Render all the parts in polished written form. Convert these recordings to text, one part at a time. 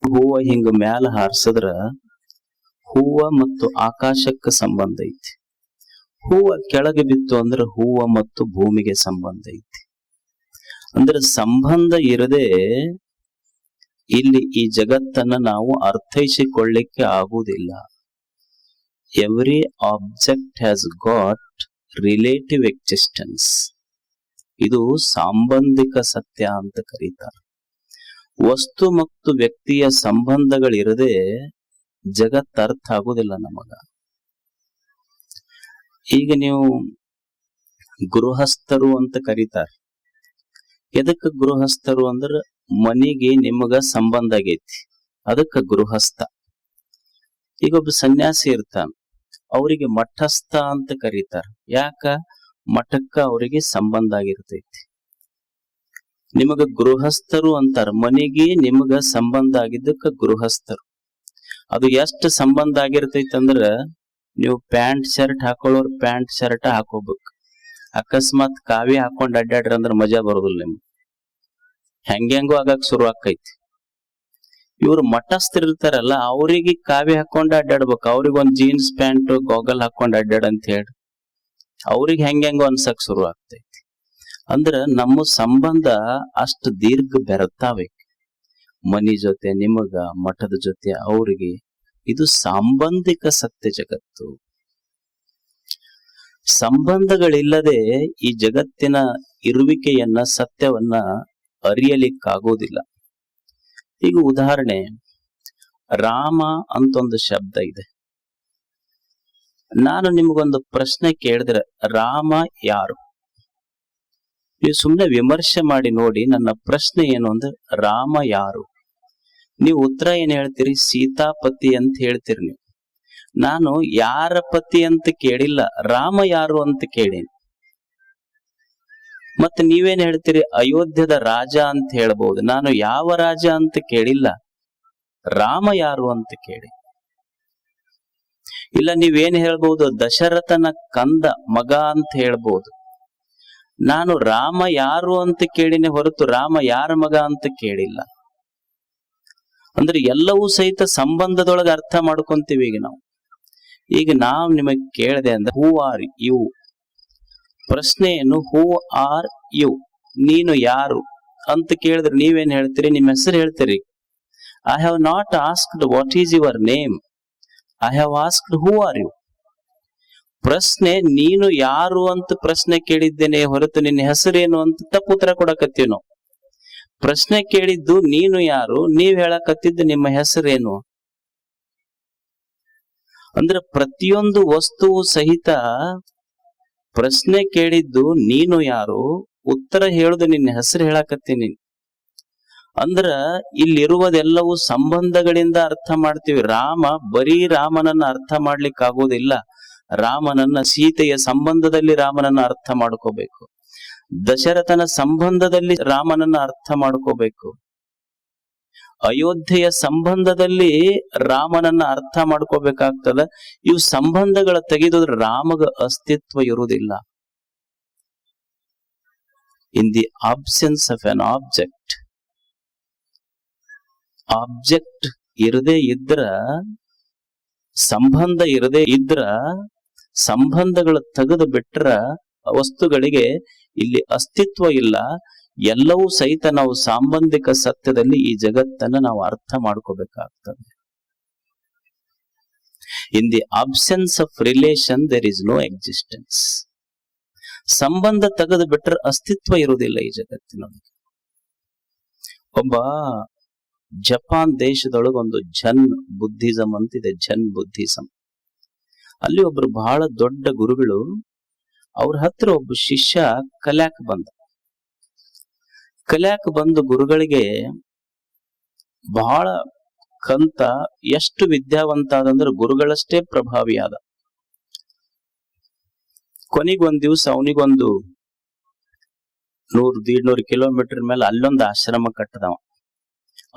ಹೂವ ಹಿಂಗ ಮ್ಯಾಲ ಹಾರಿಸಿದ್ರ ಹೂವ ಮತ್ತು ಆಕಾಶಕ್ಕೆ ಸಂಬಂಧ ಐತಿ. ಹೂವ ಕೆಳಗೆ ಬಿತ್ತು ಅಂದ್ರೆ ಹೂವ ಮತ್ತು ಭೂಮಿಗೆ ಸಂಬಂಧ ಐತಿ. ಅಂದ್ರೆ ಸಂಬಂಧ ಇರದೆ ಇಲ್ಲಿ ಈ ಜಗತ್ತನ್ನ ನಾವು ಅರ್ಥೈಸಿಕೊಳ್ಳಿಕ್ಕೆ ಆಗುವುದಿಲ್ಲ. Every object has got relative existence. ಇದು ಸಾಂಬಂಧಿಕ ಸತ್ಯ ಅಂತ ಕರೀತಾರೆ. ವಸ್ತು ಮತ್ತು ವ್ಯಕ್ತಿಯ ಸಂಬಂಧಗಳಿರದೆ ಜಗತ್ ಅರ್ಥ ಆಗುದಿಲ್ಲ ನಮಗ. ಈಗ ನೀವು ಗೃಹಸ್ಥರು ಅಂತ ಕರೀತಾರೆ. ಎದಕ್ಕ ಗೃಹಸ್ಥರು ಅಂದ್ರ ಮನಿಗೆ ನಿಮಗ ಸಂಬಂಧ ಆಗೈತಿ, ಅದಕ್ಕ ಗೃಹಸ್ಥ. ಈಗ ಒಬ್ಬ ಸನ್ಯಾಸಿ ಇರ್ತಾನ, ಅವರಿಗೆ ಮಠಸ್ಥ ಅಂತ ಕರೀತಾರ. ಯಾಕ? ಮಠಕ್ಕ ಅವರಿಗೆ ಸಂಬಂಧ ಆಗಿರ್ತೈತಿ. ನಿಮಗ ಗೃಹಸ್ಥರು ಅಂತಾರ, ಮನೆಗೆ ನಿಮಗ ಸಂಬಂಧ ಆಗಿದ್ದಕ್ಕ ಗೃಹಸ್ಥರು. ಅದು ಎಷ್ಟು ಸಂಬಂಧ ಆಗಿರ್ತೈತಿ ಅಂದ್ರ, ನೀವು ಪ್ಯಾಂಟ್ ಶರ್ಟ್ ಹಾಕೊಳ್ಳೋರು ಪ್ಯಾಂಟ್ ಶರ್ಟ್ ಹಾಕೋಬೇಕು. ಅಕಸ್ಮಾತ್ ಕಾವಿ ಹಾಕೊಂಡ್ ಅಡ್ಡಾಡ್ರಿ ಅಂದ್ರ ಮಜಾ ಬರೋದಿಲ್ಲ ನಿಮ್ಗೆ, ಹೆಂಗೆಂಗೋ ಆಗಕ್ ಶುರು ಆಕೈತಿ. ಇವ್ರು ಮಠಸ್ಥರು ಇರ್ತಾರಲ್ಲ, ಅವ್ರಿಗೆ ಕಾವಿ ಹಾಕೊಂಡ್ ಅಡ್ಡಾಡ್ಬೇಕು. ಅವ್ರಿಗೊಂದ್ ಜೀನ್ಸ್ ಪ್ಯಾಂಟ್ ಗಾಗಲ್ ಹಾಕೊಂಡ್ ಅಡ್ಡಾಡ್ ಅಂತ ಹೇಳಿ ಅವ್ರಿಗೆ ಹೆಂಗೆಂಗೋ ಅನ್ಸಕ್ ಶುರು ಆಗ್ತೈತಿ. ಅಂದ್ರ ನಮ್ಮ ಸಂಬಂಧ ಅಷ್ಟು ದೀರ್ಘ ಬೆರತಾವೆ. ಮನಿ ಜೊತೆ ನಿಮಗ, ಮಠದ ಜೊತೆ ಅವ್ರಿಗೆ. ಇದು ಸಾಂಬಂಧಿಕ ಸತ್ಯ ಜಗತ್ತು. ಸಂಬಂಧಗಳಿಲ್ಲದೆ ಈ ಜಗತ್ತಿನ ಇರುವಿಕೆಯನ್ನ, ಸತ್ಯವನ್ನ ಅರಿಯಲಿಕ್ಕಾಗೋದಿಲ್ಲ. ಈಗ ಉದಾಹರಣೆ, ರಾಮ ಅಂತ ಒಂದು ಶಬ್ದ ಇದೆ. ನಾನು ನಿಮಗೊಂದು ಪ್ರಶ್ನೆ ಕೇಳಿದ್ರೆ ರಾಮ ಯಾರು? ನೀವು ಸುಮ್ಮನೆ ವಿಮರ್ಶೆ ಮಾಡಿ ನೋಡಿ, ನನ್ನ ಪ್ರಶ್ನೆ ಏನು ಅಂದ್ರೆ ರಾಮ ಯಾರು? ನೀವು ಉತ್ತರ ಏನ್ ಹೇಳ್ತೀರಿ? ಸೀತಾಪತಿ ಅಂತ ಹೇಳ್ತೀರಿ ನೀವು. ನಾನು ಯಾರ ಪತಿ ಅಂತ ಕೇಳಿಲ್ಲ, ರಾಮ ಯಾರು ಅಂತ ಕೇಳೀನಿ. ಮತ್ತೆ ನೀವೇನ್ ಹೇಳ್ತೀರಿ? ಅಯೋಧ್ಯದ ರಾಜ ಅಂತ ಹೇಳ್ಬಹುದು. ನಾನು ಯಾವ ರಾಜ ಅಂತ ಕೇಳಿಲ್ಲ, ರಾಮ ಯಾರು ಅಂತ ಕೇಳಿ. ಇಲ್ಲ ನೀವೇನ್ ಹೇಳ್ಬಹುದು? ದಶರಥನ ಕಂದ ಮಗ ಅಂತ ಹೇಳ್ಬಹುದು. ನಾನು ರಾಮ ಯಾರು ಅಂತ ಕೇಳಿನೇ ಹೊರತು ರಾಮ ಯಾರ ಮಗ ಅಂತ ಕೇಳಿಲ್ಲ. ಅಂದ್ರೆ ಎಲ್ಲವೂ ಸಹಿತ ಸಂಬಂಧದೊಳಗೆ ಅರ್ಥ ಮಾಡ್ಕೊಂತೀವಿ. ಈಗ ನಾವು ನಿಮಗೆ ಕೇಳಿದೆ ಅಂದ್ರೆ ಹೂ ಆರ್ ಯು? ಪ್ರಶ್ನೆ ಏನು? Who are you? ನೀನು ಯಾರು ಅಂತ ಕೇಳಿದ್ರೆ ನೀವೇನ್ ಹೇಳ್ತೀರಿ? ನಿಮ್ಮ ಹೆಸರು ಹೇಳ್ತೀರಿ. I have not asked what is your name, I have asked who are you. ಪ್ರಶ್ನೆ ನೀನು ಯಾರು ಅಂತ ಪ್ರಶ್ನೆ ಕೇಳಿದ್ದೇನೆ ಹೊರತು ನಿನ್ನ ಹೆಸರೇನು ಅಂತ ತಪ್ಪು ಉತ್ತರ ಕೊಡಕತ್ತೀವಿ ನಾವು. ಪ್ರಶ್ನೆ ಕೇಳಿದ್ದು ನೀನು ಯಾರು, ನೀವ್ ಹೇಳಕತ್ತಿದ್ದು ನಿಮ್ಮ ಹೆಸರೇನು. ಅಂದ್ರೆ ಪ್ರತಿಯೊಂದು ವಸ್ತುವು ಸಹಿತ ಪ್ರಶ್ನೆ ಕೇಳಿದ್ದು ನೀನು ಯಾರು, ಉತ್ತರ ಹೇಳುದು ನಿನ್ನ ಹೆಸರು ಹೇಳಕತ್ತೀನಿ. ಅಂದ್ರ ಇಲ್ಲಿರುವುದೆಲ್ಲವೂ ಸಂಬಂಧಗಳಿಂದ ಅರ್ಥ ಮಾಡ್ತೀವಿ. ರಾಮ ಬರೀ ರಾಮನನ್ನ ಅರ್ಥ ಮಾಡ್ಲಿಕ್ಕೆ ಆಗೋದಿಲ್ಲ. ರಾಮನನ್ನ ಸೀತೆಯ ಸಂಬಂಧದಲ್ಲಿ ರಾಮನನ್ನ ಅರ್ಥ ಮಾಡ್ಕೋಬೇಕು. ದಶರಥನ ಸಂಬಂಧದಲ್ಲಿ ರಾಮನನ್ನ ಅರ್ಥ ಮಾಡ್ಕೋಬೇಕು. ಅಯೋಧ್ಯೆಯ ಸಂಬಂಧದಲ್ಲಿ ರಾಮನನ್ನ ಅರ್ಥ ಮಾಡ್ಕೋಬೇಕಾಗ್ತದ. ಇವು ಸಂಬಂಧಗಳ ತೆಗೆದುದ್ರೆ ರಾಮಗ ಅಸ್ತಿತ್ವ ಇರುವುದಿಲ್ಲ. ಇನ್ the absence of an object, object ಇರದೇ ಇದ್ರ, ಸಂಬಂಧ ಇರದೇ ಇದ್ರ, ಸಂಬಂಧಗಳು ತೆಗೆದು ಬಿಟ್ರ ವಸ್ತುಗಳಿಗೆ ಇಲ್ಲಿ ಅಸ್ತಿತ್ವ ಇಲ್ಲ. ಎಲ್ಲವೂ ಸಹಿತ ನಾವು ಸಾಂಬಂಧಿಕ ಸತ್ಯದಲ್ಲಿ ಈ ಜಗತ್ತನ್ನ ನಾವು ಅರ್ಥ ಮಾಡ್ಕೋಬೇಕಾಗ್ತದೆ. In the absence of relation there is no existence. ಸಂಬಂಧ ತೆಗೆದು ಬಿಟ್ರೆ ಅಸ್ತಿತ್ವ ಇರುವುದಿಲ್ಲ ಈ ಜಗತ್ತಿನೊಳಗೆ. ಒಬ್ಬ ಜಪಾನ್ ದೇಶದೊಳಗೊಂದು ಝನ್ ಬುದ್ಧಿಸಂ ಅಂತಿದೆ, ಝನ್ ಬುದ್ಧಿಸಂ. ಅಲ್ಲಿ ಒಬ್ರು ಬಹಳ ದೊಡ್ಡ ಗುರುಗಳು, ಅವ್ರ ಹತ್ರ ಒಬ್ಬ ಶಿಷ್ಯ ಕಲ್ಯಾಕ್ ಬಂದು ಗುರುಗಳಿಗೆ ಬಹಳ ಕಂತ, ಎಷ್ಟು ವಿದ್ಯಾವಂತ ಆದಂದ್ರೆ ಗುರುಗಳಷ್ಟೇ ಪ್ರಭಾವಿ ಆದ. ಕೊನೆಗೊಂದ್ ದಿವ್ಸ ಅವನಿಗೊಂದು 100-150 ಕಿಲೋಮೀಟರ್ ಮೇಲೆ ಅಲ್ಲೊಂದು ಆಶ್ರಮ ಕಟ್ಟದವ.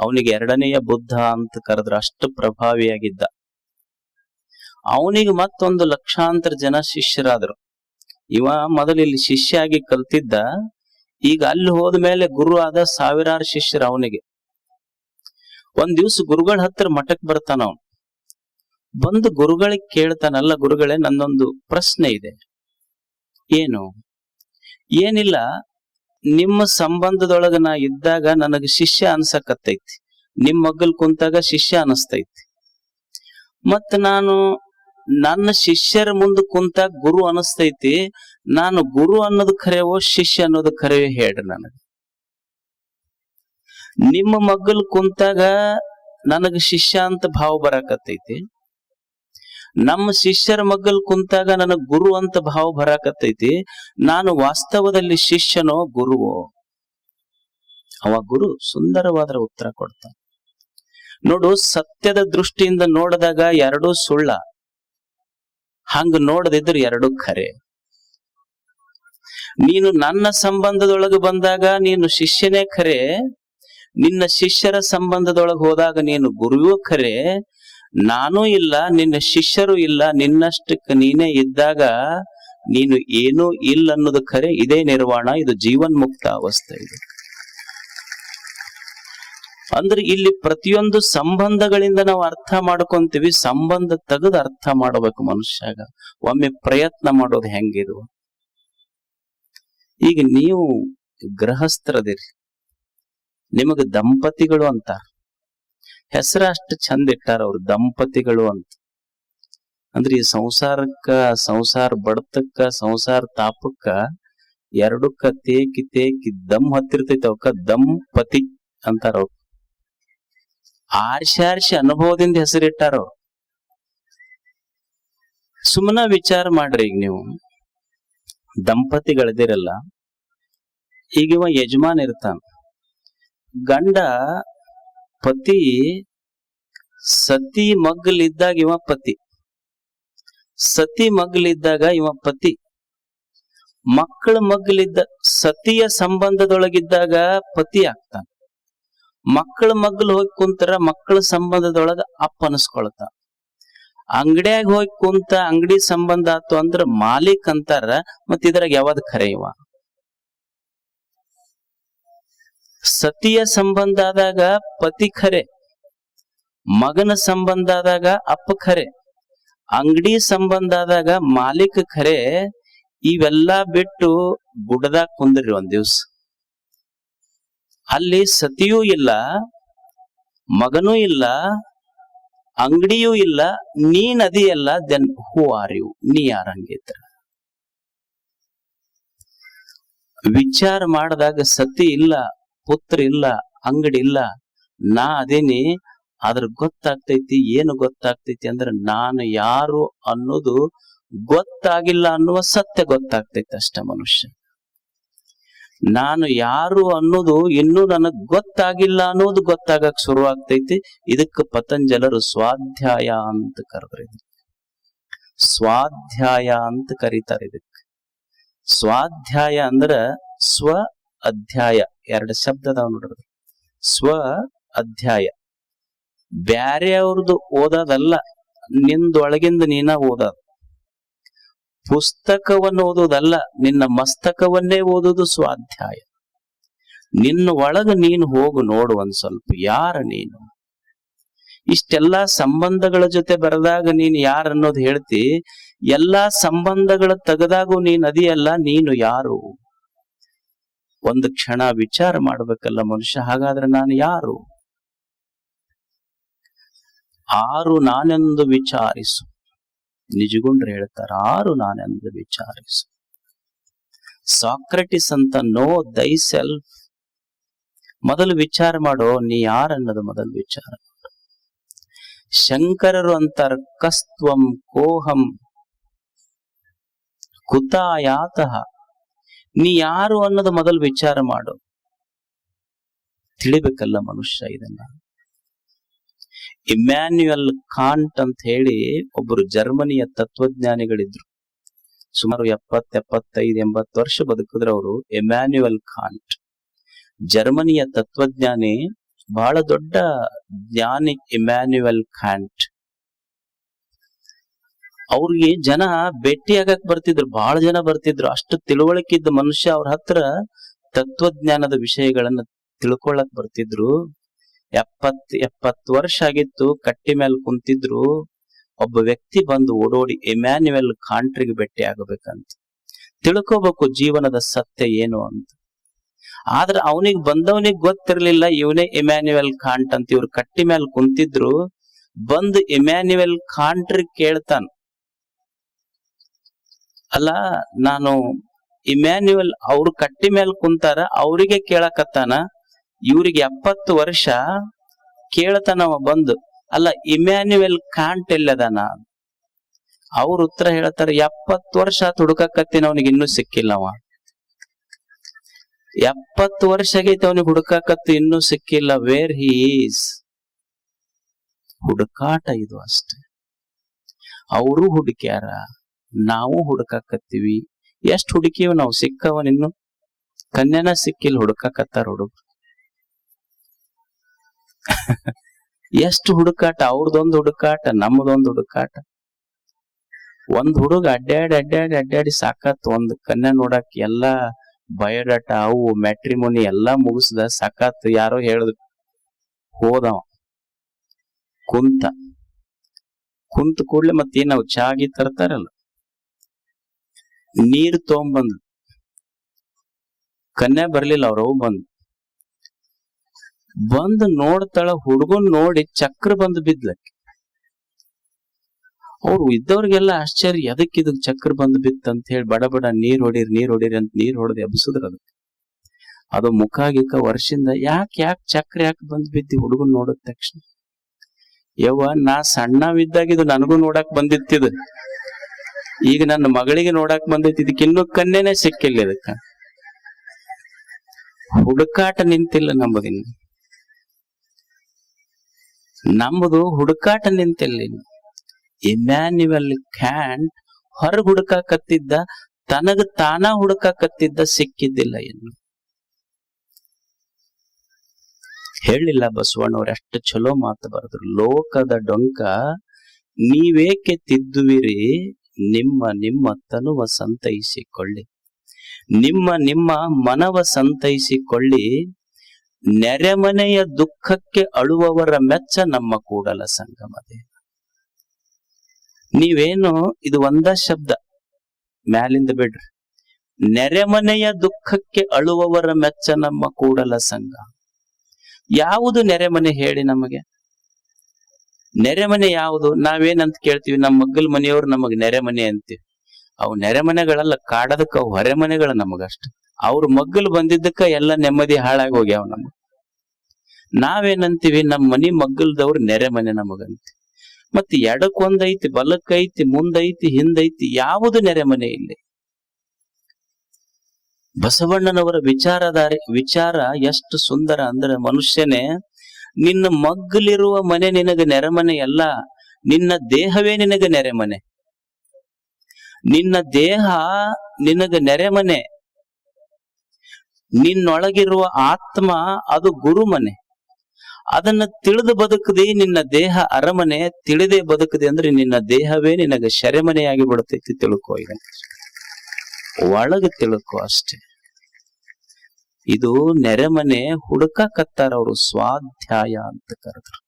ಅವನಿಗೆ ಎರಡನೆಯ ಬುದ್ಧ ಅಂತ ಕರೆದ್ರ, ಅಷ್ಟು ಪ್ರಭಾವಿಯಾಗಿದ್ದ. ಅವನಿಗೆ ಮತ್ತೊಂದು ಲಕ್ಷಾಂತರ ಜನ ಶಿಷ್ಯರಾದ್ರು. ಇವ ಮೊದಲು ಇಲ್ಲಿ ಶಿಷ್ಯ ಆಗಿ ಕಲ್ತಿದ್ದ, ಈಗ ಅಲ್ಲಿ ಹೋದ್ಮೇಲೆ ಗುರು ಆದ ಸಾವಿರಾರು ಶಿಷ್ಯರು ಅವನಿಗೆ. ಒಂದ್ ದಿವ್ಸ ಗುರುಗಳ ಹತ್ರ ಮಠಕ್ ಬರ್ತಾನ ಅವನು. ಬಂದು ಗುರುಗಳಿಗೆ ಕೇಳ್ತಾನಲ್ಲ, ಗುರುಗಳೇ ನನ್ನೊಂದು ಪ್ರಶ್ನೆ ಇದೆ. ಏನು? ಏನಿಲ್ಲ, ನಿಮ್ಮ ಸಂಬಂಧದೊಳಗ ನಾ ಇದ್ದಾಗ ನನಗ ಶಿಷ್ಯ ಅನ್ಸಕತ್ತೈತಿ, ನಿಮ್ ಮಗ್ಗಲ್ ಕುಂತಾಗ ಶಿಷ್ಯ ಅನಸ್ತೈತಿ. ಮತ್ ನಾನು ನನ್ನ ಶಿಷ್ಯರ ಮುಂದ ಕುಂತಾಗ ಗುರು ಅನಸ್ತೈತಿ. ನಾನು ಗುರು ಅನ್ನೋದು ಖರೇವೋ ಶಿಷ್ಯ ಅನ್ನೋದು ಖರೇವೋ ಹೇಳ್ರಿ ನನಗ. ನಿಮ್ಮ ಮಗ್ಗಲ್ ಕುಂತಾಗ ನನಗ ಶಿಷ್ಯ ಅಂತ ಭಾವ ಬರಾಕತ್ತೈತಿ, ನಮ್ಮ ಶಿಷ್ಯರ ಮಗ್ಗಲ್ ಕುಂತಾಗ ನನಗ್ ಗುರು ಅಂತ ಭಾವ ಬರಾಕತ್ತೈತಿ. ನಾನು ವಾಸ್ತವದಲ್ಲಿ ಶಿಷ್ಯನೋ ಗುರುವೋ? ಅವ ಗುರು ಸುಂದರವಾದ ಉತ್ತರ ಕೊಡ್ತಾನೆ. ನೋಡು, ಸತ್ಯದ ದೃಷ್ಟಿಯಿಂದ ನೋಡಿದಾಗ ಎರಡೂ ಸುಳ್ಳ, ಹಂಗ ನೋಡದಿದ್ರೆ ಎರಡೂ ಖರೆ. ನೀನು ನನ್ನ ಸಂಬಂಧದೊಳಗೆ ಬಂದಾಗ ನೀನು ಶಿಷ್ಯನೇ ಖರೆ, ನಿನ್ನ ಶಿಷ್ಯರ ಸಂಬಂಧದೊಳಗೆ ಹೋದಾಗ ನೀನು ಗುರುವೂ ಖರೆ. ನಾನೂ ಇಲ್ಲ, ನಿನ್ನ ಶಿಷ್ಯರು ಇಲ್ಲ, ನಿನ್ನಷ್ಟಕ್ಕೆ ನೀನೇ ಇದ್ದಾಗ ನೀನು ಏನೂ ಇಲ್ಲ ಅನ್ನೋದು ಖರೆ. ಇದೇ ನಿರ್ವಾಣ, ಇದು ಜೀವನ್ಮುಕ್ತ ಅವಸ್ಥೆ. ಇದು ಅಂದ್ರೆ ಇಲ್ಲಿ ಪ್ರತಿಯೊಂದು ಸಂಬಂಧಗಳಿಂದ ನಾವು ಅರ್ಥ ಮಾಡ್ಕೊಂತೀವಿ. ಸಂಬಂಧ ತೆಗೆದು ಅರ್ಥ ಮಾಡಬೇಕು ಮನುಷ್ಯಾಗ. ಒಮ್ಮೆ ಪ್ರಯತ್ನ ಮಾಡೋದು ಹೆಂಗಿದು. ಈಗ ನೀವು ಗೃಹಸ್ಥರದಿರಿ, ನಿಮಗೆ ದಂಪತಿಗಳು ಅಂತಾರ. ಹೆಸರು ಅಷ್ಟು ಚಂದ ಇಟ್ಟಾರ ಅವ್ರು, ದಂಪತಿಗಳು ಅಂತ. ಅಂದ್ರೆ ಈ ಸಂಸಾರಕ್ಕ, ಸಂಸಾರ ಬಡತಕ್ಕ, ಸಂಸಾರ ತಾಪಕ್ಕ ಎರಡಕ್ಕ ತೇಕಿ ತೇಕಿ ದಮ್ ಹತ್ತಿರ್ತೈತಿ. ಅವಕ್ಕ ದಂಪತಿ ಅಂತಾರ ಅವ್ರು. ಆರ್ಸಿ ಅನುಭವದಿಂದ ಹೆಸರಿಟ್ಟಾರ. ಸುಮ್ಮನ ವಿಚಾರ ಮಾಡ್ರಿ. ಈಗ ನೀವು ದಂಪತಿಗಳಿದಿರಲ್ಲ, ಈಗ ಇವ ಯಜಮಾನ್ ಇರ್ತಾನ, ಗಂಡ ಪತಿ ಸತಿ ಮಗ್ಗಲಿದ್ದಾಗ ಇವ ಪತಿ, ಸತಿ ಮಗ್ಗಲಿದ್ದಾಗ ಇವ ಪತಿ, ಮಕ್ಕಳ ಮಗ್ಗಲಿದ್ದ ಸತಿಯ ಸಂಬಂಧದೊಳಗಿದ್ದಾಗ ಪತಿ ಆಗ್ತಾನ. ಮಕ್ಕಳ ಮಗ್ಗಲ್ ಹೋಗಿ ಕುಂತರ ಮಕ್ಕಳ ಸಂಬಂಧದೊಳಗ ಅಪ್ಪ ಅನಸ್ಕೊಳ್ತ. ಅಂಗಡಿಯಾಗ ಹೋಗಿ ಕುಂತ ಅಂಗಡಿ ಸಂಬಂಧ ಆತು ಅಂದ್ರ ಮಾಲೀಕ್ ಅಂತಾರ. ಮತ್ ಇದ್ರಾಗ ಯಾವ್ದು ಖರೆ? ಇವ ಸತಿಯ ಸಂಬಂಧ ಆದಾಗ ಪತಿ ಖರೆ, ಮಗನ ಸಂಬಂಧ ಆದಾಗ ಅಪ್ಪ ಖರೆ, ಅಂಗಡಿ ಸಂಬಂಧ ಆದಾಗ ಮಾಲೀಕ ಖರೆ. ಇವೆಲ್ಲಾ ಬಿಟ್ಟು ಗುಡ್ಡದಾಗ ಕುಂದ್ರಿ ಒಂದ್ ದಿವ್ಸ. ಅಲ್ಲಿ ಸತಿಯೂ ಇಲ್ಲ, ಮಗನೂ ಇಲ್ಲ, ಅಂಗಡಿಯೂ ಇಲ್ಲ, ನೀನ್ ಅದಿಯಲ್ಲ. Then who are you? ನೀ ಯಾರಂಗಿದ್ರ? ವಿಚಾರ ಮಾಡಿದಾಗ ಸತಿ ಇಲ್ಲ, ಪುತ್ರ ಇಲ್ಲ, ಅಂಗಡಿ ಇಲ್ಲ, ನಾ ಅದೇನಿ. ಆದ್ರ ಗೊತ್ತಾಗ್ತೈತಿ. ಏನು ಗೊತ್ತಾಗ್ತೈತಿ ಅಂದ್ರೆ ನಾನು ಯಾರು ಅನ್ನೋದು ಗೊತ್ತಾಗಿಲ್ಲ ಅನ್ನುವ ಸತ್ಯ ಗೊತ್ತಾಗ್ತೈತಿ ಅಷ್ಟ. ಮನುಷ್ಯ ನಾನು ಯಾರು ಅನ್ನೋದು ಇನ್ನೂ ನನಗ್ ಗೊತ್ತಾಗಿಲ್ಲ ಅನ್ನೋದು ಗೊತ್ತಾಗಕ್ ಶುರುವಾಗ್ತೈತಿ. ಇದಕ್ಕೆ ಪತಂಜಲರು ಸ್ವಾಧ್ಯಾಯ ಅಂತ ಕರೆದ್ರು. ಸ್ವಾಧ್ಯಾಯ ಅಂತ ಕರೀತಾರೆ ಇದಕ್ಕೆ. ಸ್ವಾಧ್ಯಾಯ ಅಂದ್ರ ಸ್ವ ಅಧ್ಯಾಯ, ಎರಡು ಶಬ್ದದ ನೋಡ್ರಿ. ಸ್ವ ಅಧ್ಯಾಯ ಬ್ಯಾರೆ ಅವ್ರದ್ದು ಓದೋದಲ್ಲ, ನಿಂದೊಳಗಿಂದ ನೀನ ಓದೋದು. ಪುಸ್ತಕವನ್ನು ಓದೋದಲ್ಲ, ನಿನ್ನ ಮಸ್ತಕವನ್ನೇ ಓದೋದು ಸ್ವಾಧ್ಯಾಯ. ನಿನ್ನ ಒಳಗ ನೀನು ಹೋಗು, ನೋಡು ಒಂದ್ ಸ್ವಲ್ಪ ಯಾರ ನೀನು. ಇಷ್ಟೆಲ್ಲಾ ಸಂಬಂಧಗಳ ಜೊತೆ ಬರೆದಾಗ ನೀನು ಯಾರ ಅನ್ನೋದು ಹೇಳ್ತಿ. ಎಲ್ಲಾ ಸಂಬಂಧಗಳ ತೆಗೆದಾಗೂ ನೀನ್ ಅದಿಯಲ್ಲ, ನೀನು ಯಾರು? ಒಂದು ಕ್ಷಣ ವಿಚಾರ ಮಾಡ್ಬೇಕಲ್ಲ ಮನುಷ್ಯ. ಹಾಗಾದ್ರೆ ನಾನು ಯಾರು? ಆರು ನಾನೆಂದು ವಿಚಾರಿಸು. ನಿಜಗುಂಡ್ರು ಹೇಳ್ತಾರ, ಆರು ನಾನೆಂದು ವಿಚಾರಿಸು. ಸಾಕ್ರೆಟಿಸ್ ಅಂತ, ನೋ ದೈ ಸೆಲ್ಫ್. ಮೊದಲು ವಿಚಾರ ಮಾಡೋ, ನೀ ಯಾರನ್ನೋದು ಮೊದಲು ವಿಚಾರ ಮಾಡು. ಶಂಕರರು ಅಂತಾರ, ಕಸ್ತ್ವಂ ಕೋಹಂ ಕುತಾಯಾತಃ. ನೀ ಯಾರು ಅನ್ನೋದು ಮೊದಲು ವಿಚಾರ ಮಾಡು. ತಿಳಿಬೇಕಲ್ಲ ಮನುಷ್ಯ ಇದನ್ನ. ಇಮ್ಯಾನ್ಯುಯಲ್ ಕಾಂಟ್ ಅಂತ ಹೇಳಿ ಒಬ್ಬರು ಜರ್ಮನಿಯ ತತ್ವಜ್ಞಾನಿಗಳಿದ್ರು. ಸುಮಾರು 70-75-80 ವರ್ಷ ಬದುಕಿದ್ರು ಅವರು. ಇಮ್ಯಾನ್ಯುಯಲ್ ಕಾಂಟ್ ಜರ್ಮನಿಯ ತತ್ವಜ್ಞಾನಿ, ಬಹಳ ದೊಡ್ಡ ಜ್ಞಾನಿ ಇಮ್ಯಾನ್ಯುಯಲ್ ಕಾಂಟ್. ಅವ್ರಿಗೆ ಜನ ಭೇಟಿಯಾಗಕ್ ಬರ್ತಿದ್ರು, ಬಹಳ ಜನ ಬರ್ತಿದ್ರು. ಅಷ್ಟು ತಿಳುವಳಿಕೆ ಇದ್ದ ಮನುಷ್ಯ. ಅವ್ರ ಹತ್ರ ತತ್ವಜ್ಞಾನದ ವಿಷಯಗಳನ್ನ ತಿಳ್ಕೊಳಕ್ ಬರ್ತಿದ್ರು. 70 ವರ್ಷ ಆಗಿತ್ತು, ಕಟ್ಟಿ ಮೇಲೆ ಕುಂತಿದ್ರು. ಒಬ್ಬ ವ್ಯಕ್ತಿ ಬಂದು ಓಡೋಡಿ ಇಮ್ಯಾನ್ಯುಯಲ್ ಕಾಂಟ್ರಿಗೆ ಭೇಟಿ ಆಗಬೇಕಂತ, ತಿಳ್ಕೋಬೇಕು ಜೀವನದ ಸತ್ಯ ಏನು ಅಂತ. ಆದ್ರೆ ಬಂದವನಿಗೆ ಗೊತ್ತಿರ್ಲಿಲ್ಲ ಇವನೇ ಇಮ್ಯಾನ್ಯುಯಲ್ ಕಾಂಟ್ ಅಂತ. ಇವ್ರು ಕಟ್ಟಿ ಮೇಲೆ ಕುಂತಿದ್ರು. ಬಂದು ಇಮ್ಯಾನ್ಯುಯಲ್ ಕಾಂಟ್ರಿ ಕೇಳ್ತಾನ, ಅಲ್ಲ ನಾನು ಇಮ್ಯಾನ್ಯುಯಲ್, ಅವ್ರು ಕಟ್ಟಿ ಮೇಲೆ ಕುಂತಾರ, ಅವ್ರಿಗೆ ಕೇಳಕತ್ತಾನ. ಇವ್ರಿಗೆ 70 ವರ್ಷ ಕೇಳ್ತಾನವ ಬಂದು, ಅಲ್ಲ ಇಮ್ಯಾನ್ಯುಯಲ್ ಕಾಂಟ್ ಎಲ್ಲದಾನ? ಅವ್ರ ಉತ್ತರ ಹೇಳ್ತಾರ, 70 ವರ್ಷ ಹುಡುಕಕತ್ತೀನಿ, ಅವನಿಗೆ ಇನ್ನೂ ಸಿಕ್ಕಿಲ್ಲವ. 70 ವರ್ಷ ಆಗೈತೆ ಅವನಿಗೆ ಹುಡುಕಾಕತ್ತು, ಇನ್ನೂ ಸಿಕ್ಕಿಲ್ಲ. Wear he is. ಹುಡುಕಾಟ ಇದು ಅಷ್ಟೆ. ಅವರು ಹುಡುಕ್ಯಾರ, ನಾವು ಹುಡುಕಾಕತ್ತೀವಿ. ಎಷ್ಟ್ ಹುಡುಕಿವ್ ನಾವು, ಸಿಕ್ಕವನ್ ಇನ್ನು ಕನ್ಯಾನ ಸಿಕ್ಕಿಲ್ಲ, ಹುಡುಕಾಕತ್ತಾರ ಹುಡುಗರು. ಎಷ್ಟು ಹುಡುಕಾಟ, ಅವ್ರದೊಂದು ಹುಡುಕಾಟ, ನಮ್ಮದೊಂದು ಹುಡುಕಾಟ. ಒಂದ್ ಹುಡುಗ ಅಡ್ಡಾಡಿ ಸಾಕತ್, ಒಂದ್ ಕನ್ಯಾ ನೋಡಕ್ ಎಲ್ಲಾ ಬಯೋಡಾಟ ಅವು ಮ್ಯಾಟ್ರಿಮೋನಿ ಎಲ್ಲಾ ಮುಗಿಸ್ದ ಸಾಕತ್. ಯಾರೋ ಹೇಳಿದ್ರು, ಹೋದವ ಕುಂತ ಕೂಡ್ಲೆ ಮತ್ತೇನಾವ್ ಚಾಗಿ ತರ್ತಾರಲ್ಲ, ನೀರ್ ತಗೊಂಬಂದ್, ಕನ್ಯಾ ಬರ್ಲಿಲ್ಲ, ಅವ್ರವ್ ಬಂದು ನೋಡ್ತಾಳ. ಹುಡುಗನ್ ನೋಡಿ ಚಕ್ರ ಬಂದು ಬಿದ್ಲಕ್ಕೆ. ಅವ್ರು ಇದ್ದವ್ರಿಗೆಲ್ಲ ಆಶ್ಚರ್ಯ, ಎದಕ್ ಚಕ್ರ ಬಂದು ಬಿತ್ತ ಅಂತ ಹೇಳಿ ಬಡ ನೀರ್ ಹೊಡೀರಿ ಅಂತ ನೀರ್ ಹೊಡೆದು ಎಬ್ಸಿದ್ರ. ಅದು ಮುಖ ಗಿಕ್ಕ ವರ್ಷದಿಂದ ಯಾಕೆ ಚಕ್ರ ಯಾಕೆ ಬಂದ್ ಬಿದ್ದಿ ಹುಡುಗನ್ ನೋಡಿದ ತಕ್ಷಣ. ಯವ್ವ, ನಾ ಸಣ್ಣವಿದ್ದಾಗ ಇದು ನನಗೂ ನೋಡಕ್ ಬಂದಿತ್ತಿದ, ಈಗ ನನ್ನ ಮಗಳಿಗೆ ನೋಡಕ್ ಬಂದೈತಿ, ಇದಕ್ಕಿನ್ನೂ ಕನ್ಯೆನೇ ಸಿಕ್ಕಿಲ್ಲ. ಇದಕ್ಕ ಹುಡುಕಾಟ ನಿಂತಿಲ್ಲ ನಮ್ಮದು ಹುಡುಕಾಟ ನಿಂತಿಲ್ಲ. ಇಮ್ಯಾನ್ಯುಯಲ್ ಕಾಂಟ್ ಹೊರಗ್ ಹುಡುಕಾಕತ್ತಿದ್ದ, ತನಗ ತಾನ ಹುಡುಕಾಕತ್ತಿದ್ದ, ಸಿಕ್ಕಿದ್ದಿಲ್ಲ. ಏನು ಹೇಳಿಲ್ಲ ಬಸವಣ್ಣವ್ರ, ಎಷ್ಟು ಚಲೋ ಮಾತು ಬರೆದ್ರು. ಲೋಕದ ಡೊಂಕ ನೀವೇಕೆ ತಿದ್ದುವಿರಿ, ನಿಮ್ಮ ತನುವ ಸಂತೈಸಿಕೊಳ್ಳಿ, ನಿಮ್ಮ ಮನವ ಸಂತೈಸಿಕೊಳ್ಳಿ. ನೆರೆಮನೆಯ ದುಃಖಕ್ಕೆ ಅಳುವವರ ಮೆಚ್ಚ ನಮ್ಮ ಕೂಡಲ ಸಂಗಮದೇ. ನೀವೇನು ಇದು ಒಂದ ಶಬ್ದ ಮ್ಯಾಲಿಂದ ಬಿಡ್ರಿ. ನೆರೆಮನೆಯ ದುಃಖಕ್ಕೆ ಅಳುವವರ ಮೆಚ್ಚ ನಮ್ಮ ಕೂಡಲ ಸಂಘ. ಯಾವುದು ನೆರೆಮನೆ ಹೇಳಿ ನಮಗೆ? ನೆರೆಮನೆ ಯಾವುದು? ನಾವೇನಂತ ಕೇಳ್ತೀವಿ, ನಮ್ಮ ಮಗ್ಗಲ್ ಮನೆಯವ್ರು ನಮಗ್ ನೆರೆಮನೆ ಅಂತೀವಿ. ಅವು ನೆರೆಮನೆಗಳಲ್ಲ, ಕಾಡದಕ್ಕ ಅವು ಹೊರೆಮನೆಗಳ ನಮಗಷ್ಟ. ಅವ್ರ ಮಗ್ಗಲ್ ಬಂದಿದ್ದಕ್ಕ ಎಲ್ಲ ನೆಮ್ಮದಿ ಹಾಳಾಗಿ ಹೋಗ್ಯಾವ ನಮಗ್. ನಾವೇನಂತೀವಿ, ನಮ್ಮ ಮನಿ ಮಗ್ಗಲ್ದವ್ರು ನೆರೆಮನೆ ನಮಗಂತ. ಮತ್ ಎಡಕ್ಕೊಂದೈತಿ, ಬಲಕ್ಕೈತಿ, ಮುಂದೈತಿ, ಹಿಂದೈತಿ, ಯಾವುದು ನೆರೆಮನೆ ಇಲ್ಲಿ? ಬಸವಣ್ಣನವರ ವಿಚಾರ ಎಷ್ಟು ಸುಂದರ ಅಂದ್ರೆ, ಮನುಷ್ಯನೇ ನಿನ್ನ ಮಗ್ಗಲಿರುವ ಮನೆ ನಿನಗೆ ನೆರೆಮನೆ ಅಲ್ಲ, ನಿನ್ನ ದೇಹವೇ ನಿನಗೆ ನೆರೆಮನೆ. ನಿನ್ನ ದೇಹ ನಿನಗೆ ನೆರೆಮನೆ. ನಿನ್ನೊಳಗಿರುವ ಆತ್ಮ ಅದು ಗುರುಮನೆ. ಅದನ್ನ ತಿಳಿದು ಬದುಕದೆ ನಿನ್ನ ದೇಹ ಅರಮನೆ, ತಿಳಿದೇ ಬದುಕದೆ ಅಂದ್ರೆ ನಿನ್ನ ದೇಹವೇ ನಿನಗೆ ಶರೆಮನೆಯಾಗಿ ಬಿಡುತ್ತೈತಿ. ತಿಳ್ಕೊ, ಈಗ ಒಳಗೆ ತಿಳ್ಕೊ ಅಷ್ಟೆ. ಇದು ನೆರೆಮನೆ ಹುಡುಕಕತ್ತಾರ ಅವರು, ಸ್ವಾಧ್ಯಾಯ ಅಂತ ಕರೆದ್ರು.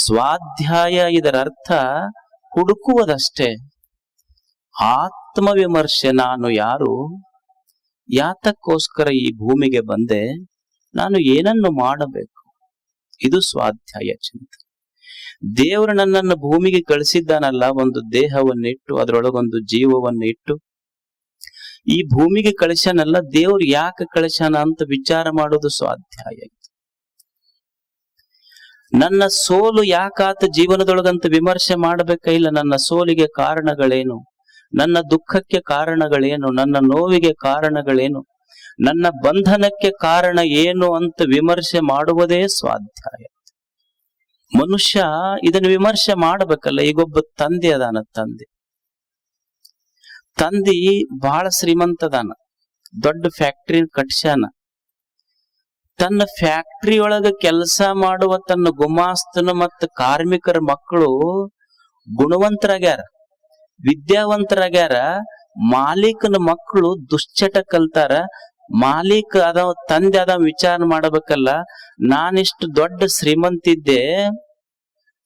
ಸ್ವಾಧ್ಯಾಯ ಇದರ ಅರ್ಥ ಹುಡುಕುವುದಷ್ಟೇ. ಆತ್ಮವಿಮರ್ಶೆ, ನಾನು ಯಾರು, ಯಾತಕ್ಕೋಸ್ಕರ ಈ ಭೂಮಿಗೆ ಬಂದೆ, ನಾನು ಏನನ್ನು ಮಾಡಬೇಕು, ಇದು ಸ್ವಾಧ್ಯಾಯ ಚಿಂತನೆ. ದೇವರು ನನ್ನನ್ನು ಭೂಮಿಗೆ ಕಳಿಸಿದ್ದಾನಲ್ಲ, ಒಂದು ದೇಹವನ್ನಿಟ್ಟು ಅದರೊಳಗೊಂದು ಜೀವವನ್ನಿಟ್ಟು ಈ ಭೂಮಿಗೆ ಕಳಿಸ್ಯಾನಲ್ಲ, ದೇವ್ರು ಯಾಕೆ ಕಳಿಸ್ಯಾನ ಅಂತ ವಿಚಾರ ಮಾಡೋದು ಸ್ವಾಧ್ಯಾಯ. ನನ್ನ ಸೋಲು ಯಾಕಾತ ಜೀವನದೊಳಗಂತ ವಿಮರ್ಶೆ ಮಾಡಬೇಕ ಇಲ್ಲ. ನನ್ನ ಸೋಲಿಗೆ ಕಾರಣಗಳೇನು, ನನ್ನ ದುಃಖಕ್ಕೆ ಕಾರಣಗಳೇನು, ನನ್ನ ನೋವಿಗೆ ಕಾರಣಗಳೇನು, ನನ್ನ ಬಂಧನಕ್ಕೆ ಕಾರಣ ಏನು ಅಂತ ವಿಮರ್ಶೆ ಮಾಡುವುದೇ ಸ್ವಾಧ್ಯಾಯ. ಮನುಷ್ಯ ಇದನ್ನು ವಿಮರ್ಶೆ ಮಾಡಬೇಕಲ್ಲ. ಈಗೊಬ್ಬ ತಂದೆ ಅದಾನ, ತಂದಿ ಬಹಳ ಶ್ರೀಮಂತದಾನ, ದೊಡ್ಡ ಫ್ಯಾಕ್ಟ್ರಿ ಕಟ್ಸ್ಯಾನ. ತನ್ನ ಫ್ಯಾಕ್ಟ್ರಿ ಒಳಗ ಕೆಲಸ ಮಾಡುವ ತನ್ನ ಗುಮಾಸ್ತನ ಮತ್ತು ಕಾರ್ಮಿಕರ ಮಕ್ಕಳು ಗುಣವಂತರಾಗ್ಯಾರ, ವಿದ್ಯಾವಂತರಾಗ್ಯಾರ. ಮಾಲೀಕನ ಮಕ್ಕಳು ದುಶ್ಚಟ ಕಲ್ತಾರ, ಮಾಲೀಕ ಅದಾವ, ತಂದೆ ಅದಾವ, ವಿಚಾರ ಮಾಡಬೇಕಲ್ಲ. ನಾನಿಷ್ಟು ದೊಡ್ಡ ಶ್ರೀಮಂತಿದ್ದೆ,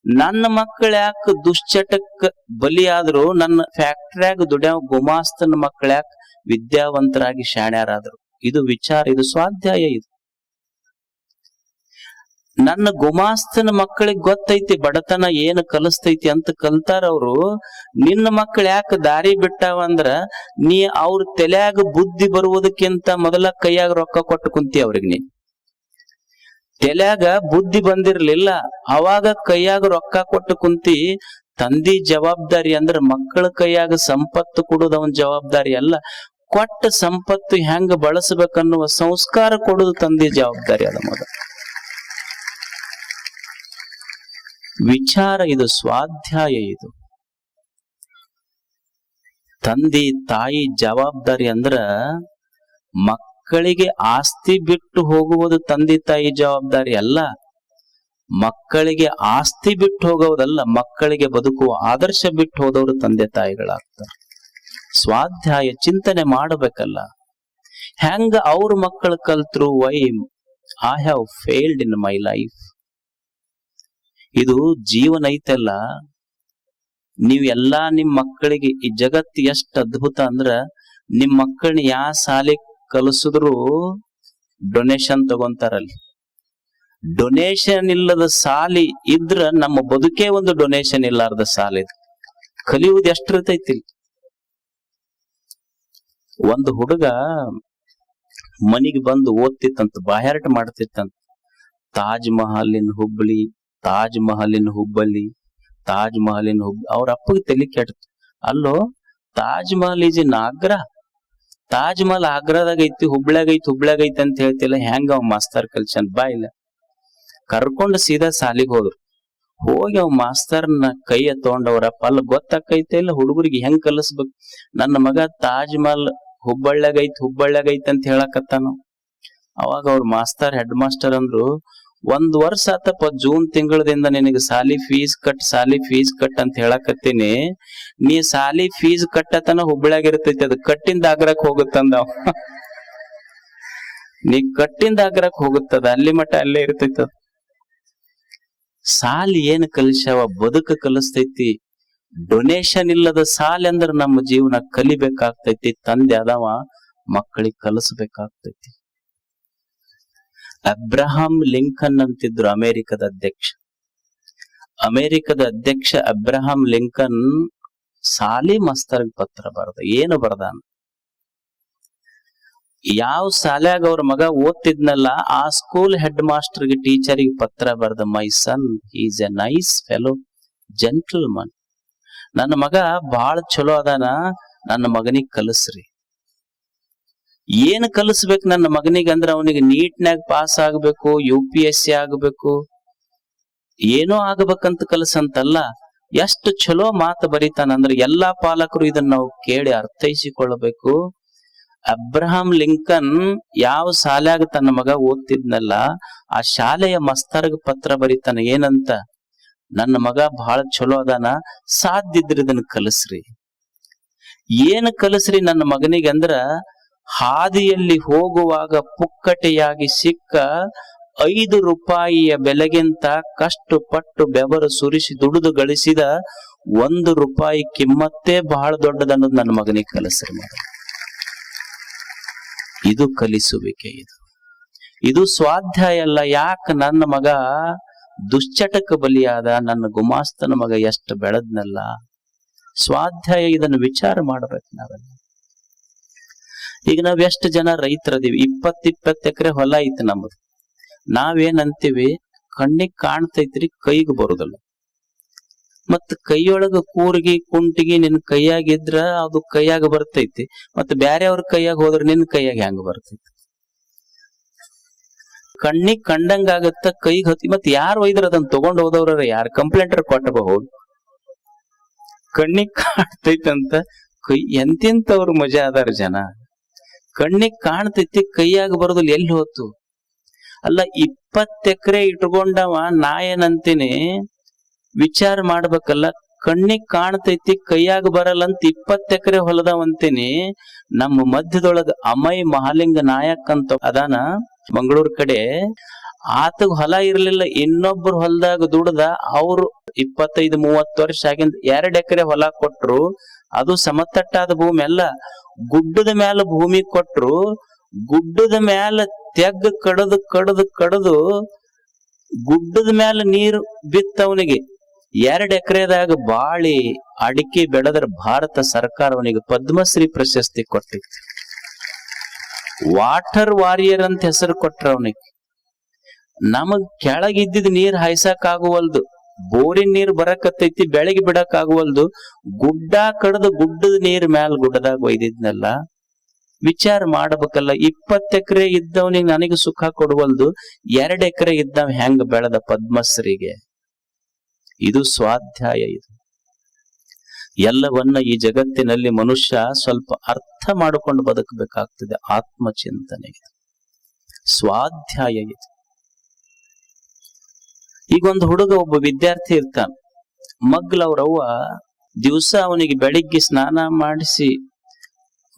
ನನ್ನ ಮಕ್ಕಳು ಯಾಕೆ ದುಶ್ಚಟಕ್ ಬಲಿಯಾದ್ರು, ನನ್ನ ಫ್ಯಾಕ್ಟ್ರಿಯಾಗ ದುಡಿಯೋ ಗುಮಾಸ್ತನ ಮಕ್ಕಳು ಯಾಕೆ ವಿದ್ಯಾವಂತರಾಗಿ ಶಾಣ್ಯರಾದ್ರು? ಇದು ವಿಚಾರ, ಇದು ಸ್ವಾಧ್ಯಾಯ. ಇದು ನನ್ನ ಗುಮಾಸ್ತನ ಮಕ್ಕಳಿಗೆ ಗೊತ್ತೈತಿ ಬಡತನ ಏನು ಕಲಿಸ್ತೈತಿ ಅಂತ ಕಲ್ತಾರ ಅವರು. ನಿನ್ನ ಮಕ್ಕಳು ಯಾಕೆ ದಾರಿ ಬಿಟ್ಟಾವಂದ್ರ, ನೀ ಅವ್ರ ತಲೆಯಾಗ ಬುದ್ಧಿ ಬರುವುದಕ್ಕಿಂತ ಮೊದಲ ಕೈಯಾಗ ರೊಕ್ಕ ಕೊಟ್ಟು ಕುಂತಿ ಅವ್ರಿಗೆ. ನೀ ತಲೆಯಾಗ ಬುದ್ಧಿ ಬಂದಿರ್ಲಿಲ್ಲ, ಅವಾಗ ಕೈಯಾಗ ರೊಕ್ಕ ಕೊಟ್ಟು ಕುಂತಿ. ತಂದಿ ಜವಾಬ್ದಾರಿ ಅಂದ್ರ ಮಕ್ಕಳ ಕೈಯಾಗ ಸಂಪತ್ತು ಕೊಡುದು ಅವನ ಜವಾಬ್ದಾರಿ ಅಲ್ಲ, ಕೊಟ್ಟ ಸಂಪತ್ತು ಹೆಂಗ ಬಳಸಬೇಕನ್ನುವ ಸಂಸ್ಕಾರ ಕೊಡುದು ತಂದೆ ಜವಾಬ್ದಾರಿ ಅದ ಮೊದಲು. ವಿಚಾರ ಇದು, ಸ್ವಾಧ್ಯಾಯ ಇದು. ತಂದೆ ತಾಯಿ ಜವಾಬ್ದಾರಿ ಅಂದ್ರ ಮಕ್ಕಳಿಗೆ ಆಸ್ತಿ ಬಿಟ್ಟು ಹೋಗುವುದು ತಂದೆ ತಾಯಿ ಜವಾಬ್ದಾರಿ ಅಲ್ಲ. ಮಕ್ಕಳಿಗೆ ಆಸ್ತಿ ಬಿಟ್ಟು ಹೋಗೋದಲ್ಲ, ಮಕ್ಕಳಿಗೆ ಬದುಕುವ ಆದರ್ಶ ಬಿಟ್ಟು ಹೋದವರು ತಂದೆ ತಾಯಿಗಳಾಗ್ತಾರೆ. ಸ್ವಾಧ್ಯಾಯ ಚಿಂತನೆ ಮಾಡಬೇಕಲ್ಲ, ಹೆಂಗ ಅವ್ರ ಮಕ್ಕಳು ಕಲ್ತ್ರು. Why I have failed in my life. ಇದು ಜೀವನ ಐತಲ್ಲ. ನೀವ್ ಎಲ್ಲಾ ನಿಮ್ ಮಕ್ಕಳಿಗೆ, ಈ ಜಗತ್ತು ಎಷ್ಟು ಅದ್ಭುತ ಅಂದ್ರ, ನಿಮ್ ಮಕ್ಕಳನ್ನ ಯಾ ಶಾಲೆ ಕಲಿಸಿದ್ರು ಡೊನೇಷನ್ ತಗೊಂತಾರಲ್ಲಿ. ಡೊನೇಷನ್ ಇಲ್ಲದ ಶಾಲಿ ಇದ್ರ ನಮ್ಮ ಬದುಕೇ ಒಂದು ಡೊನೇಷನ್ ಇಲ್ಲಾರ್ದ ಶಾಲೆ. ಕಲಿಯುವುದು ಎಷ್ಟಿರ್ತೈತಿ. ಒಂದು ಹುಡುಗ ಮನಿಗೆ ಬಂದು ಓದ್ತಿತ್ತಂತ, ಬಾಯಾಟ ಮಾಡ್ತಿತ್ತಂತ. ತಾಜ್ ಮಹಲಿನ ಹುಬ್ಬಳ್ಳಿ, ತಾಜ್ ಮಹಲಿನ ಹುಬ್ಬಳ್ಳಿ, ತಾಜ್ ಮಹಲಿನ ಅವ್ರ ಅಪ್ಪಗೆ ತಲೆ ಕೆಡ್ತು. ಅಲ್ಲೋ, ತಾಜ್ ಮಹಲ್ ಈಸ್ ಇನ್ ಆಗ್ರಾ, ತಾಜ್ ಮಹಲ್ ಆಗ್ರಾದಾಗ ಐತಿ, ಹುಬ್ಳ್ಯಾಗ ಐತಿ ಅಂತ ಹೇಳ್ತಿಲ್ಲ. ಹೆಂಗ ಅವ್ ಮಾಸ್ತರ್ ಕಲ್ಸನ್? ಬಾ ಇಲ್ಲ. ಕರ್ಕೊಂಡು ಸೀದಾ ಸಾಲಿಗೆ ಹೋದ್ರು. ಹೋಗಿ ಅವ್ ಮಾಸ್ತರ್ನ ಕೈಯ ತಗೊಂಡವ್ರಪ್ಪ, ಅಲ್ಲ ಗೊತ್ತಾಕೈತೆ ಇಲ್ಲ ಹುಡುಗರಿಗೆ ಹೆಂಗ್ ಕಲಿಸ್ಬೇಕು. ನನ್ನ ಮಗ ತಾಜ್ ಮಹಲ್ ಹುಬ್ಬಳ್ಯಾಗ ಐತಿ ಅಂತ ಹೇಳಕತ್ತಾನ. ಅವಾಗ ಅವ್ರ ಮಾಸ್ತರ್, ಹೆಡ್ ಮಾಸ್ಟರ್ ಅಂದ್ರು, 1 ವರ್ಷ ಆತಪ್ಪ, ಜೂನ್ ತಿಂಗಳದಿಂದ ನಿನಗೆ ಸಾಲಿ ಫೀಸ್ ಕಟ್ ಅಂತ ಹೇಳಕತ್ತೀನಿ. ನೀ ಸಾಲಿ ಫೀಸ್ ಕಟ್ಟತನ ಹುಬ್ಬಳ್ಯಾಗ ಇರ್ತೈತಿ, ಅದು ಕಟ್ಟಿಂದ ಆಗ್ರಕ್ ಹೋಗುತ್ತಂದ. ನೀ ಕಟ್ಟಿಂದ ಆಗ್ರಕ್ ಹೋಗುತ್ತದ, ಅಲ್ಲಿ ಮಟ್ಟ ಅಲ್ಲೇ ಇರ್ತೈತ. ಸಾಲಿ ಏನ್ ಕಲಿಸ್ಯಾವ? ಬದುಕ ಕಲಿಸ್ತೈತಿ. ಡೊನೇಷನ್ ಇಲ್ಲದ ಸಾಲಿ ಅಂದ್ರ ನಮ್ಮ ಜೀವನ ಕಲಿಬೇಕಾಗ್ತೈತಿ. ತಂದೆ ಅದಾವ ಮಕ್ಕಳಿಗೆ ಕಲಿಸ್ಬೇಕಾಗ್ತೈತಿ. ಅಬ್ರಹಾಂ ಲಿಂಕನ್ ಅಂತಿದ್ರು, ಅಮೆರಿಕದ ಅಧ್ಯಕ್ಷ ಅಬ್ರಹಾಂ ಲಿಂಕನ್ ಸಾಲಿ ಮಾಸ್ತರ್ಗ್ ಪತ್ರ ಬರ್ದ. ಏನು ಬರ್ದಾನ? ಯಾವ ಶಾಲ್ಯಾಗ ಅವ್ರ ಮಗ ಓದ್ತಿದ್ನಲ್ಲ, ಆ ಸ್ಕೂಲ್ ಹೆಡ್ ಮಾಸ್ಟರ್ಗೆ, ಟೀಚರ್ಗೆ ಪತ್ರ ಬರ್ದ. My son is a nice fellow, gentleman. ನನ್ನ ಮಗ ಬಹಳ ಚಲೋ ಅದಾನ, ನನ್ನ ಮಗನಿಗೆ ಕಲಿಸ್ರಿ. ಏನ್ ಕಲಿಸ್ಬೇಕು ನನ್ನ ಮಗನಿಗೆ ಅಂದ್ರ, ಅವನಿಗೆ ನೀಟ್ನಾಗ ಪಾಸ್ ಆಗ್ಬೇಕು, UPSC ಆಗ್ಬೇಕು, ಏನೋ ಆಗ್ಬೇಕಂತ ಕಲಸಂತಲ್ಲ. ಎಷ್ಟು ಚಲೋ ಮಾತು ಬರೀತಾನಂದ್ರ ಎಲ್ಲಾ ಪಾಲಕರು ಇದನ್ನ ನಾವು ಕೇಳಿ ಅರ್ಥೈಸಿಕೊಳ್ಳಬೇಕು. ಅಬ್ರಹಾಂ ಲಿಂಕನ್ ಯಾವ ಶಾಲ್ಯಾಗ ತನ್ನ ಮಗ ಓದ್ತಿದ್ನಲ್ಲ, ಆ ಶಾಲೆಯ ಮಸ್ತರ್ಗ ಪತ್ರ ಬರೀತಾನ. ಏನಂತ? ನನ್ನ ಮಗ ಬಹಳ ಚಲೋ ಅದಾನ, ಸಾಧ್ಯದ್ರ ಇದನ್ನ ಕಲಿಸ್ರಿ. ಏನ್ ಕಲಿಸ್ರಿ ನನ್ನ ಮಗನಿಗೆ ಅಂದ್ರ, ಹಾದಿಯಲ್ಲಿ ಹೋಗುವಾಗ ಪುಕ್ಕಟೆಯಾಗಿ ಸಿಕ್ಕ 5 ರೂಪಾಯಿಯ ಬೆಲೆಗಿಂತ ಕಷ್ಟಪಟ್ಟು ಬೆವರು ಸುರಿಸಿ ದುಡಿದು ಗಳಿಸಿದ 1 ರೂಪಾಯಿ ಕಿಮ್ಮತ್ತೇ ಬಹಳ ದೊಡ್ಡದನ್ನೋದು ನನ್ನ ಮಗನಿಗೆ ಕಲಿಸ್ರಿ. ಇದು ಕಲಿಸುವಿಕೆ. ಇದು ಸ್ವಾಧ್ಯಾಯ ಅಲ್ಲ. ಯಾಕ ನನ್ನ ಮಗ ದುಶ್ಚಟಕ ಬಲಿಯಾದ, ನನ್ನ ಗುಮಾಸ್ತನ ಮಗ ಎಷ್ಟು ಬೆಳೆದ್ನಲ್ಲ. ಸ್ವಾಧ್ಯಾಯ. ಇದನ್ನು ವಿಚಾರ ಮಾಡ್ಬೇಕು ನಾವೆಲ್ಲ. ಈಗ ನಾವ್ ಎಷ್ಟು ಜನ ರೈತರದೀವಿ, 20 ಎಕರೆ ಹೊಲ ಐತಿ ನಮ್ಮದು. ನಾವೇನಂತೀವಿ, ಕಣ್ಣಿಗೆ ಕಾಣ್ತೈತ್ರಿ, ಕೈಗೆ ಬರುದಿಲ್ಲ. ಮತ್ ಕೈಯೊಳಗ ಕೂರ್ಗಿ ಕುಂಟಿಗಿ ನಿನ್ ಕೈಯಾಗಿದ್ರ ಅದು ಕೈಯಾಗ ಬರ್ತೈತಿ, ಮತ್ ಬ್ಯಾರೆಯವ್ರ ಕೈಯಾಗ ಹೋದ್ರ ನಿನ್ ಕೈಯಾಗ ಹೆಂಗ ಬರ್ತೈತಿ? ಕಣ್ಣಿಗೆ ಕಂಡಂಗ ಆಗತ್ತ, ಕೈಗೆ ಹತ್ತಿ. ಮತ್ ಯಾರು ಒಯ್ದ್ರ ಅದನ್ನ ತಗೊಂಡ್ ಹೋದವ್ರ ಯಾರು? ಕಂಪ್ಲೇಂಟರ್ ಕೊಟ್ಟಬಹುದು. ಕಣ್ಣಿಗೆ ಕಾಣ್ತೈತಂತ ಕೈ, ಎಂತೆಂತವ್ರು ಮಜಾ ಅದಾರ ಜನ. ಕಣ್ಣಿಗೆ ಕಾಣ್ತೈತಿ, ಕೈಯಾಗ ಬರೋದಿಲ್ಲ, ಎಲ್ಲಿ ಹೋತು? ಅಲ್ಲ, 20 ಎಕರೆ ಇಟ್ಕೊಂಡವ. ನಾ ಏನಂತೀನಿ, ವಿಚಾರ ಮಾಡ್ಬೇಕಲ್ಲ. ಕಣ್ಣಿಗ್ ಕಾಣ್ತೈತಿ ಕೈಯಾಗ ಬರಲ್ಲ ಅಂತ 20 ಎಕರೆ ಹೊಲದವಂತೇನಿ. ನಮ್ಮ ಮಧ್ಯದೊಳಗ ಅಮೈ ಮಹಾಲಿಂಗ ನಾಯಕ್ ಅಂತ ಅದಾನ ಮಂಗಳೂರ್ ಕಡೆ. ಆತಗ್ ಹೊಲ ಇರ್ಲಿಲ್ಲ, ಇನ್ನೊಬ್ಬರ ಹೊಲದಾಗ ದುಡ್ದ ಅವ್ರು 25-30 ವರ್ಷ ಆಗಿಂದ 2 ಎಕರೆ ಹೊಲ ಕೊಟ್ರು. ಅದು ಸಮತಟ್ಟಾದ ಭೂಮಿ ಅಲ್ಲ, ಗುಡ್ಡದ ಮ್ಯಾಲ ಭೂಮಿ ಕೊಟ್ರು. ಗುಡ್ಡದ ಮ್ಯಾಲ ತೆಗ್ಗ ಕಡದು ಗುಡ್ಡದ ಮ್ಯಾಲ ನೀರು ಬಿತ್ತವನಿಗೆ 2 ಎಕರೆದಾಗ ಬಾಳಿ ಅಡಿಕೆ ಬೆಳೆದ್ರ ಭಾರತ ಸರ್ಕಾರ ಅವನಿಗೆ ಪದ್ಮಶ್ರೀ ಪ್ರಶಸ್ತಿ ಕೊಟ್ಟಿತ್ತು. ವಾಟರ್ ವಾರಿಯರ್ ಅಂತ ಹೆಸರು ಕೊಟ್ರ ಅವನಿಗೆ. ನಮಗ್ ಕೆಳಗಿದ್ದಿದ್ ನೀರ್ ಹಾಯ್ಸಕ್ ಆಗುವಲ್ದು, ಬೋರಿನ ನೀರ್ ಬರಕತ್ತೈತಿ, ಬೆಳಗ್ಗೆ ಬಿಡಕ್ ಆಗುವಲ್ದು. ಗುಡ್ಡ ಕಡದು ಗುಡ್ಡದ ನೀರ್ ಮ್ಯಾಲ ಗುಡ್ಡದಾಗ ಒಯ್ದಿದ್ನಲ್ಲ. ವಿಚಾರ ಮಾಡ್ಬೇಕಲ್ಲ, 20 ಎಕರೆ ಇದ್ದವನಿಗೆ ನನಗೆ ಸುಖ ಕೊಡುವಲ್ದು, 2 ಎಕರೆ ಇದ್ದವ ಹೆಂಗ ಬೆಳೆದ ಪದ್ಮಶ್ರೀಗೆ. ಇದು ಸ್ವಾಧ್ಯಾಯ. ಇದು ಎಲ್ಲವನ್ನ ಈ ಜಗತ್ತಿನಲ್ಲಿ ಮನುಷ್ಯ ಸ್ವಲ್ಪ ಅರ್ಥ ಮಾಡಿಕೊಂಡು ಬದುಕಬೇಕಾಗ್ತದೆ. ಆತ್ಮಚಿಂತನೆ ಇದು, ಸ್ವಾಧ್ಯಾಯ ಇದು. ಈಗ ಒಂದು ಹುಡುಗ, ಒಬ್ಬ ವಿದ್ಯಾರ್ಥಿ ಇರ್ತಾನ. ಮಗ್ಲವ್ರವ್ವ ದಿವಸ ಅವನಿಗೆ ಬೆಳಿಗ್ಗೆ ಸ್ನಾನ ಮಾಡಿಸಿ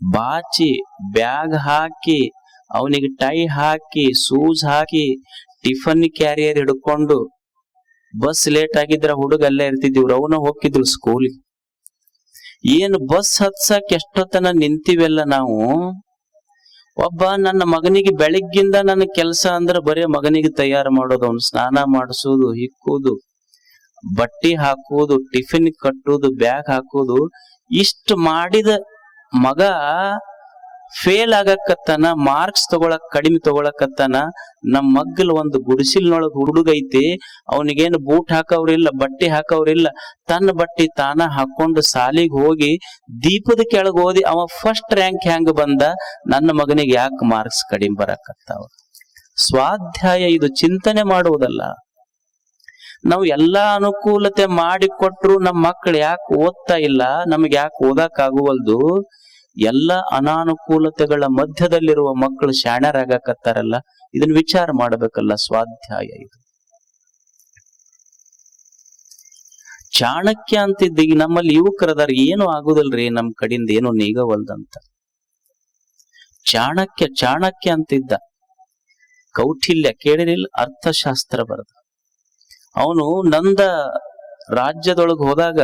ಬಾಚಿ ಬ್ಯಾಗ್ ಹಾಕಿ ಅವನಿಗೆ ಟೈ ಹಾಕಿ ಶೂಸ್ ಹಾಕಿ ಟಿಫನ್ ಕ್ಯಾರಿಯರ್ ಹಿಡ್ಕೊಂಡು, ಬಸ್ ಲೇಟ್ ಆಗಿದ್ರ ಹುಡುಗ ಅಲ್ಲೇ ಇರ್ತಿದ್ವಿ, ಅವನ ಹೋಗಿದ್ರು ಸ್ಕೂಲಿಗೆ. ಏನು ಬಸ್ ಹತ್ಸಕ್ ಎಷ್ಟೊತ್ತನ ನಿಂತಿವೆಲ್ಲ ನಾವು. ಒಬ್ಬ ನನ್ನ ಮಗನಿಗೆ ಬೆಳಿಗ್ಗಿಂದ ನನ್ನ ಕೆಲಸ ಅಂದ್ರೆ ಬರೀ ಮಗನಿಗೆ ತಯಾರು ಮಾಡೋದು, ಅವ್ನು ಸ್ನಾನ ಮಾಡಿಸೋದು, ಹಿಕ್ಕುದು, ಬಟ್ಟಿ ಹಾಕುವುದು, ಟಿಫಿನ್ ಕಟ್ಟುವುದು, ಬ್ಯಾಗ್ ಹಾಕುವುದು. ಇಷ್ಟು ಮಾಡಿದ ಮಗ ಫೇಲ್ ಆಗಕತ್ತಾನ, ಮಾರ್ಕ್ಸ್ ಕಡಿಮೆ ತಗೊಳಕತ್ತಾನ. ನಮ್ಮ ಮಗ್ಗಲ್ ಒಂದು ಗುಡಿಸಿಲ್ನೊಳಗ್ ಹುಡುಗೈತಿ, ಅವನಿಗೇನು ಬೂಟ್ ಹಾಕವ್ರಿಲ್ಲ, ಬಟ್ಟೆ ಹಾಕವ್ರಿಲ್ಲ. ತನ್ನ ಬಟ್ಟಿ ತಾನ ಹಾಕೊಂಡು ಸಾಲಿಗೆ ಹೋಗಿ ದೀಪದ ಕೆಳಗೆ ಓದಿ ಅವ ಫಸ್ಟ್ ರ್ಯಾಂಕ್ ಹೆಂಗ ಬಂದ, ನನ್ನ ಮಗನಿಗೆ ಯಾಕೆ ಮಾರ್ಕ್ಸ್ ಕಡಿಮೆ ಬರಕತ್ತಾವ. ಸ್ವಾಧ್ಯಾಯ ಇದು, ಚಿಂತನೆ ಮಾಡುವುದಲ್ಲ. ನಾವು ಎಲ್ಲಾ ಅನುಕೂಲತೆ ಮಾಡಿಕೊಟ್ರು ನಮ್ಮ ಮಕ್ಕಳು ಯಾಕೆ ಓದ್ತಾ ಇಲ್ಲ, ನಮ್ಗೆ ಯಾಕೆ ಓದಕ್ ಆಗುವಲ್ದು. ಎಲ್ಲ ಅನಾನುಕೂಲತೆಗಳ ಮಧ್ಯದಲ್ಲಿರುವ ಮಕ್ಕಳು ಶಾಣ್ಯರಾಗಕತ್ತಾರಲ್ಲ, ಇದನ್ನ ವಿಚಾರ ಮಾಡಬೇಕಲ್ಲ. ಸ್ವಾಧ್ಯಾಯ ಇದು. ಚಾಣಕ್ಯ ಅಂತಿದ್ದ, ಈಗ ನಮ್ಮಲ್ಲಿ ಯುವಕರದಾರ, ಏನು ಆಗುದಲ್ರಿ ನಮ್ ಕಡಿಂದ ಏನು ನೀಗವಲ್ದಂತ. ಚಾಣಕ್ಯ ಅಂತಿದ್ದ, ಕೌಟಿಲ್ಯ ಕೇಳಿರಿಲ್ಲ, ಅರ್ಥಶಾಸ್ತ್ರ ಬರೆದ. ಅವನು ನಂದ ರಾಜ್ಯದೊಳಗೆ ಹೋದಾಗ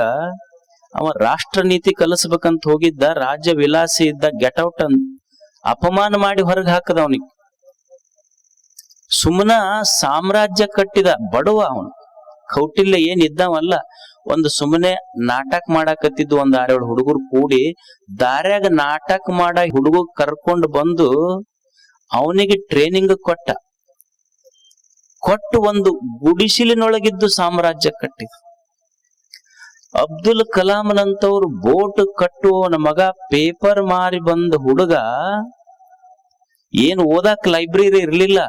ಅವ ರಾಷ್ಟ್ರ ನೀತಿ ಕಲಿಸ್ಬೇಕಂತ ಹೋಗಿದ್ದ. ರಾಜ್ಯ ವಿಲಾಸಿ ಇದ್ದ, ಗೆಟೌಟ್ ಅಂತ ಅಪಮಾನ ಮಾಡಿ ಹೊರಗೆ ಹಾಕದ. ಅವನಿಗೆ ಸುಮ್ಮನ ಸಾಮ್ರಾಜ್ಯ ಕಟ್ಟಿದ ಬಡವ ಅವನು. ಕೌಟಿಲ್ಯ ಏನಿದ್ದವಲ್ಲ, ಒಂದು ಸುಮ್ಮನೆ ನಾಟಕ ಮಾಡಾಕತ್ತಿದ್ದು. ಒಂದ್ 6-7 ಹುಡುಗರು ಕೂಡಿ ದಾರ್ಯಾಗ ನಾಟಕ ಮಾಡ ಹುಡುಗ ಕರ್ಕೊಂಡು ಬಂದು ಅವನಿಗೆ ಟ್ರೈನಿಂಗ್ ಕೊಟ್ಟು ಒಂದು ಗುಡಿಸಿಲಿನೊಳಗಿದ್ದು ಸಾಮ್ರಾಜ್ಯ ಕಟ್ಟಿದ. ಅಬ್ದುಲ್ ಕಲಾಂನಂತವ್ರು ಬೋಟ್ ಕಟ್ಟುವವನ ಮಗ, ಪೇಪರ್ ಮಾರಿ ಬಂದ ಹುಡುಗ. ಏನು ಓದಾಕ್ ಲೈಬ್ರರಿ ಇರ್ಲಿಲ್ಲ,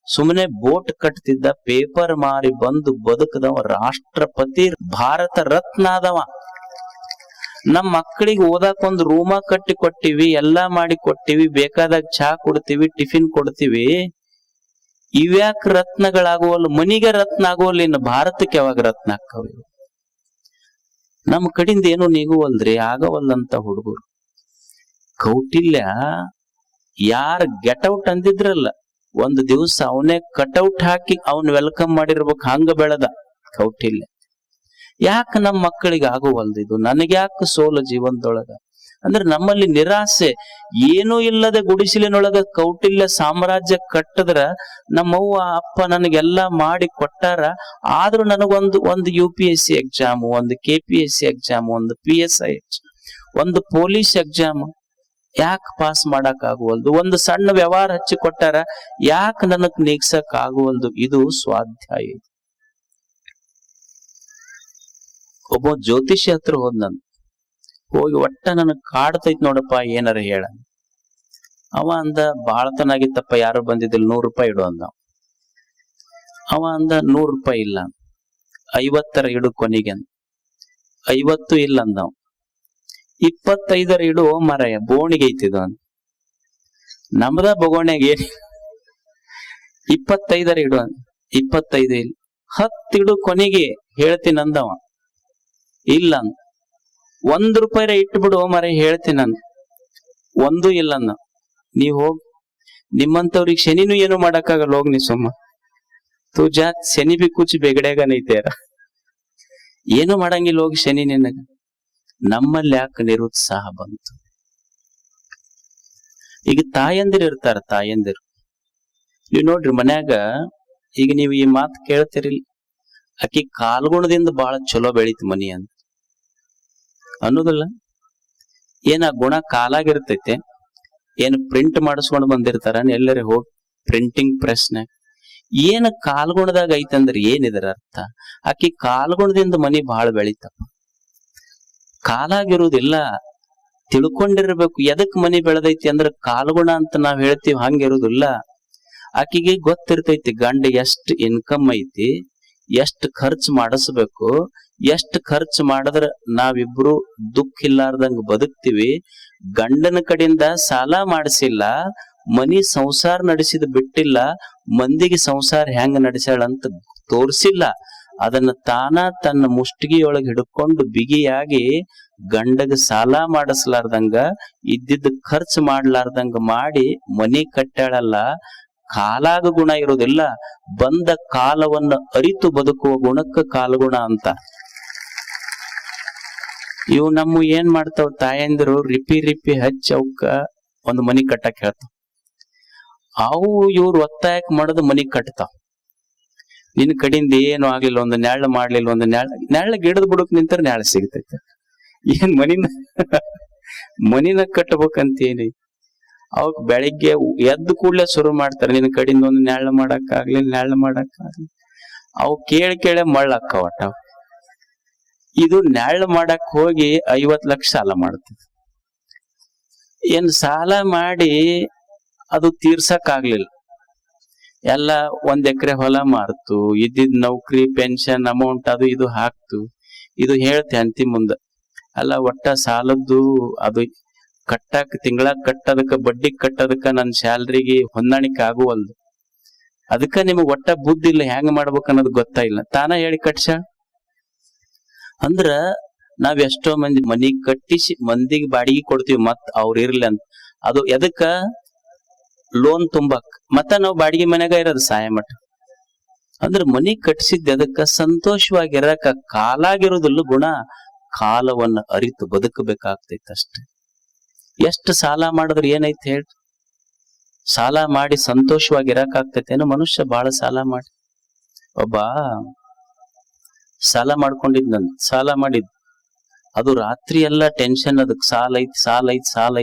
ಸುಮ್ಮನೆ ಬೋಟ್ ಕಟ್ತಿದ್ದ, ಪೇಪರ್ ಮಾರಿ ಬಂದು ಬದುಕದವ, ರಾಷ್ಟ್ರಪತಿ, ಭಾರತ ರತ್ನ ಆದವ. ನಮ್ ಮಕ್ಕಳಿಗೆ ಓದಾಕ್ ಒಂದು ರೂಮ ಕಟ್ಟಿ ಕೊಟ್ಟಿವಿ, ಎಲ್ಲಾ ಮಾಡಿ ಕೊಟ್ಟಿವಿ, ಬೇಕಾದಾಗ ಚಹಾ ಕೊಡ್ತೀವಿ, ಟಿಫಿನ್ ಕೊಡ್ತೀವಿ. ಇವ್ಯಾಕ ರತ್ನಗಳಾಗುವಲ್ಲ? ಮನಿಗೆ ರತ್ನ ಆಗುವಲ್ಲ, ಇನ್ನು ಭಾರತಕ್ಕೆ ಯಾವಾಗ ರತ್ನ ಆಕ್ಕವ? ನಮ್ಮ ಕಡಿಂದ ಏನು ನೀಗುವಲ್ರಿ, ಆಗವಲ್ಲಂತ ಹುಡುಗರು. ಕೌಟಿಲ್ಯ ಯಾರ ಗೆಟೌಟ್ ಅಂದಿದ್ರಲ್ಲ, ಒಂದು ದಿವಸ ಅವನೇ ಕಟೌಟ್ ಹಾಕಿ ಅವನ್ ವೆಲ್ಕಮ್ ಮಾಡಿರ್ಬೇಕು, ಹಂಗ ಬೆಳೆದ ಕೌಟಿಲ್ಯ. ಯಾಕೆ ನಮ್ಮ ಮಕ್ಕಳಿಗೆ ಆಗುವಲ್ದು ಇದು? ನನಗ್ಯಾಕೆ ಸೋಲು ಜೀವನದೊಳಗ? ಅಂದ್ರೆ ನಮ್ಮಲ್ಲಿ ನಿರಾಸೆ. ಏನೂ ಇಲ್ಲದೆ ಗುಡಿಸಿಲಿನೊಳಗ ಕೌಟಿಲ್ಯ ಸಾಮ್ರಾಜ್ಯ ಕಟ್ಟದ್ರ, ನಮ್ಮವ್ವ ಅಪ್ಪ ನನಗೆಲ್ಲಾ ಮಾಡಿ ಕೊಟ್ಟಾರ. ಆದ್ರೂ ನನಗೊಂದು UPSC ಎಕ್ಸಾಮ್, ಒಂದು KPSC ಎಕ್ಸಾಮ್, ಒಂದು PSI ಎಕ್ಸಾಮ್, ಒಂದು ಪೊಲೀಸ್ ಎಕ್ಸಾಮ್ ಯಾಕೆ ಪಾಸ್ ಮಾಡಕ್ ಆಗುವಲ್ದು? ಒಂದು ಸಣ್ಣ ವ್ಯವಹಾರ ಹಚ್ಚಿ ಕೊಟ್ಟಾರ, ಯಾಕೆ ನನಗ್ ನೀಗ್ಸಕ್ ಆಗುವಲ್ದು? ಇದು ಸ್ವಾಧ್ಯಾಯ. ಒಬ್ಬ ಜ್ಯೋತಿಷಿ ಹತ್ರ ಹೋಗಿ ಒಟ್ಟ ನನಗ್ ಕಾಡ್ತೈತ್ ನೋಡಪ್ಪ, ಏನಾರ ಹೇಳ. ಅವ ಅಂದ, ಬಾಳತನಾಗಿತ್ತಪ್ಪ, ಯಾರು ಬಂದಿದ್ದಿಲ್ಲ, 100 ರೂಪಾಯಿ ಇಡು ಅಂದ. ಅವ ಅಂದ, 100 ರೂಪಾಯಿ ಇಲ್ಲ, 50 ಇಡು ಕೊನೆಗೆ ಅಂದ. 50 ಇಲ್ಲ ಅಂದವ. 25 ಇಡು ಮರಯ, ಬೋಣಿಗೆ ಐತಿದು ಅಂದ. ನಮ್ದ ಬಗೋಣ್ಯಾಗ ಏನ್ 25 ಇಡು ಅಂದ. 25 ಇಲ್ಲ, 10 ಇಡು ಕೊನೆಗೆ ಹೇಳ್ತೀನಿ ಅಂದವ. ಇಲ್ಲ ಅಂತ. ₹1 ಇಟ್ಬಿಡು ಮರ ಹೇಳ್ತೀನಿ ನಾನು. ಒಂದು ಇಲ್ಲ ಅನ್ನ. ನೀವ್ ಹೋಗ್, ನಿಮ್ಮಂತವ್ರಿಗೆ ಶನಿನೂ ಏನು ಮಾಡಕ್ಕಾಗಲ್ಲ, ಹೋಗ್ ನೀ ಸುಮ್ಮ. ತುಜಾ ಶನಿ ಬಿ ಕುಚ್ ಬೆಗಡೆಗ ನೈತೇರ, ಏನು ಮಾಡಂಗಿಲ್ಲ ಹೋಗಿ ಶನಿ ನಿನಗ. ನಮ್ಮಲ್ಲಿ ಯಾಕೆ ನಿರುತ್ಸಾಹ ಬಂತು? ಈಗ ತಾಯಂದಿರು ಇರ್ತಾರ, ತಾಯಂದಿರು ನೀವ್ ನೋಡ್ರಿ ಮನ್ಯಾಗ, ಈಗ ನೀವು ಈ ಮಾತು ಕೇಳ್ತಿರಿಲ್ಲ, ಆಕಿ ಕಾಲ್ಗುಣದಿಂದ ಬಹಳ ಚಲೋ ಬೆಳೀತು ಮನಿ ಅಂತ ಅನ್ನೋದಿಲ್ಲ. ಏನ ಗುಣ ಕಾಲಾಗಿರ್ತೈತೆ, ಏನ್ ಪ್ರಿಂಟ್ ಮಾಡಿಸ್ಕೊಂಡು ಬಂದಿರ್ತಾರ ಎಲ್ಲರೇ ಹೋಗಿ ಪ್ರಿಂಟಿಂಗ್ ಪ್ರೆಸ್ನಾಗ. ಏನ ಕಾಲ್ಗುಣದಾಗ ಐತಂದ್ರೆ ಏನಿದರ ಅರ್ಥ? ಆಕಿ ಕಾಲ್ಗುಣದಿಂದ ಮನಿ ಬಹಳ ಬೆಳಿತಪ್ಪ. ಕಾಲಾಗಿರುವುದಿಲ್ಲ, ತಿಳ್ಕೊಂಡಿರ್ಬೇಕು. ಎದಕ್ ಮನಿ ಬೆಳೆದೈತಿ ಅಂದ್ರ ಕಾಲ್ಗುಣ ಅಂತ ನಾವ್ ಹೇಳ್ತೀವಿ, ಹಂಗಿರುವುದಿಲ್ಲ. ಆಕಿಗೆ ಗೊತ್ತಿರ್ತೈತಿ ಗಂಡ ಎಷ್ಟ್ ಇನ್ಕಮ್ ಐತಿ, ಎಷ್ಟ್ ಖರ್ಚು ಮಾಡಿಸ್ಬೇಕು, ಎಷ್ಟ್ ಖರ್ಚು ಮಾಡಿದ್ರ ನಾವಿಬ್ರು ದುಃಖ ಇಲ್ಲಾರ್ದಂಗ ಬದುಕ್ತಿವಿ. ಗಂಡನ ಕಡೆಯಿಂದ ಸಾಲ ಮಾಡಿಸಿಲ್ಲ, ಮನಿ ಸಂಸಾರ ನಡೆಸಿದ ಬಿಟ್ಟಿಲ್ಲ, ಮಂದಿಗೆ ಸಂಸಾರ ಹೆಂಗ ನಡೆಸ್ಯಾಳಂತ ತೋರ್ಸಿಲ್ಲ. ಅದನ್ನ ತಾನ ತನ್ನ ಮುಷ್ಟಿಗೆಯೊಳಗೆ ಹಿಡ್ಕೊಂಡು ಬಿಗಿಯಾಗಿ ಗಂಡಗ ಸಾಲ ಮಾಡಿಸ್ಲಾರ್ದಂಗ, ಇದ್ದಿದ್ದ ಖರ್ಚು ಮಾಡ್ಲಾರ್ದಂಗ ಮಾಡಿ ಮನಿ ಕಟ್ಟಾಳಲ್ಲ. ಕಾಲಾಗ ಗುಣ ಇರೋದಿಲ್ಲ, ಬಂದ ಕಾಲವನ್ನ ಅರಿತು ಬದುಕುವ ಗುಣಕ್ಕ ಕಾಲಗುಣ ಅಂತ. ಇವು ನಮ್ಮ ಏನ್ ಮಾಡ್ತಾವ ತಾಯಂದಿರು, ರಿಪಿ ಹಚ್ಚಿ ಅವಕ್ಕ ಒಂದು ಮನಿ ಕಟ್ಟಕ್ ಹೇಳ್ತಾವ. ಅವು ಇವ್ರು ಒತ್ತಾಯಕ್ ಮಾಡದು ಮನಿ ಕಟ್ತಾವ. ನಿನ್ ಕಡೆಯಿಂದ ಏನು ಆಗ್ಲಿಲ್ಲ, ಒಂದು ನೆಳ್ಳ ಮಾಡ್ಲಿಲ್ಲ, ಒಂದು ನೆಳ್ಳ ಗಿಡದ ಬುಡಕ್ ನಿಂತರ ನೆಳ್ಳ ಸಿಗ್ತೈತೆ. ಏನ್ ಮನಿನ ಕಟ್ಟಬೇಕಂತ ಏನಿ? ಅವಕ್ ಬೆಳಿಗ್ಗೆ ಎದ್ದು ಕೂಡ್ಲೆ ಶುರು ಮಾಡ್ತಾರೆ, ನಿನ್ ಕಡೆಯಿಂದ ಒಂದು ನೆಳ್ಳ ಮಾಡಕ್ ಆಗ್ಲಿ. ಅವು ಕೇಳಿ ಮಳ್ಳಕ್ಕವಟ. ಇದು ನೆಳ್ಳ ಮಾಡಕ್ ಹೋಗಿ 50 ಲಕ್ಷ ಸಾಲ ಮಾಡ್ತದೆ. ಏನ್ ಸಾಲ ಮಾಡಿ ಅದು ತೀರ್ಸಕ್ ಆಗ್ಲಿಲ್ಲ, ಎಲ್ಲ 1 ಎಕರೆ ಹೊಲ ಮಾರ್ತು, ಇದ್ದಿದ್ ನೌಕರಿ ಪೆನ್ಷನ್ ಅಮೌಂಟ್ ಅದು ಇದು ಹಾಕ್ತು. ಇದು ಹೇಳ್ತೆ ಅಂತಿ ಮುಂದ, ಅಲ್ಲ ಒಟ್ಟ ಸಾಲದ್ದು ಅದು ಕಟ್ಟಾಕ ತಿಂಗಳ ಕಟ್ಟದಕ್ಕ ಬಡ್ಡಿ ಕಟ್ಟದಕ್ಕ ನನ್ನ ಸ್ಯಾಲ್ರಿಗೆ ಹೊಂದಾಣಿಕೆ ಆಗುವಲ್ದು. ಅದಕ್ಕ ನಿಮಗ್ ಒಟ್ಟ ಬುದ್ಧಿ ಇಲ್ಲ, ಹೆಂಗ್ ಮಾಡ್ಬೇಕ ಅನ್ನೋದು ಗೊತ್ತಾಯಿಲ್ಲ. ತಾನ ಹೇಳಿ ಕಟ್ಸ ಅಂದ್ರ ನಾವ್ ಎಷ್ಟೋ ಮಂದಿ ಮನಿ ಕಟ್ಟಿಸಿ ಮಂದಿಗೆ ಬಾಡಿಗೆ ಕೊಡ್ತೀವಿ, ಮತ್ ಅವ್ರ ಇರ್ಲಿ ಅಂತ. ಅದು ಎದಕ್ಕ? ಲೋನ್ ತುಂಬಾಕ್. ಮತ್ತ ನಾವ್ ಬಾಡಿಗೆ ಮನ್ಯಾಗ ಇರೋದು ಸಾಯ ಮಠ. ಅಂದ್ರ ಮನಿ ಕಟ್ಸಿದ್ ಎದಕ್ಕ? ಸಂತೋಷವಾಗಿರಕ. ಕಾಲಾಗಿರೋದಿಲ್ಲ ಗುಣ, ಕಾಲವನ್ನ ಅರಿತು ಬದುಕಬೇಕಾಗ್ತೈತೆ ಅಷ್ಟೆ. ಎಷ್ಟು ಸಾಲ ಮಾಡಿದ್ರೆ ಏನೈತಿ ಹೇಳ್ರಿ? ಸಾಲ ಮಾಡಿ ಸಂತೋಷವಾಗಿ ಇರಕಾಗ್ತೈತೇನೋ? ಮನುಷ್ಯ ಬಾಳ ಸಾಲ ಮಾಡಿ, ಒಬ್ಬ ಸಾಲ ಮಾಡ್ಕೊಂಡಿದ್ನಂತ. ಸಾಲ ಮಾಡಿದ್ ಅದು ರಾತ್ರಿ ಎಲ್ಲ ಟೆನ್ಷನ್, ಅದಕ್ ಸಾಲ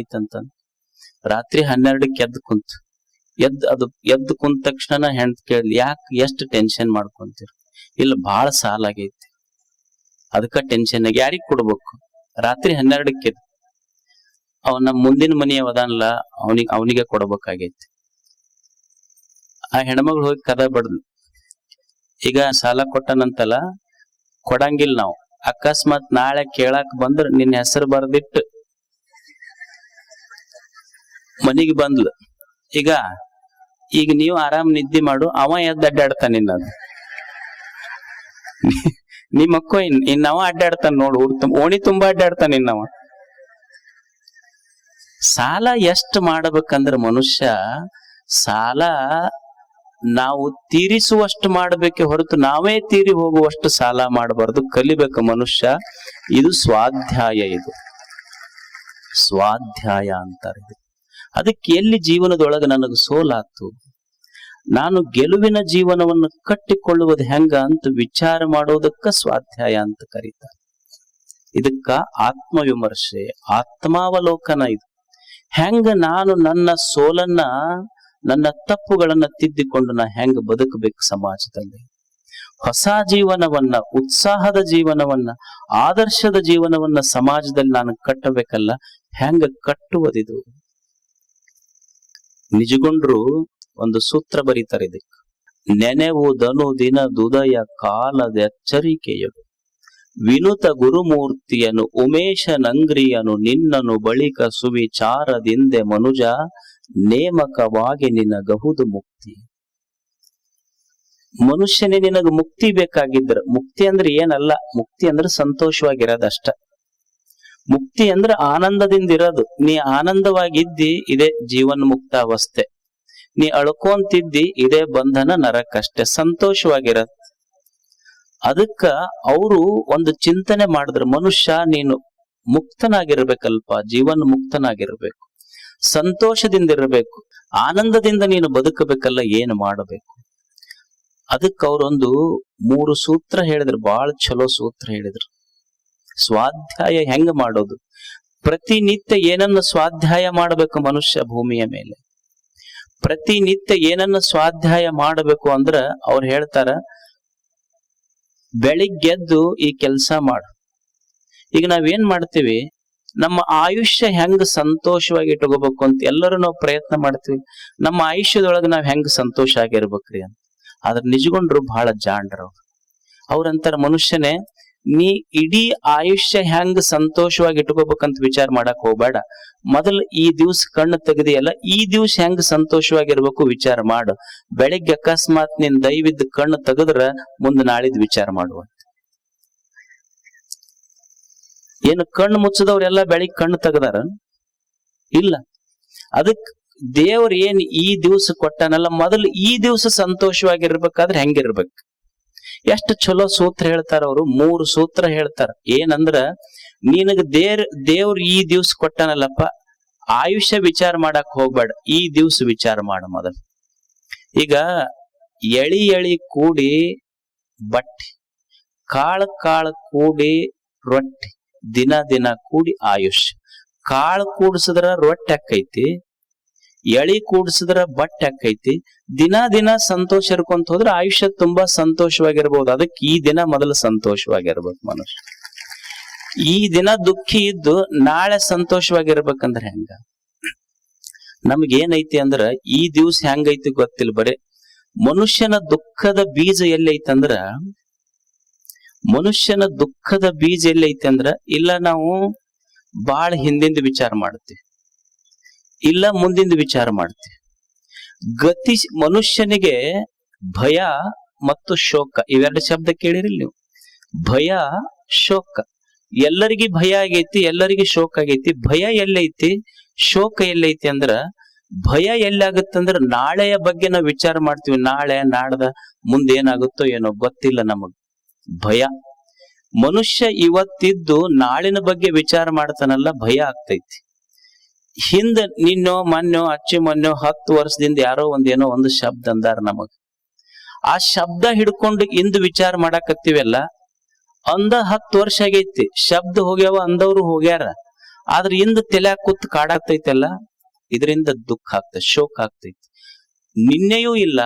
ಐತ್ ಅಂತ. ರಾತ್ರಿ 12ಕ್ಕೆ ಎದ್ದು ಕುಂತ ತಕ್ಷಣ ಹೆಂಡ್ತ ಕೇಳಿದ್ಲಿ, ಯಾಕೆ ಎಷ್ಟು ಟೆನ್ಷನ್ ಮಾಡ್ಕೊಂತೀರಿ? ಇಲ್ಲ ಬಾಳ ಸಾಲ ಆಗೈತಿ, ಅದಕ್ಕ ಟೆನ್ಷನ್ ಆಗಿ. ಯಾರಿಗ್ ಕೊಡ್ಬೇಕು? ರಾತ್ರಿ 12ಕ್ಕೆ ಅವನ ಮುಂದಿನ ಮನೆಯವದಾನಲ್ಲ, ಅವನಿಗೆ ಕೊಡ್ಬೇಕಾಗೈತಿ. ಆ ಹೆಣ್ಮಗಳು ಹೋಗಿ ಕದ ಬಡ್ದು, ಈಗ ಸಾಲ ಕೊಟ್ಟನಂತಲ್ಲ, ಕೊಡಂಗಿಲ್ಲ ನಾವು. ಅಕಸ್ಮಾತ್ ನಾಳೆ ಕೇಳಾಕ್ ಬಂದ್ರ ನಿನ್ನ ಹೆಸರು ಬರ್ದಿಟ್ಟು ಮನಿಗೆ ಬಂದ್ಲು. ಈಗ ನೀವು ಆರಾಮ್ ನಿದ್ದೆ ಮಾಡು, ಅವ ಎದ್ದು ಅಡ್ಡಾಡ್ತಾನ. ನಿಮ್ಮಕ್ಕೋ ಇನ್ನವ ಅಡ್ಡಾಡ್ತಾನ ನೋಡು, ಓಣಿ ತುಂಬಾ ಅಡ್ಡಾಡ್ತಾನ ಇನ್ನವ. ಸಾಲ ಎಷ್ಟು ಮಾಡ್ಬೇಕಂದ್ರ ಮನುಷ್ಯ ಸಾಲ ನಾವು ತೀರಿಸುವಷ್ಟು ಮಾಡ್ಬೇಕೆ ಹೊರತು ನಾವೇ ತೀರಿ ಹೋಗುವಷ್ಟು ಸಾಲ ಮಾಡಬಾರ್ದು. ಕಲಿಬೇಕು ಮನುಷ್ಯ. ಇದು ಸ್ವಾಧ್ಯಾಯ, ಇದು ಸ್ವಾಧ್ಯಾಯ ಅಂತಾರೆ. ಅದಕ್ಕೆ ಎಲ್ಲಿ ಜೀವನದೊಳಗೆ ನನಗೆ ಸೋಲಾತು, ನಾನು ಗೆಲುವಿನ ಜೀವನವನ್ನು ಕಟ್ಟಿಕೊಳ್ಳುವುದು ಹೆಂಗ ಅಂತ ವಿಚಾರ ಮಾಡೋದಕ್ಕ ಸ್ವಾಧ್ಯಾಯ ಅಂತ ಕರೀತಾರೆ. ಇದಕ್ಕ ಆತ್ಮವಿಮರ್ಶೆ, ಆತ್ಮಾವಲೋಕನ. ಇದು ಹೆಂಗ ನಾನು ನನ್ನ ಸೋಲನ್ನ, ನನ್ನ ತಪ್ಪುಗಳನ್ನ ತಿದ್ದಿಕೊಂಡು ನಾ ಹೆಂಗ ಬದುಕಬೇಕು ಸಮಾಜದಲ್ಲಿ, ಹೊಸ ಜೀವನವನ್ನ, ಉತ್ಸಾಹದ ಜೀವನವನ್ನ, ಆದರ್ಶದ ಜೀವನವನ್ನ ಸಮಾಜದಲ್ಲಿ ನಾನು ಕಟ್ಟಬೇಕಲ್ಲ. ಹೆಂಗ ಕಟ್ಟುವುದಿದು? ನಿಜಗೊಂಡ್ರು ಒಂದು ಸೂತ್ರ ಬರೀತಾರೆ ಇದಕ್ಕೆ. ನೆನೆವುದನು ದಿನದುದಯ ಕಾಲದ ಎಚ್ಚರಿಕೆಯದು, ವಿನುತ ಗುರುಮೂರ್ತಿಯನು ಉಮೇಶನಂಗ್ರಿಯನು ನಿನ್ನನು ಬಳಿಕ ಸುವಿಚಾರದಿಂದೆ ಮನುಜ ನೇಮಕವಾಗಿ ನಿನಗಹುದು ಮುಕ್ತಿ. ಮನುಷ್ಯನೇ ನಿನಗ ಮುಕ್ತಿ ಬೇಕಾಗಿದ್ರ, ಮುಕ್ತಿ ಅಂದ್ರೆ ಏನಲ್ಲ, ಮುಕ್ತಿ ಅಂದ್ರೆ ಸಂತೋಷವಾಗಿರೋದಷ್ಟ. ಮುಕ್ತಿ ಅಂದ್ರೆ ಆನಂದದಿಂದ ಇರೋದು. ನೀ ಆನಂದವಾಗಿದ್ದಿ ಇದೇ ಜೀವನ್ ಮುಕ್ತ ಅವಸ್ಥೆ, ನೀ ಅಳ್ಕೊಂತಿದ್ದಿ ಇದೇ ಬಂಧನ ನರಕಷ್ಟೇ. ಸಂತೋಷವಾಗಿರತ್. ಅದಕ್ಕ ಅವರು ಒಂದು ಚಿಂತನೆ ಮಾಡಿದ್ರು, ಮನುಷ್ಯ ನೀನು ಮುಕ್ತನಾಗಿರ್ಬೇಕಲ್ಪ, ಜೀವನ್ ಮುಕ್ತನಾಗಿರ್ಬೇಕು, ಸಂತೋಷದಿಂದ ಇರಬೇಕು, ಆನಂದದಿಂದ ನೀನು ಬದುಕಬೇಕಲ್ಲ, ಏನು ಮಾಡಬೇಕು? ಅದಕ್ಕೆ ಅವರೊಂದು 3 ಸೂತ್ರ ಹೇಳಿದ್ರು, ಬಹಳ ಚಲೋ ಸೂತ್ರ ಹೇಳಿದ್ರು. ಸ್ವಾಧ್ಯಾಯ ಹೆಂಗ ಮಾಡೋದು? ಪ್ರತಿನಿತ್ಯ ಏನನ್ನ ಸ್ವಾಧ್ಯಾಯ ಮಾಡಬೇಕು ಮನುಷ್ಯ ಭೂಮಿಯ ಮೇಲೆ? ಪ್ರತಿನಿತ್ಯ ಏನನ್ನ ಸ್ವಾಧ್ಯಾಯ ಮಾಡಬೇಕು ಅಂದ್ರ ಅವ್ರು ಹೇಳ್ತಾರ, ಬೆಳಿಗ್ಗೆದ್ದು ಈ ಕೆಲಸ ಮಾಡು. ಈಗ ನಾವೇನ್ ಮಾಡ್ತೀವಿ, ನಮ್ಮ ಆಯುಷ್ಯ ಹೆಂಗ್ ಸಂತೋಷವಾಗಿ ಇಟ್ಕೋಬೇಕು ಅಂತ ಎಲ್ಲರೂ ನಾವು ಪ್ರಯತ್ನ ಮಾಡ್ತೀವಿ. ನಮ್ಮ ಆಯುಷ್ಯದೊಳಗೆ ನಾವ್ ಹೆಂಗ್ ಸಂತೋಷ ಆಗಿರ್ಬೇಕ್ರಿ ಅಂತ. ಆದ್ರ ನಿಜಗೊಂಡ್ರು ಬಹಳ ಜಾಣ್ರು. ಅವ್ರಂತಾರ, ಮನುಷ್ಯನೇ ನೀ ಇಡೀ ಆಯುಷ್ಯ ಹೆಂಗ್ ಸಂತೋಷವಾಗಿ ಇಟ್ಕೋಬೇಕಂತ ವಿಚಾರ ಮಾಡಕ್ ಹೋಗ್ಬೇಡ. ಮೊದಲು ಈ ದಿವ್ಸ ಕಣ್ಣು ತೆಗೆದಿಯಲ್ಲ, ಈ ದಿವ್ಸ ಹೆಂಗ್ ಸಂತೋಷವಾಗಿರ್ಬೇಕು ವಿಚಾರ ಮಾಡು. ಬೆಳಿಗ್ಗೆ ಅಕಸ್ಮಾತ್ ನಿನ್ ದೈವಿದ್ದ ಕಣ್ಣು ತೆಗೆದ್ರ ಮುಂದೆ ನಾಳಿದ್ ವಿಚಾರ ಮಾಡುವ. ಏನು ಕಣ್ಣು ಮುಚ್ಚದವ್ರೆಲ್ಲ ಬೆಳಿಗ್ಗೆ ಕಣ್ಣು ತೆಗದಾರ? ಇಲ್ಲ. ಅದಕ್ ದೇವ್ರ ಏನ್ ಈ ದಿವ್ಸ ಕೊಟ್ಟನಲ್ಲ, ಮೊದಲು ಈ ದಿವ್ಸ ಸಂತೋಷವಾಗಿರ್ಬೇಕಾದ್ರೆ ಹೆಂಗಿರ್ಬೇಕು? ಎಷ್ಟು ಚಲೋ ಸೂತ್ರ ಹೇಳ್ತಾರ ಅವರು. 3 ಸೂತ್ರ ಹೇಳ್ತಾರ. ಏನಂದ್ರ, ನಿನಗ ದೇವ್ರ ಈ ದಿವ್ಸ ಕೊಟ್ಟನಲ್ಲಪ್ಪ, ಆಯುಷ್ಯ ವಿಚಾರ ಮಾಡಕ್ ಹೋಗ್ಬೇಡ, ಈ ದಿವ್ಸ ವಿಚಾರ ಮಾಡ ಮೊದಲು. ಈಗ ಎಳಿ ಕೂಡಿ ಬಟ್ಟೆ, ಕಾಳು ಕೂಡಿ ರೊಟ್ಟಿ, ದಿನ ಕೂಡಿ ಆಯುಷ್ಯ. ಕಾಳು ಕೂಡಿಸಿದ್ರ ರೊಟ್ಟಿ ಆಕೈತಿ, ಎಳಿ ಕೂಡಿಸಿದ್ರ ಬಟ್ಟೆ ಆಕೈತಿ. ದಿನ ಸಂತೋಷ ಇರ್ಕೊಂತ ಹೋದ್ರೆ ಆಯುಷ್ಯ ತುಂಬಾ ಸಂತೋಷವಾಗಿರ್ಬೋದು. ಅದಕ್ಕೆ ಈ ದಿನ ಮೊದಲು ಸಂತೋಷವಾಗಿರ್ಬೇಕು ಮನುಷ್ಯ. ಈ ದಿನ ದುಃಖಿ ಇದ್ದು ನಾಳೆ ಸಂತೋಷವಾಗಿರ್ಬೇಕಂದ್ರೆ ಹೆಂಗ? ನಮ್ಗೇನೈತಿ ಅಂದ್ರ ಈ ದಿವ್ಸ ಹೆಂಗೈತಿ ಗೊತ್ತಿಲ್ಲ. ಬರೇ ಮನುಷ್ಯನ ದುಃಖದ ಬೀಜ ಎಲ್ಲೈತಂದ್ರ, ಮನುಷ್ಯನ ದುಃಖದ ಬೀಜ ಎಲ್ಲೈತಿ ಅಂದ್ರ, ಇಲ್ಲ ನಾವು ಬಾಳ ಹಿಂದಿಂದ ವಿಚಾರ ಮಾಡ್ತೀವಿ, ಇಲ್ಲ ಮುಂದಿಂದ ವಿಚಾರ ಮಾಡ್ತೀವಿ. ಮನುಷ್ಯನಿಗೆ ಭಯ ಮತ್ತು ಶೋಕ, ಇವೆರಡು ಶಬ್ದ ಕೇಳಿರಿ ನೀವು. ಭಯ, ಶೋಕ. ಎಲ್ಲರಿಗೂ ಭಯ ಆಗೈತಿ, ಎಲ್ಲರಿಗೂ ಶೋಕ ಆಗೈತಿ. ಭಯ ಎಲ್ಲೈತಿ, ಶೋಕ ಎಲ್ಲೈತಿ ಅಂದ್ರ, ಭಯ ಎಲ್ಲಾಗತ್ತಂದ್ರ ನಾಳೆಯ ಬಗ್ಗೆ ನಾವು ವಿಚಾರ ಮಾಡ್ತೀವಿ. ನಾಳೆ ನಾಡ್ದ ಮುಂದೇನಾಗುತ್ತೋ ಏನೋ ಗೊತ್ತಿಲ್ಲ ನಮಗ್. ಭಯ. ಮನುಷ್ಯ ಇವತ್ತಿದ್ದು ನಾಳಿನ ಬಗ್ಗೆ ವಿಚಾರ ಮಾಡ್ತಾನಲ್ಲ, ಭಯ ಆಗ್ತೈತಿ. ಹಿಂದ ನಿನ್ನೋ ಮೊನ್ನೋ ಅಚ್ಚಿ ಮೊನ್ನೋ 10 ವರ್ಷದಿಂದ ಯಾರೋ ಏನೋ ಒಂದು ಶಬ್ದ ಅಂದಾರ ನಮಗ್. ಆ ಶಬ್ದ ಹಿಡ್ಕೊಂಡು ಇಂದು ವಿಚಾರ ಮಾಡಾಕತ್ತೀವಲ್ಲ, ಅಂದ 10 ವರ್ಷ ಆಗೈತಿ, ಶಬ್ದ ಹೋಗ್ಯಾವ, ಅಂದವ್ರು ಹೋಗ್ಯಾರ. ಆದ್ರ ಇಂದ ತಲೆ ಕೂತ್ ಕಾಡಾಗ್ತೈತಲ್ಲ, ಇದರಿಂದ ದುಃಖ ಆಗ್ತೈತಿ, ಶೋಕ ಆಗ್ತೈತಿ. ನಿನ್ನೆಯೂ ಇಲ್ಲ,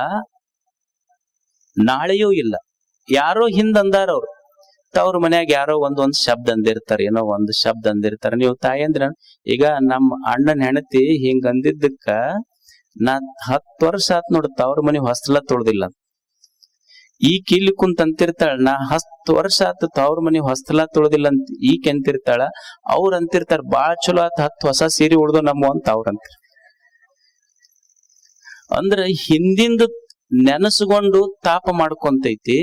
ನಾಳೆಯೂ ಇಲ್ಲ. ಯಾರೋ ಹಿಂದ್ ಅಂದಾರ ಅವ್ರು, ಅವ್ರ ಮನ್ಯಾಗ ಯಾರೋ ಒಂದ್ ಶಬ್ದ ಅಂದಿರ್ತಾರ, ಏನೋ ಒಂದು ಶಬ್ದ ಅಂದಿರ್ತಾರ. ನೀವು ತಾಯಂದ್ರ, ಈಗ ನಮ್ಮ ಅಣ್ಣನ ಹೆಣತಿ ಹಿಂಗ ಅಂದಿದ್ದಕ್ಕ ನಾ 10 ವರ್ಷ ಆತ್ ನೋಡುತ್ತ ಅವ್ರ ಮನೆ ಹೊಸ್ಲ ತೊಳ್ದಿಲ್ಲ. ಈ ಕಿಲ್ಲಿ ಕುಂತ ಅಂತಿರ್ತಾಳ, ನಾ 10 ವರ್ಷ ಆತ ಅವ್ರ ಮನೆ ಹೊಸ್ಲ ತೊಳ್ದಿಲ್ಲ ಅಂತ ಈಕೆ ಅಂತಿರ್ತಾಳ. ಅವ್ರ ಅಂತಿರ್ತಾರ, ಬಾಳ ಚಲೋ ಆತ 10 ಹೊಸ ಸೀರೆ ಉಳ್ದು ನಮ್ಮ ಅಂತ ಅವ್ರ ಅಂತಿರ್. ಅಂದ್ರ ಹಿಂದಿಂದ ನೆನಸ್ಕೊಂಡು ತಾಪ ಮಾಡ್ಕೊಂತೈತಿ,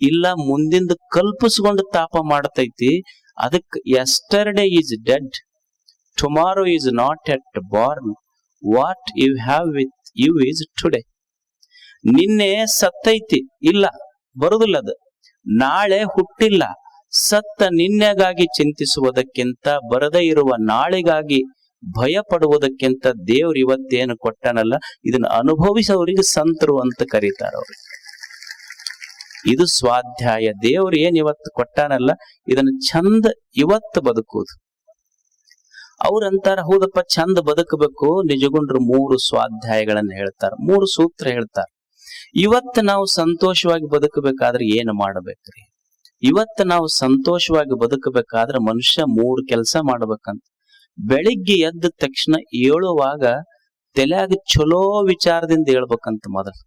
ಇಲ್ಲ ಮುಂದಿಂದ ಕಲ್ಪಿಸ್ಕೊಂಡು ತಾಪ ಮಾಡ್ತೈತಿ. ಅದಕ್ yesterday is dead, tomorrow is not yet born, what you have with you is today. ನಿನ್ನೆ ಸತ್ತೈತಿ, ಇಲ್ಲ ಬರುದಿಲ್ಲ ಅದು. ನಾಳೆ ಹುಟ್ಟಿಲ್ಲ. ಸತ್ತ ನಿನ್ನೆಗಾಗಿ ಚಿಂತಿಸುವುದಕ್ಕಿಂತ, ಬರದೇ ಇರುವ ನಾಳೆಗಾಗಿ ಭಯ ಪಡುವುದಕ್ಕಿಂತ ದೇವ್ರು ಇವತ್ತೇನು ಕೊಟ್ಟನಲ್ಲ, ಇದನ್ನ ಅನುಭವಿಸೋರಿಗೆ ಸಂತರು ಅಂತ ಕರೀತಾರ ಅವ್ರಿಗೆ. ಇದು ಸ್ವಾಧ್ಯಾಯ. ದೇವ್ರು ಏನ್ ಇವತ್ತು ಕೊಟ್ಟಾನಲ್ಲ, ಇದನ್ನ ಚಂದ ಇವತ್ತು ಬದುಕುವುದು. ಅವ್ರಂತಾರ, ಹೌದಪ್ಪ ಚಂದ ಬದುಕಬೇಕು. ನಿಜಗುಂಡ್ರು 3 ಸ್ವಾಧ್ಯಾಯಗಳನ್ನ ಹೇಳ್ತಾರ, 3 ಸೂತ್ರ ಹೇಳ್ತಾರ. ಇವತ್ತು ನಾವು ಸಂತೋಷವಾಗಿ ಬದುಕಬೇಕಾದ್ರೆ ಏನು ಮಾಡಬೇಕ್ರಿ? ಇವತ್ತು ನಾವು ಸಂತೋಷವಾಗಿ ಬದುಕಬೇಕಾದ್ರೆ ಮನುಷ್ಯ 3 ಕೆಲಸ ಮಾಡ್ಬೇಕಂತ. ಬೆಳಿಗ್ಗೆ ಎದ್ದ ತಕ್ಷಣ ಏಳುವಾಗ ತಲೆಯಾಗ ಚಲೋ ವಿಚಾರದಿಂದ ಹೇಳ್ಬೇಕಂತ. ಮೊದಲು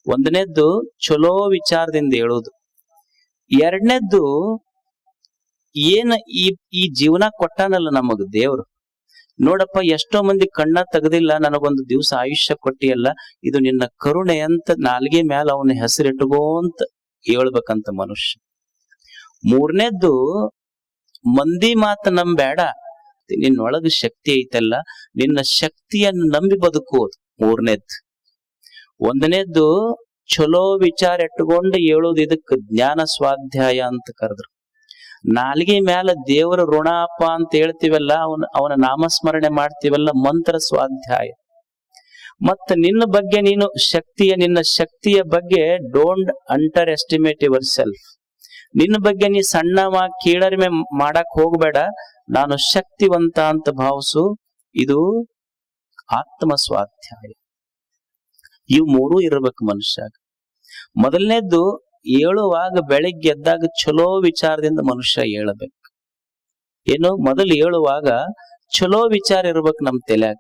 ಒಂದನೇದ್ದು ಚಲೋ ವಿಚಾರದಿಂದ ಹೇಳೋದು. ಎರಡನೇದ್ದು, ಏನ ಈ ಜೀವನ ಕೊಟ್ಟಾನಲ್ಲ ನಮಗ್ ದೇವ್ರು, ನೋಡಪ್ಪ ಎಷ್ಟೋ ಮಂದಿ ಕಣ್ಣ ತೆಗೆದಿಲ್ಲ, ನನಗೊಂದು ದಿವಸ ಆಯುಷ್ಯ ಕೊಟ್ಟಿಯಲ್ಲ, ಇದು ನಿನ್ನ ಕರುಣೆ ಅಂತ ನಾಲ್ಗೆ ಮ್ಯಾಲ ಅವನ ಹೆಸರಿಟ್ಟುಗೋಂತ ಹೇಳ್ಬೇಕಂತ ಮನುಷ್ಯ. ಮೂರನೇದ್ದು, ಮಂದಿ ಮಾತು ನಂಬೇಡ, ನಿನ್ನೊಳಗ ಶಕ್ತಿ ಐತಲ್ಲ, ನಿನ್ನ ಶಕ್ತಿಯನ್ನು ನಂಬಿ ಬದುಕುವುದು ಮೂರನೇದ್ದು. ಒಂದನೇದ್ದು ಚಲೋ ವಿಚಾರ ಇಟ್ಟುಕೊಂಡು ಹೇಳೋದು, ಇದಕ್ಕೆ ಜ್ಞಾನ ಸ್ವಾಧ್ಯಾಯ ಅಂತ ಕರೆದ್ರು. ನಾಲ್ಗೆ ಮ್ಯಾಲ ದೇವರ ಋಣಾಪ ಅಂತ ಹೇಳ್ತೀವಲ್ಲ, ಅವನ ನಾಮಸ್ಮರಣೆ ಮಾಡ್ತೀವಲ್ಲ, ಮಂತ್ರ ಸ್ವಾಧ್ಯಾಯ. ಮತ್ತ ನಿನ್ನ ಬಗ್ಗೆ ನೀನು ನಿನ್ನ ಶಕ್ತಿಯ ಬಗ್ಗೆ don't under estimate your self. ನಿನ್ನ ಬಗ್ಗೆ ನೀ ಸಣ್ಣ ಕೀಳರಿಮೆ ಮಾಡಕ್ ಹೋಗ್ಬೇಡ, ನಾನು ಶಕ್ತಿವಂತ ಅಂತ ಭಾವಿಸು. ಇದು ಆತ್ಮ ಸ್ವಾಧ್ಯಾಯ. ಇವು ಮೂರೂ ಇರ್ಬೇಕು ಮನುಷ್ಯ. ಮೊದಲನೇದ್ದು, ಏಳುವಾಗ ಬೆಳಿಗ್ಗೆ ಎದ್ದಾಗ ಚಲೋ ವಿಚಾರದಿಂದ ಮನುಷ್ಯ ಏಳಬೇಕು. ಏನು, ಮೊದಲು ಏಳುವಾಗ ಚಲೋ ವಿಚಾರ ಇರ್ಬೇಕು ನಮ್ ತಲೆಯಾಗ.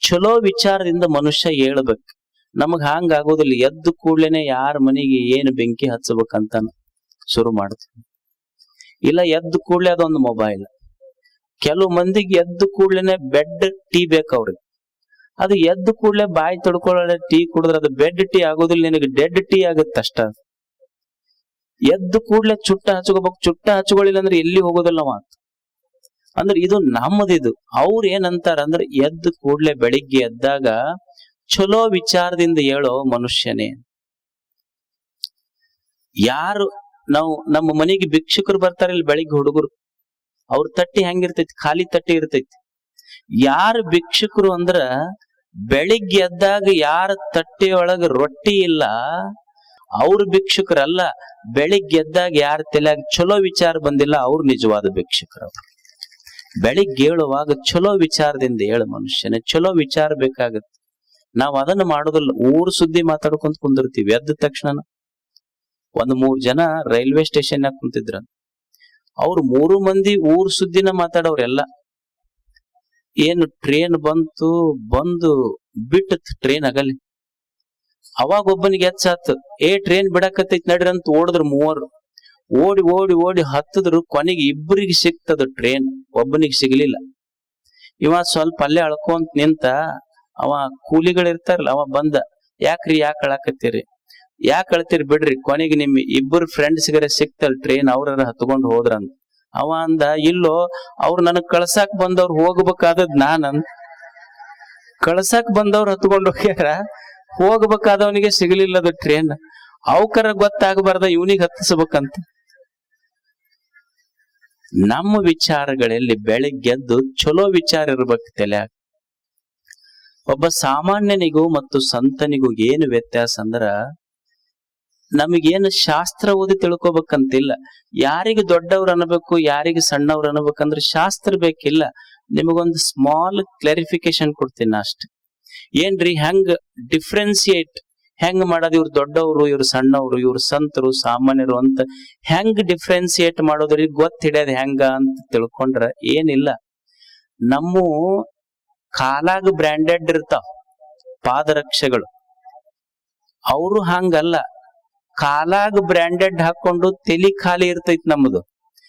ಚಲೋ ವಿಚಾರದಿಂದ ಮನುಷ್ಯ ಏಳ್ಬೇಕು. ನಮಗ್ ಹಂಗ ಆಗೋದಿಲ್ಲ. ಎದ್ದು ಕೂಡ್ಲೇನೆ ಯಾರ ಮನೆಗೆ ಏನು ಬೆಂಕಿ ಹಚ್ಚಬೇಕಂತ ಶುರು ಮಾಡ್ತೀವಿ. ಇಲ್ಲ, ಎದ್ದು ಕೂಡ್ಲೆ ಅದೊಂದು ಮೊಬೈಲ್. ಕೆಲವು ಮಂದಿಗೆ ಎದ್ದು ಕೂಡ್ಲೇನೆ ಬೆಡ್ ಟೀ ಬೇಕು ಅವ್ರಿಗೆ. ಅದು ಎದ್ದು ಕೂಡ್ಲೆ ಬಾಯಿ ತೊಡ್ಕೊಳ್ಳೋ ಟೀ ಕುಡಿದ್ರೆ ಅದು ಬೆಡ್ ಟೀ ಆಗೋದಿಲ್ಲ, ನಿನಗೆ ಡೆಡ್ ಟೀ ಆಗುತ್ತೆ ಅಷ್ಟ. ಎದ್ದು ಕೂಡ್ಲೆ ಚುಟ್ಟ ಹಚ್ಕೋಬೇಕು, ಚುಟ್ಟ ಹಚ್ಕೊಳ್ಳಿಲ್ಲ ಅಂದ್ರೆ ಎಲ್ಲಿ ಹೋಗೋದಿಲ್ಲ ಮಾತು. ಅಂದ್ರೆ ಇದು ನಮ್ಮದಿದು. ಅವ್ರು ಏನಂತಾರ ಅಂದ್ರೆ, ಎದ್ದು ಕೂಡ್ಲೆ ಬೆಳಿಗ್ಗೆ ಎದ್ದಾಗ ಚಲೋ ವಿಚಾರದಿಂದ ಹೇಳೋ ಮನುಷ್ಯನೇ. ಯಾರು ನಮ್ಮ ಮನೆಗೆ ಭಿಕ್ಷುಕರು ಬರ್ತಾರೆ, ಇಲ್ಲಿ ಬೆಳಿಗ್ಗೆ ಹುಡುಗರು, ಅವ್ರ ತಟ್ಟಿ ಹೆಂಗಿರ್ತೈತಿ, ಖಾಲಿ ತಟ್ಟಿ ಇರ್ತೈತಿ. ಯಾರು ಭಿಕ್ಷುಕರು ಅಂದ್ರ, ಬೆಳಿಗ್ಗೆ ಎದ್ದಾಗ ಯಾರ ತಟ್ಟೆಯೊಳಗ ರೊಟ್ಟಿ ಇಲ್ಲ ಅವ್ರ ಭಿಕ್ಷುಕರಲ್ಲ. ಬೆಳಿಗ್ಗೆ ಎದ್ದಾಗ ಯಾರ ತಲೆಯಾಗ ಚಲೋ ವಿಚಾರ ಬಂದಿಲ್ಲ ಅವ್ರು ನಿಜವಾದ ಭಿಕ್ಷುಕರು. ಬೆಳಿಗ್ಗೆ ಹೇಳುವಾಗ ಚಲೋ ವಿಚಾರದಿಂದ ಹೇಳ ಮನುಷ್ಯನೇ. ಚಲೋ ವಿಚಾರ ಬೇಕಾಗತ್ತೆ. ನಾವ್ ಅದನ್ನ ಮಾಡೋದಿಲ್ಲ. ಊರ್ ಸುದ್ದಿ ಮಾತಾಡ್ಕೊಂತ ಕುಂದಿರ್ತೀವಿ. ಎದ್ದ ತಕ್ಷಣ ಒಂದ್ 3 ಜನ ರೈಲ್ವೆ ಸ್ಟೇಷನ್ ನಾಗ ಕುಂತಿದ್ರ. ಅವ್ರು 3 ಮಂದಿ ಊರ್ ಸುದ್ದಿನ ಮಾತಾಡೋರೆಲ್ಲ. ಏನು ಟ್ರೇನ್ ಬಂದು ಬಿಟ್ಟತ್ ಟ್ರೇನ್ ಆಗಲಿ. ಅವಾಗ ಒಬ್ಬನಿಗೆ ಎಚ್ಚಾತು, ಟ್ರೇನ್ ಬಿಡಕತ್ತೈತಿ ನಡ್ರಿ ಅಂತ ಓಡಿದ್ರು 3. ಓಡಿ ಓಡಿ ಓಡಿ ಹತ್ತದ್ರು. ಕೊನೆಗೆ ಇಬ್ಬರಿಗೆ ಸಿಕ್ತದ ಟ್ರೇನ್, ಒಬ್ಬನಿಗೆ ಸಿಗ್ಲಿಲ್ಲ. ಇವ ಸ್ವಲ್ಪ ಅಲ್ಲೇ ಅಳ್ಕೊಂತ ನಿಂತ. ಅವ ಕೂಲಿಗಳಿರ್ತಾರಲ್ಲ, ಅವ ಬಂದ, ಯಾಕ್ರಿ ಯಾಕೆ ಅಳಕತ್ತೀರಿ, ಯಾಕೆ ಅಳ್ತೀರಿ, ಬಿಡ್ರಿ, ಕೊನೆಗೆ ನಿಮ್ ಇಬ್ಬರು ಫ್ರೆಂಡ್ಸ್ಗರೆ ಸಿಕ್ತಲ್ ಟ್ರೇನ್, ಅವ್ರ ಹತ್ಕೊಂಡು ಹೋದ್ರಂತ. ಅವ ಅಂದ, ಇಲ್ಲೋ, ಅವ್ರು ನನಗ್ ಕಳ್ಸಾಕ್ ಬಂದವ್ರು ಹೋಗ್ಬೇಕಾದದ್ ನಾನಂದ. ಕಳ್ಸಾಕ್ ಬಂದವ್ರು ಹತ್ಕೊಂಡು ಹೋಗ್ಯಾರ, ಹೋಗ್ಬೇಕಾದವನಿಗೆ ಸಿಗಲಿಲ್ಲದ ಟ್ರೇನ್. ಅವಕರ ಗೊತ್ತಾಗಬಾರ್ದ ಇವನಿಗೆ ಹತ್ತಿಸ್ಬೇಕಂತ. ನಮ್ಮ ವಿಚಾರಗಳಲ್ಲಿ ಬೆಳಿಗ್ಗೆದ್ದು ಚಲೋ ವಿಚಾರ ಇರ್ಬೇಕು ತಲೆಯಾಗ. ಒಬ್ಬ ಸಾಮಾನ್ಯನಿಗೂ ಮತ್ತು ಸಂತನಿಗೂ ಏನು ವ್ಯತ್ಯಾಸ ಅಂದ್ರ, ನಮಗೇನು ಶಾಸ್ತ್ರ ಓದಿ ತಿಳ್ಕೊಬೇಕಂತಿಲ್ಲ. ಯಾರಿಗೆ ದೊಡ್ಡವ್ರು ಅನ್ಬೇಕು, ಯಾರಿಗೆ ಸಣ್ಣವ್ರು ಅನ್ಬೇಕಂದ್ರೆ ಶಾಸ್ತ್ರ ಬೇಕಿಲ್ಲ. ನಿಮಗೊಂದು ಸ್ಮಾಲ್ ಕ್ಲಾರಿಫಿಕೇಶನ್ ಕೊಡ್ತೀನಿ ಅಷ್ಟೆ. ಏನ್ರಿ, ಹೆಂಗ್ ಡಿಫ್ರೆನ್ಸಿಯೇಟ್ ಹೆಂಗ್ ಮಾಡೋದು, ಇವ್ರು ದೊಡ್ಡವರು, ಇವ್ರು ಸಣ್ಣವ್ರು, ಇವ್ರು ಸಂತರು, ಸಾಮಾನ್ಯರು ಅಂತ ಹೆಂಗ್ ಡಿಫ್ರೆನ್ಸಿಯೇಟ್ ಮಾಡೋದ್ರಿಗೆ ಗೊತ್ತಿಡ್ಯದ ಹೆಂಗ ಅಂತ ತಿಳ್ಕೊಂಡ್ರ ಏನಿಲ್ಲ. ನಮ್ಮ ಕಾಲಾಗ ಬ್ರ್ಯಾಂಡೆಡ್ ಇರ್ತಾವ ಪಾದರಕ್ಷೆಗಳು. ಅವರು ಹಂಗಲ್ಲ. ಕಾಲಾಗ ಬ್ರ್ಯಾಂಡೆಡ್ ಹಾಕೊಂಡು ತಲಿ ಖಾಲಿ ಇರ್ತೈತಿ ನಮ್ಮದು.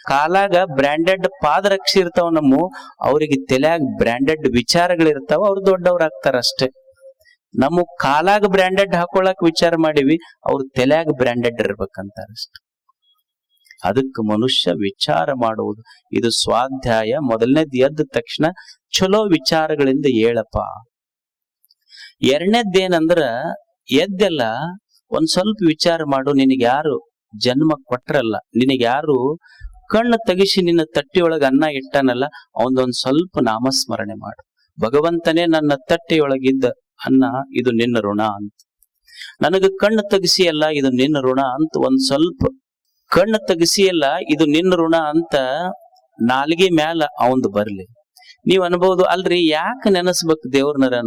ಕಾಲಾಗ ಬ್ರ್ಯಾಂಡೆಡ್ ಪಾದರಕ್ಷೆ ಇರ್ತಾವ ಅವ್ರಿಗೆ ತಲೆಯಾಗ ಬ್ರ್ಯಾಂಡೆಡ್ ವಿಚಾರಗಳಿರ್ತಾವ, ಅವ್ರು ದೊಡ್ಡವ್ರು ಆಗ್ತಾರ ಅಷ್ಟೇ. ನಮ್ಮ ಕಾಲಾಗ ಬ್ರ್ಯಾಂಡೆಡ್ ಹಾಕೊಳಕ್ ವಿಚಾರ ಮಾಡಿವಿ, ಅವ್ರ ತಲೆಯಾಗ ಬ್ರ್ಯಾಂಡೆಡ್ ಇರ್ಬೇಕಂತಾರ ಅಷ್ಟೆ. ಅದಕ್ಕೆ ಮನುಷ್ಯ ವಿಚಾರ ಮಾಡುವುದು, ಇದು ಸ್ವಾಧ್ಯಾಯ. ಮೊದಲನೇದ್ ಎದ್ದ ತಕ್ಷಣ ಚಲೋ ವಿಚಾರಗಳಿಂದ ಹೇಳಪ್ಪ. ಎರಡನೇದ್ದೇನಂದ್ರ, ಎದ್ದೆಲ್ಲ ಒಂದ್ ಸ್ವಲ್ಪ ವಿಚಾರ ಮಾಡು. ನಿನಗೆ ಯಾರು ಜನ್ಮ ಕೊಟ್ರಲ್ಲ, ನಿನಗೆ ಯಾರು ಕಣ್ಣು ತೆಗಿಸಿ ನಿನ್ನ ತಟ್ಟಿಯೊಳಗ ಅನ್ನ ಇಟ್ಟನಲ್ಲ, ಅವನದೊಂದ್ ಸ್ವಲ್ಪ ನಾಮಸ್ಮರಣೆ ಮಾಡು. ಭಗವಂತನೇ ನನ್ನ ತಟ್ಟಿಯೊಳಗಿದ್ದ ಅನ್ನ, ಇದು ನಿನ್ನ ಋಣ ಅಂತ. ನನಗ ಕಣ್ಣು ತೆಗಿಸಿಯಲ್ಲ, ಇದು ನಿನ್ನ ಋಣ ಅಂತ ಒಂದ್ ಸ್ವಲ್ಪ ಕಣ್ಣು ತೆಗಿಸಿಯಲ್ಲ, ಇದು ನಿನ್ನ ಋಣ ಅಂತ ನಾಲ್ಗೆ ಮ್ಯಾಲ ಅವಂದು ಬರ್ಲಿ. ನೀವ್ ಅನ್ಬಹುದು, ಅಲ್ರಿ ಯಾಕೆ ನೆನಸ್ಬೇಕು ದೇವ್ರನರ?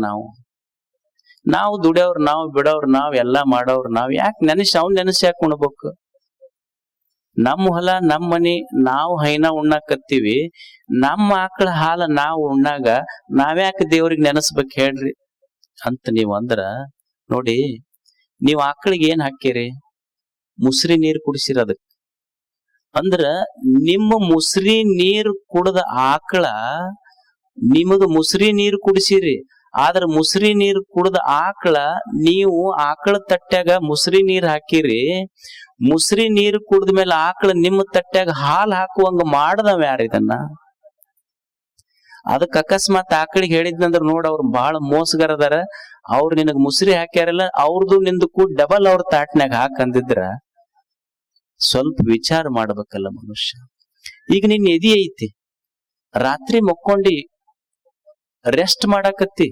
ನಾವು ದುಡಿಯೋರು, ನಾವು ಬಿಡೋರು, ನಾವ್ ಎಲ್ಲಾ ಮಾಡೋರು, ನಾವ್ ಯಾಕೆ ಅವ್ನ್ ನೆನಸಿ ಯಾಕೆ ಉಣ್ಬೇಕು? ನಮ್ಮ ಹೊಲ, ನಮ್ಮ ಮನಿ, ನಾವು ಹೈನ ಉಣ್ಣಾಕತ್ತೀವಿ. ನಮ್ಮ ಆಕಳ ಹಾಲ ನಾವು ಉಣ್ಣಾಗ ನಾವ್ಯಾಕೆ ದೇವ್ರಿಗೆ ನೆನಸ್ಬೇಕು ಹೇಳ್ರಿ ಅಂತ ನೀವ್ ಅಂದ್ರ, ನೋಡಿ, ನೀವ್ ಆಕಳಿಗೆ ಏನ್ ಹಾಕಿರಿ? ಮುಸ್ರಿ ನೀರ್ ಕುಡಿಸಿರೋದಕ್ಕೆ. ಅಂದ್ರ ನಿಮ್ಮ ಮುಸ್ರಿ ನೀರು ಕುಡದ ಆಕಳ ನಿಮಗ ಮುಸ್ರಿ ನೀರು ಕುಡಿಸಿರಿ, ಆದ್ರ ಮುಸ್ರಿ ನೀರು ಕುಡ್ದ ಆಕಳ, ನೀವು ಆಕಳ ತಟ್ಟ್ಯಾಗ ಮುಸ್ರಿ ನೀರ್ ಹಾಕಿರಿ, ಮುಸ್ರಿ ನೀರು ಕುಡ್ದ್ಮೇಲೆ ಆಕಳ ನಿಮ್ಮ ತಟ್ಟ್ಯಾಗ ಹಾಲು ಹಾಕುವಂಗ ಮಾಡ್ದವ ಯಾರ ಇದನ್ನ? ಅದಕ್ಕೆ ಅಕಸ್ಮಾತ್ ಆಕಳಿಗೆ ಹೇಳಿದ್ನಂದ್ರ ನೋಡ್ ಅವ್ರು ಬಹಳ ಮೋಸಗಾರ ಅದಾರ, ಅವ್ರು ನಿನಗ್ ಮುಸ್ರಿ ಹಾಕ್ಯಾರಲ್ಲ, ಅವ್ರದ್ದು ನಿಂದು ಕೂಡ ಡಬಲ್ ಅವ್ರ ತಾಟ್ನ್ಯಾಗ ಹಾಕಂದಿದ್ರ ಸ್ವಲ್ಪ ವಿಚಾರ ಮಾಡ್ಬೇಕಲ್ಲ ಮನುಷ್ಯ. ಈಗ ನಿನ್ ಎದಿ ಐತಿ, ರಾತ್ರಿ ಮಕ್ಕೊಂಡಿ ರೆಸ್ಟ್ ಮಾಡಾಕತ್ತಿ,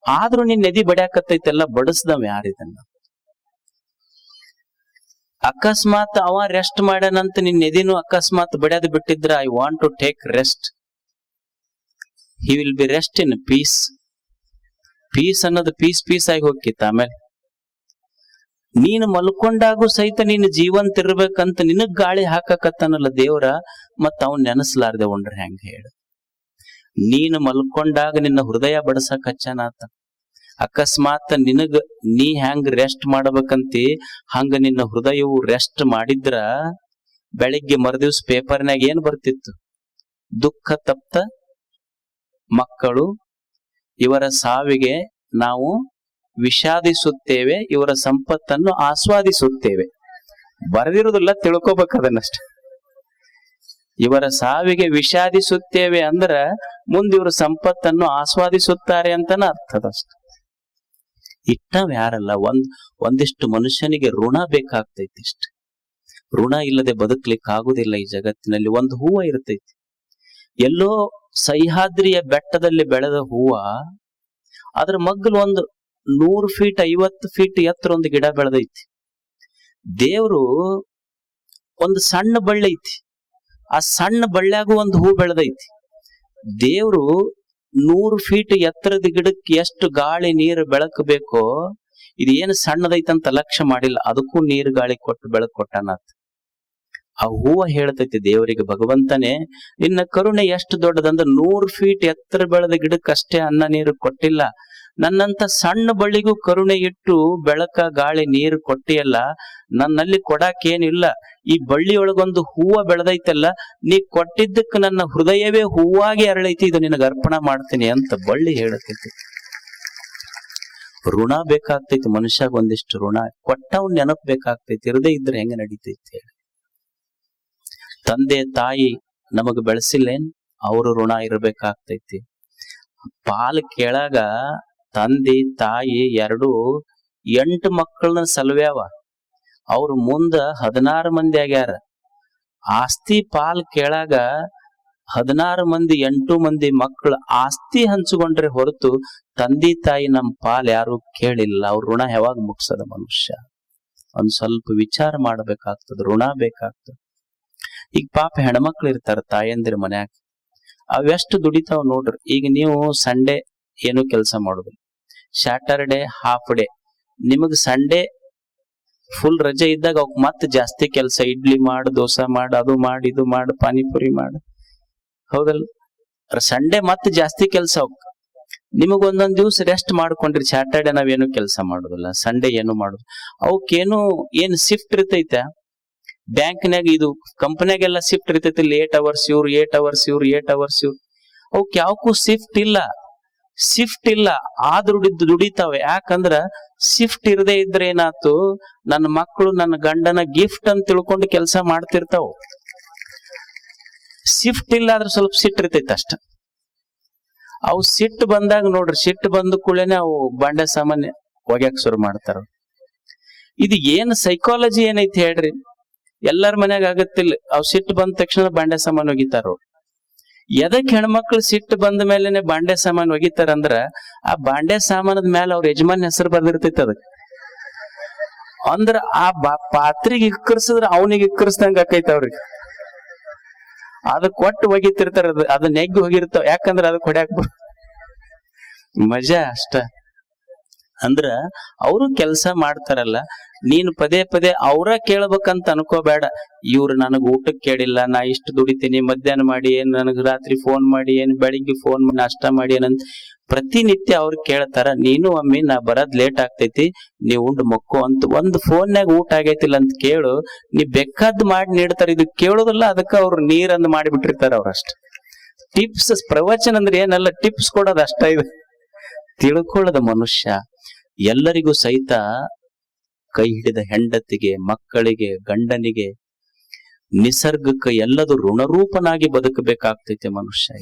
ಆದ್ರೂ ನಿನ್ ಎದಿ ಬಡ್ಯಾಕತ್ತೈತೆಲ್ಲ, ಬಡಸ್ದವ್ ಯಾರಿದನ್ನ? ಅಕಸ್ಮಾತ್ ಅವ ರೆಸ್ಟ್ ಮಾಡ್ಯಾನಂತ ನಿನ್ ಎದಿನೂ ಅಕಸ್ಮಾತ್ ಬಡ್ಯಾದ ಬಿಟ್ಟಿದ್ರ, I want to take rest, he will be rest in peace. Peace ಅನ್ನೋದು ಪೀಸ್ ಪೀಸ್ ಆಗಿ ಹೋಗಿತ್ತ. ಆಮೇಲೆ ನೀನು ಮಲ್ಕೊಂಡಾಗೂ ಸಹಿತ ನೀನು ಜೀವಂತ ಇರ್ಬೇಕಂತ ನಿನಗ್ ಗಾಳಿ ಹಾಕಕತ್ತಾನಲ್ಲ ದೇವ್ರ, ಮತ್ತ ಅವ್ನ್ ನೆನಸ್ಲಾರ್ದೆ ಉಂಡ್ರೆ ಹೆಂಗ ಹೇಳು? ನೀನು ಮಲ್ಕೊಂಡಾಗ ನಿನ್ನ ಹೃದಯ ಬಡಸಕ್ ಹಚ್ಚನಾತ. ಅಕಸ್ಮಾತ್ ನಿನಗ ನೀ ಹೆಂಗ್ ರೆಸ್ಟ್ ಮಾಡ್ಬೇಕಂತಿ ಹಂಗ ನಿನ್ನ ಹೃದಯವು ರೆಸ್ಟ್ ಮಾಡಿದ್ರ, ಬೆಳಿಗ್ಗೆ ಮರುದಿವ್ಸ ಪೇಪರ್ನಾಗ ಏನ್ ಬರ್ತಿತ್ತು? ದುಃಖ ತಪ್ತ ಮಕ್ಕಳು, ಇವರ ಸಾವಿಗೆ ನಾವು ವಿಷಾದಿಸುತ್ತೇವೆ, ಇವರ ಸಂಪತ್ತನ್ನು ಆಸ್ವಾದಿಸುತ್ತೇವೆ. ಬರೆದಿರುವುದಿಲ್ಲ, ತಿಳ್ಕೊಬೇಕದನ್ನಷ್ಟ. ಇವರ ಸಾವಿಗೆ ವಿಷಾದಿಸುತ್ತೇವೆ ಅಂದ್ರ ಮುಂದೆ ಇವರು ಸಂಪತ್ತನ್ನು ಆಸ್ವಾದಿಸುತ್ತಾರೆ ಅಂತನ ಅರ್ಥದಷ್ಟು. ಇಟ್ಟವ್ ಯಾರಲ್ಲ, ಒಂದಿಷ್ಟು ಮನುಷ್ಯನಿಗೆ ಋಣ ಬೇಕಾಗ್ತೈತಿ. ಇಷ್ಟ ಋಣ ಇಲ್ಲದೆ ಬದುಕ್ಲಿಕ್ಕೆ ಆಗುದಿಲ್ಲ ಈ ಜಗತ್ತಿನಲ್ಲಿ. ಒಂದು ಹೂವ ಇರ್ತೈತಿ, ಎಲ್ಲೋ ಸಹ್ಯಾದ್ರಿಯ ಬೆಟ್ಟದಲ್ಲಿ ಬೆಳೆದ ಹೂವ, ಅದ್ರ ಮಗ್ಗಲು ಒಂದು 100 ಫೀಟ್ 50 ಫೀಟ್ ಎತ್ತರ ಒಂದು ಗಿಡ ಬೆಳೆದೈತಿ. ದೇವ್ರು ಒಂದು ಸಣ್ಣ ಬಳ್ಳಿ ಐತಿ, ಆ ಸಣ್ಣ ಬಳ್ಳ್ಯಾಗೂ ಒಂದು ಹೂ ಬೆಳೆದೈತಿ. ದೇವ್ರು 100 ಫೀಟ್ ಎತ್ತರದ ಗಿಡಕ್ಕೆ ಎಷ್ಟು ಗಾಳಿ ನೀರು ಬೆಳಕು ಬೇಕೋ, ಇದೇನು ಸಣ್ಣದೈತಂತ ಲಕ್ಷ್ಯ ಮಾಡಿಲ್ಲ, ಅದಕ್ಕೂ ನೀರು ಗಾಳಿ ಕೊಟ್ಟು ಬೆಳಕು ಕೊಟ್ಟಾನತ್. ಆ ಹೂವ ಹೇಳ್ತೈತಿ ದೇವರಿಗೆ, ಭಗವಂತನೇ ನಿನ್ನ ಕರುಣೆ ಎಷ್ಟು ದೊಡ್ಡದಂದ್ರೆ 100 ಫೀಟ್ ಎತ್ತರ ಬೆಳೆದ ಗಿಡಕ್ಕಷ್ಟೇ ಅನ್ನ ನೀರು ಕೊಟ್ಟಿಲ್ಲ, ನನ್ನಂತ ಸಣ್ಣ ಬಳ್ಳಿಗೂ ಕರುಣೆ ಇಟ್ಟು ಬೆಳಕ ಗಾಳಿ ನೀರು ಕೊಟ್ಟಿಯಲ್ಲ, ನನ್ನಲ್ಲಿ ಕೊಡಾಕೇನಿಲ್ಲ. ಈ ಬಳ್ಳಿಯೊಳಗೊಂದು ಹೂವ ಬೆಳೆದೈತಲ್ಲ, ನೀ ಕೊಟ್ಟಿದ್ದಕ್ಕೆ ನನ್ನ ಹೃದಯವೇ ಹೂವಾಗಿ ಅರಳೈತಿ, ಇದು ನಿನಗೆ ಅರ್ಪಣೆ ಮಾಡ್ತೀನಿ ಅಂತ ಬಳ್ಳಿ ಹೇಳತೈತಿ. ಋಣ ಬೇಕಾಗ್ತೈತಿ ಮನುಷ್ಯಾಗ, ಒಂದಿಷ್ಟು ಋಣ ಕೊಟ್ಟವ್ ನೆನಪು ಬೇಕಾಗ್ತೈತಿ. ಹೃದಯ ಇದ್ರೆ ಹೆಂಗ ನಡೀತೈತಿ ಹೇಳಿ? ತಂದೆ ತಾಯಿ ನಮಗ್ ಬೆಳೆಸಿಲ್ಲೇನ್, ಅವರು ಋಣ ಇರ್ಬೇಕಾಗ್ತೈತಿ. ಪಾಲ್ ಕೆಳಗ ತಂದೆ ತಾಯಿ ಎರಡು 8 ಮಕ್ಕಳನ್ನ ಸಲ್ವ್ಯಾವ, ಅವ್ರ ಮುಂದ 16 ಮಂದಿ ಆಗ್ಯಾರ. ಆಸ್ತಿ ಪಾಲ್ ಕೆಳಗ 16 ಮಂದಿ 8 ಮಂದಿ ಮಕ್ಕಳು ಆಸ್ತಿ ಹಂಚಿಕೊಂಡ್ರೆ ಹೊರತು ತಂದೆ ತಾಯಿ ನಮ್ ಪಾಲ್ ಯಾರು ಕೇಳಿಲ್ಲ. ಅವ್ರ ಋಣ ಯಾವಾಗ ಮುಗ್ಸದ ಮನುಷ್ಯ? ಒಂದ್ ಸ್ವಲ್ಪ ವಿಚಾರ ಮಾಡ್ಬೇಕಾಗ್ತದ, ಋಣ ಬೇಕಾಗ್ತದ. ಈಗ ಪಾಪ ಹೆಣ್ಮಕ್ಳು ಇರ್ತಾರ ತಾಯಂದಿರ ಮನ್ಯಾಗ, ಅವೆಷ್ಟು ದುಡಿತಾವ್ ನೋಡ್ರಿ. ಈಗ ನೀವು ಸಂಡೇ ಏನು ಕೆಲಸ ಮಾಡುದಿಲ್ಲ, ಸ್ಯಾಟರ್ಡೆ ಹಾಫ್ ಡೇ, ನಿಮಗ್ ಸಂಡೇ ಫುಲ್ ರಜೆ ಇದ್ದಾಗ ಅವಕ್ ಮತ್ತೆ ಜಾಸ್ತಿ ಕೆಲಸ. ಇಡ್ಲಿ ಮಾಡು, ದೋಸೆ ಮಾಡು, ಅದು ಮಾಡಿ, ಇದು ಮಾಡು, ಪಾನಿಪುರಿ ಮಾಡು, ಹೌದಲ್ಲ? ಸಂಡೇ ಮತ್ತೆ ಜಾಸ್ತಿ ಕೆಲಸ ಅವಕ್. ನಿಮಗ್ ಒಂದೊಂದ್ ದಿವ್ಸ ರೆಸ್ಟ್ ಮಾಡ್ಕೊಂಡ್ರಿ, ಸ್ಯಾಟರ್ಡೆ ನಾವೇನು ಕೆಲಸ ಮಾಡುದಿಲ್ಲ, ಸಂಡೇ ಏನು ಮಾಡುದು. ಅವಕ್ಕೇನು ಏನ್ ಶಿಫ್ಟ್ ಇರ್ತೈತೆ ಬ್ಯಾಂಕ್ನಾಗ, ಇದು ಕಂಪನಿಯಾಗೆಲ್ಲ ಶಿಫ್ಟ್ ಇರ್ತೈತಿ. 8 hours ಇವ್ರು, 8 hours ಇವ್ರು, 8 hours ಇವ್ರು. ಅವಕ್ ಯಾವಕ್ಕೂ ಶಿಫ್ಟ್ ಇಲ್ಲ, ಶಿಫ್ಟ್ ಇಲ್ಲ, ಆದ್ರೂ ದುಡಿತಾವೆ. ಯಾಕಂದ್ರ ಶಿಫ್ಟ್ ಇರದೇ ಇದ್ರೆ ಏನಾತು, ನನ್ನ ಮಕ್ಕಳು ನನ್ನ ಗಂಡನ ಗಿಫ್ಟ್ ಅಂತ ತಿಳ್ಕೊಂಡು ಕೆಲಸ ಮಾಡ್ತಿರ್ತಾವ. ಶಿಫ್ಟ್ ಇಲ್ಲ ಆದ್ರೆ ಸ್ವಲ್ಪ ಸಿಟ್ಟು ಇರ್ತೈತಿ ಅಷ್ಟ. ಅವು ಸಿಟ್ಟು ಬಂದಾಗ ನೋಡ್ರಿ, ಸಿಟ್ಟು ಬಂದ ಕೂಡಲೇನೆ ಅವು ಬಂಡೆ ಸಾಮಾನ್ಯ ಒಗ್ಯಾಕ್ ಶುರು ಮಾಡ್ತಾರ. ಇದು ಏನ್ ಸೈಕಾಲಜಿ ಏನೈತಿ ಹೇಳ್ರಿ? ಎಲ್ಲಾರ ಮನ್ಯಾಗ ಆಗತ್ತಿಲ್ಲ, ಅವ್ ಸಿಟ್ಟು ಬಂದ ತಕ್ಷಣ ಬಾಂಡೆ ಸಾಮಾನು ಒಗಿತಾರ. ಎದಕ್ ಹೆಣ್ಮಕ್ಳು ಸಿಟ್ಟು ಬಂದ ಮೇಲೆನೆ ಬಾಂಡೆ ಸಾಮಾನು ಒಗಿತಾರ ಅಂದ್ರ, ಆ ಬಾಂಡೆ ಸಾಮಾನದ ಮೇಲೆ ಅವ್ರ ಯಜಮಾನ್ ಹೆಸರು ಬರ್ದಿರ್ತೈತಿ. ಅದಕ್ಕೆ ಅಂದ್ರ ಆ ಪಾತ್ರಿಗೆ ಇಕ್ಕರ್ಸಿದ್ರ ಅವನಿಗೆ ಇಕ್ಕರ್ಸ್ದಂಗ ಆಕೈತಿ ಅವ್ರಿಗೆ. ಅದಕ್ ಕೊಟ್ಟು ಒಗಿತಿರ್ತಾರ, ಅದ ನೆಗ್ಗಿ ಹೋಗಿರ್ತಾವ. ಯಾಕಂದ್ರ ಅದಕ್ ಹೊಡ್ಯಾಕ ಮಜಾ ಅಷ್ಟ. ಅಂದ್ರ ಅವರು ಕೆಲಸ ಮಾಡ್ತಾರಲ್ಲ, ನೀನು ಪದೇ ಪದೇ ಅವ್ರ ಕೇಳ್ಬೇಕಂತ ಅನ್ಕೋಬೇಡ. ಇವ್ರು ನನಗ್ ಊಟಕ್ಕೆ ಕೇಳಿಲ್ಲ, ನಾ ಇಷ್ಟು ದುಡಿತೀನಿ, ಮಧ್ಯಾಹ್ನ ಮಾಡಿ ಏನ್, ನನಗ್ ರಾತ್ರಿ ಫೋನ್ ಮಾಡಿ ಏನ್, ಬೆಳಿಗ್ಗೆ ಫೋನ್ ಮಾಡಿ ನಾಷ್ಟ ಮಾಡಿ ಏನಂತ ಪ್ರತಿನಿತ್ಯ ಅವ್ರು ಕೇಳ್ತಾರ. ನೀನು ಒಮ್ಮೆ ನಾ ಬರದ್ ಲೇಟ್ ಆಗ್ತೈತಿ, ನೀವ್ ಉಂಡು ಮಕ್ಕೋ ಅಂತ ಒಂದು ಫೋನ್ಯಾಗ ಊಟ ಆಗೈತಿಲ್ಲ ಅಂತ ಕೇಳು, ನೀ ಬೇಕಾದ್ ಮಾಡಿ ನೀಡ್ತಾರ. ಇದು ಕೇಳೋದಿಲ್ಲ, ಅದಕ್ಕ ಅವ್ರು ನೀರಂದ್ ಮಾಡಿಬಿಟ್ಟಿರ್ತಾರ ಅವ್ರಷ್ಟ. ಟಿಪ್ಸ್ ಪ್ರವಚನ ಅಂದ್ರೆ ಏನಲ್ಲ, ಟಿಪ್ಸ್ ಕೊಡೋದು ಅಷ್ಟ ಇದೆ. ತಿಳ್ಕೊಳ್ಳದ ಮನುಷ್ಯ ಎಲ್ಲರಿಗೂ ಸಹಿತ ಕೈ ಹಿಡಿದ ಹೆಂಡತಿಗೆ, ಮಕ್ಕಳಿಗೆ, ಗಂಡನಿಗೆ, ನಿಸರ್ಗಕ್ಕೆ ಎಲ್ಲದು ಋಣರೂಪನಾಗಿ ಬದುಕಬೇಕಾಗ್ತೈತೆ ಮನುಷ್ಯ.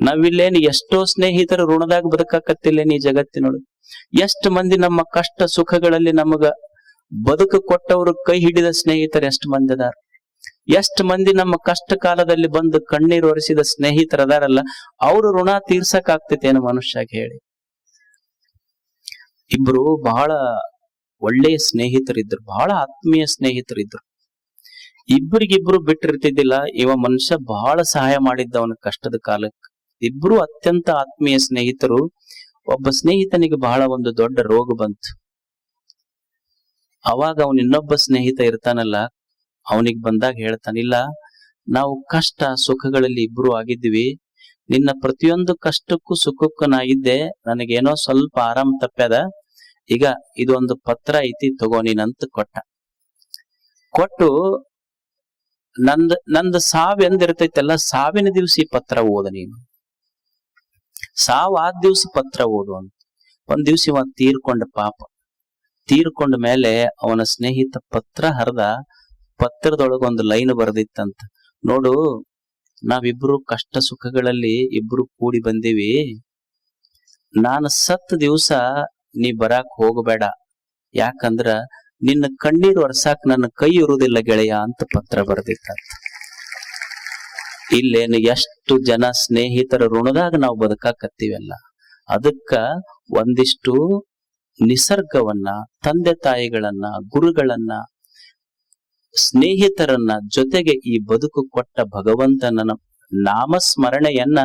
ನಾವಿಲ್ಲೇನು ಎಷ್ಟೋ ಸ್ನೇಹಿತರು ಋಣದಾಗ ಬದುಕಾಕತ್ತಿಲ್ಲೇನು ಈ ಜಗತ್ತಿನೊಳಗೆ. ಎಷ್ಟು ಮಂದಿ ನಮ್ಮ ಕಷ್ಟ ಸುಖಗಳಲ್ಲಿ ನಮಗ ಬದುಕು ಕೊಟ್ಟವರು ಕೈ ಹಿಡಿದ ಸ್ನೇಹಿತರು ಎಷ್ಟು ಮಂದಿ ಅದಾರ. ಎಷ್ಟು ಮಂದಿ ನಮ್ಮ ಕಷ್ಟ ಕಾಲದಲ್ಲಿ ಬಂದು ಕಣ್ಣೀರು ಒರೆಸಿದ ಸ್ನೇಹಿತರು ಅದಾರಲ್ಲ, ಅವರು ಋಣ ತೀರ್ಸಕ್ ಆಗ್ತೈತೇನು ಮನುಷ್ಯಗೆ ಹೇಳಿ. ಇಬ್ರು ಬಹಳ ಒಳ್ಳೆಯ ಸ್ನೇಹಿತರಿದ್ರು, ಬಹಳ ಆತ್ಮೀಯ ಸ್ನೇಹಿತರಿದ್ರು. ಇಬ್ಬರಿಗಿಬ್ರು ಬಿಟ್ಟಿರ್ತಿದ್ದಿಲ್ಲ. ಇವ ಮನುಷ್ಯ ಬಹಳ ಸಹಾಯ ಮಾಡಿದ್ದ ಅವನ ಕಷ್ಟದ ಕಾಲಕ್ಕೆ. ಇಬ್ರು ಅತ್ಯಂತ ಆತ್ಮೀಯ ಸ್ನೇಹಿತರು. ಒಬ್ಬ ಸ್ನೇಹಿತನಿಗೆ ಬಹಳ ಒಂದು ದೊಡ್ಡ ರೋಗ ಬಂತು. ಅವಾಗ ಅವನ ಇನ್ನೊಬ್ಬ ಸ್ನೇಹಿತ ಇರ್ತಾನಲ್ಲ, ಅವನಿಗೆ ಬಂದಾಗ ಹೇಳ್ತಾನಿಲ್ಲ, ನಾವು ಕಷ್ಟ ಸುಖಗಳಲ್ಲಿ ಇಬ್ರು ಆಗಿದ್ವಿ, ನಿನ್ನ ಪ್ರತಿಯೊಂದು ಕಷ್ಟಕ್ಕೂ ಸುಖಕ್ಕೂ ನಾ ಇದ್ದೆ, ನನಗೇನೋ ಸ್ವಲ್ಪ ಆರಾಮ್ ತಪ್ಪ್ಯದ, ಈಗ ಇದೊಂದು ಪತ್ರ ಐತಿ ತಗೋ ನೀನಂತ ಕೊಟ್ಟು ನಂದು ಸಾವ್ ಎಂದಿರ್ತೈತಲ್ಲ, ಸಾವಿನ ದಿವ್ಸ ಈ ಪತ್ರ ಓದ ನೀನು, ಸಾವ್ ಆದ ದಿವ್ಸ ಪತ್ರ ಓದು ಅಂತ. ಒಂದ್ ದಿವ್ಸ ಇವ ತೀರ್ಕೊಂಡ, ಪಾಪ ತೀರ್ಕೊಂಡ ಮೇಲೆ ಅವನ ಸ್ನೇಹಿತ ಪತ್ರ ಹರಿದ. ಪತ್ರದೊಳಗೊಂದು ಲೈನ್ ಬರ್ದಿತ್ತಂತ, ನೋಡು ನಾವಿಬ್ರು ಕಷ್ಟ ಸುಖಗಳಲ್ಲಿ ಇಬ್ರು ಕೂಡಿ ಬಂದೀವಿ, ನಾನು ಸತ್ತ ದಿವ್ಸ ನೀ ಬರಾಕ್ ಹೋಗಬೇಡ, ಯಾಕಂದ್ರ ನಿನ್ನ ಕಣ್ಣೀರು ಒರ್ಸಾಕ್ ನನ್ನ ಕೈ ಇರುವುದಿಲ್ಲ ಗೆಳೆಯ ಅಂತ ಪತ್ರ ಬರ್ದಿತ್ತಂತ. ಇಲ್ಲೇನು ಎಷ್ಟು ಜನ ಸ್ನೇಹಿತರ ಋಣದಾಗ ನಾವು ಬದುಕಾಕತ್ತೀವಲ್ಲ, ಅದಕ್ಕ ಒಂದಿಷ್ಟು ನಿಸರ್ಗವನ್ನ, ತಂದೆ ತಾಯಿಗಳನ್ನ, ಗುರುಗಳನ್ನ, ಸ್ನೇಹಿತರನ್ನ, ಜೊತೆಗೆ ಈ ಬದುಕು ಕೊಟ್ಟ ಭಗವಂತನ ನಾಮಸ್ಮರಣೆಯನ್ನ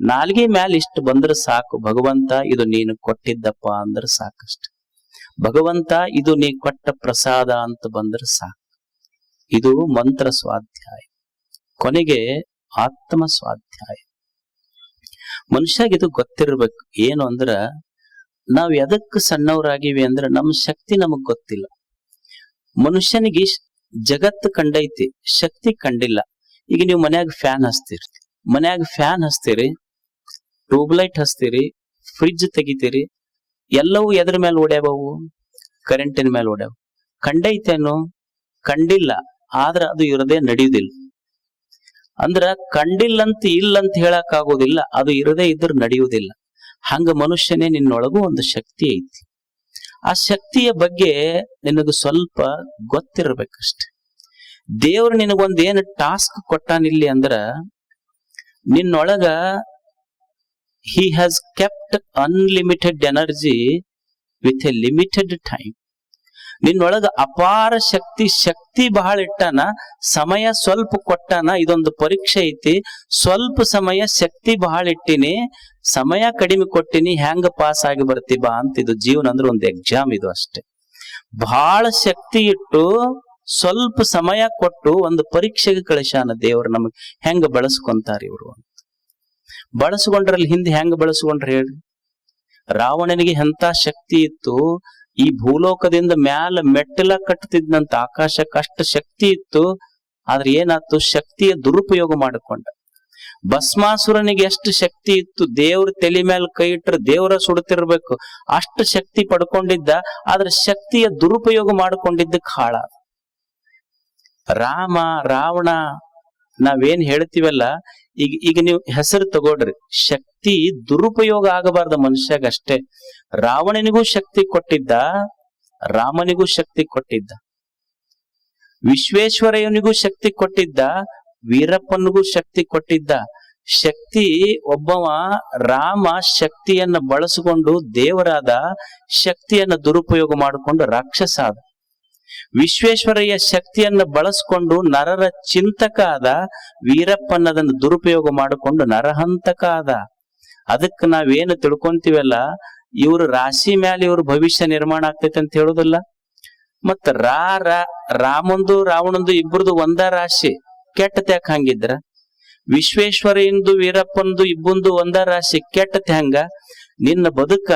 ನಾಲ್ಗೆ ಮ್ಯಾಲ ಇಷ್ಟು ಬಂದ್ರೆ ಸಾಕು. ಭಗವಂತ ಇದು ನೀನು ಕೊಟ್ಟಿದ್ದಪ್ಪ ಅಂದ್ರೆ ಸಾಕಷ್ಟು. ಭಗವಂತ ಇದು ನೀ ಕೊಟ್ಟ ಪ್ರಸಾದ ಅಂತ ಬಂದ್ರೆ ಸಾಕು. ಇದು ಮಂತ್ರ ಸ್ವಾಧ್ಯಾಯ, ಕೊನೆಗೆ ಆತ್ಮ ಸ್ವಾಧ್ಯಾಯ. ಮನುಷ್ಯಗೆ ಇದು ಗೊತ್ತಿರ್ಬೇಕು. ಏನು ಅಂದ್ರ, ನಾವ್ ಎದಕ್ ಸಣ್ಣವರಾಗಿವಿ ಅಂದ್ರೆ ನಮ್ಮ ಶಕ್ತಿ ನಮಗ್ ಗೊತ್ತಿಲ್ಲ. ಮನುಷ್ಯನಿಗೆ ಜಗತ್ತು ಕಂಡೈತಿ, ಶಕ್ತಿ ಕಂಡಿಲ್ಲ. ಈಗ ನೀವು ಮನ್ಯಾಗ ಫ್ಯಾನ್ ಹಚ್ತೀರಿ, ಟ್ಯೂಬ್ಲೈಟ್ ಹಚ್ತೀರಿ, ಫ್ರಿಡ್ಜ್ ತೆಗಿತೀರಿ, ಎಲ್ಲವೂ ಎದ್ರ ಮೇಲೆ ಓಡ್ಯಾವವು? ಕರೆಂಟಿನ ಮೇಲೆ ಓಡ್ಯಾವ. ಕಂಡೈತೇನು? ಕಂಡಿಲ್ಲ. ಆದ್ರ ಅದು ಇರದೆ ನಡೆಯುವುದಿಲ್ಲ. ಅಂದ್ರ ಕಂಡಿಲ್ಲಂತ ಇಲ್ಲಂತ ಹೇಳಕ್ ಆಗೋದಿಲ್ಲ, ಅದು ಇರದೇ ಇದ್ರ ನಡೆಯುವುದಿಲ್ಲ. ಹಂಗ ಮನುಷ್ಯನೇ ನಿನ್ನೊಳಗೂ ಒಂದು ಶಕ್ತಿ ಐತಿ. ಆ ಶಕ್ತಿಯ ಬಗ್ಗೆ ನಿನಗೆ ಸ್ವಲ್ಪ ಗೊತ್ತಿರ್ಬೇಕಷ್ಟೆ. ದೇವ್ರು ನಿನಗೊಂದ್ ಏನು ಟಾಸ್ಕ್ ಕೊಟ್ಟಾನಿಲ್ಲಿ ಅಂದ್ರ, ನಿನ್ನೊಳಗ he has kept unlimited energy with a limited time. ನಿನ್ನೊಳಗ ಅಪಾರ ಶಕ್ತಿ ಬಹಳ ಇಟ್ಟಾನ, ಸಮಯ ಸ್ವಲ್ಪ ಕೊಟ್ಟಾನ. ಇದೊಂದು ಪರೀಕ್ಷೆ ಐತಿ, ಸ್ವಲ್ಪ ಸಮಯ ಶಕ್ತಿ ಬಹಳ ಇಟ್ಟಿನಿ, ಸಮಯ ಕಡಿಮೆ ಕೊಟ್ಟಿನಿ, ಹೆಂಗ ಪಾಸ್ ಆಗಿ ಬರ್ತಿ ಬಾ ಅಂತ. ಇದು ಜೀವನ ಅಂದ್ರೆ ಒಂದು ಎಕ್ಸಾಮ್, ಇದು ಅಷ್ಟೇ. ಬಹಳ ಶಕ್ತಿ ಇಟ್ಟು ಸ್ವಲ್ಪ ಸಮಯ ಕೊಟ್ಟು ಒಂದು ಪರೀಕ್ಷೆಗೆ ಕಳಿಸಾನ ದೇವ್ರು. ನಮಗ್ ಹೆಂಗ ಬಳಸ್ಕೊಂತಾರ ಇವ್ರು ಅಂತ. ಬಳಸ್ಕೊಂಡ್ರಲ್ಲಿ ಹಿಂದೆ ಹೆಂಗ ಬಳಸ್ಕೊಂಡ್ರಿ ಹೇಳ್ರಿ? ರಾವಣನಿಗೆ ಎಂತ ಶಕ್ತಿ ಇತ್ತು, ಈ ಭೂಲೋಕದಿಂದ ಮ್ಯಾಲ ಮೆಟ್ಟಲ ಕಟ್ಟುತ್ತಿದ್ದಂತ ಆಕಾಶಕ್ಕೆ ಅಷ್ಟು ಶಕ್ತಿ ಇತ್ತು. ಆದ್ರೆ ಏನಾಯ್ತು? ಶಕ್ತಿಯ ದುರುಪಯೋಗ ಮಾಡಿಕೊಂಡ. ಭಸ್ಮಾಸುರನಿಗೆ ಎಷ್ಟು ಶಕ್ತಿ ಇತ್ತು, ದೇವ್ರ ತಲೆ ಮೇಲೆ ಕೈ ಇಟ್ಟರೆ ದೇವರ ಸುಡ್ತಿರ್ಬೇಕು, ಅಷ್ಟು ಶಕ್ತಿ ಪಡ್ಕೊಂಡಿದ್ದ. ಆದ್ರೆ ಶಕ್ತಿಯ ದುರುಪಯೋಗ ಮಾಡಿಕೊಂಡಿದ್ದಕ್ಕೆ ಹಾಳ. ರಾಮ, ರಾವಣ ನಾವೇನ್ ಹೇಳ್ತೀವಲ್ಲ, ಈಗ ನೀವು ಹೆಸರು ತಗೊಳ್ರಿ, ಶಕ್ತಿ ದುರುಪಯೋಗ ಆಗಬಾರ್ದ ಮನುಷ್ಯಾಗ ಅಷ್ಟೇ. ರಾವಣನಿಗೂ ಶಕ್ತಿ ಕೊಟ್ಟಿದ್ದ, ರಾಮನಿಗೂ ಶಕ್ತಿ ಕೊಟ್ಟಿದ್ದ, ವಿಶ್ವೇಶ್ವರಯ್ಯನಿಗೂ ಶಕ್ತಿ ಕೊಟ್ಟಿದ್ದ, ವೀರಪ್ಪನಿಗೂ ಶಕ್ತಿ ಕೊಟ್ಟಿದ್ದ. ಶಕ್ತಿ ಒಬ್ಬವ ರಾಮ ಶಕ್ತಿಯನ್ನ ಬಳಸಿಕೊಂಡು ದೇವರಾದ, ಶಕ್ತಿಯನ್ನ ದುರುಪಯೋಗ ಮಾಡಿಕೊಂಡು ರಾಕ್ಷಸ ಆದ. ವಿಶ್ವೇಶ್ವರಯ್ಯ ಶಕ್ತಿಯನ್ನ ಬಳಸ್ಕೊಂಡು ನರರ ಚಿಂತಕ ಆದ, ವೀರಪ್ಪನದನ್ನು ದುರುಪಯೋಗ ಮಾಡಿಕೊಂಡು ನರಹಂತಕ ಆದ. ಅದಕ್ಕೆ ನಾವೇನು ತಿಳ್ಕೊಂತೀವಲ್ಲ, ಇವ್ರ ರಾಶಿ ಮೇಲೆ ಇವ್ರ ಭವಿಷ್ಯ ನಿರ್ಮಾಣ ಆಗ್ತೈತೆ ಅಂತ ಹೇಳುದಿಲ್ಲ. ಮತ್ತ ರಾಮಂದು ರಾವಣಂದು ಇಬ್ಬರದು ಒಂದ ರಾಶಿ, ಕೆಟ್ಟತ್ಯಾಕ ಹಂಗಿದ್ರ? ವಿಶ್ವೇಶ್ವರಯ್ಯಂದು ವೀರಪ್ಪಂದು ಇಬ್ಬಂದು ಒಂದ ರಾಶಿ, ಕೆಟ್ಟತೆ ಹಂಗ? ನಿನ್ನ ಬದುಕ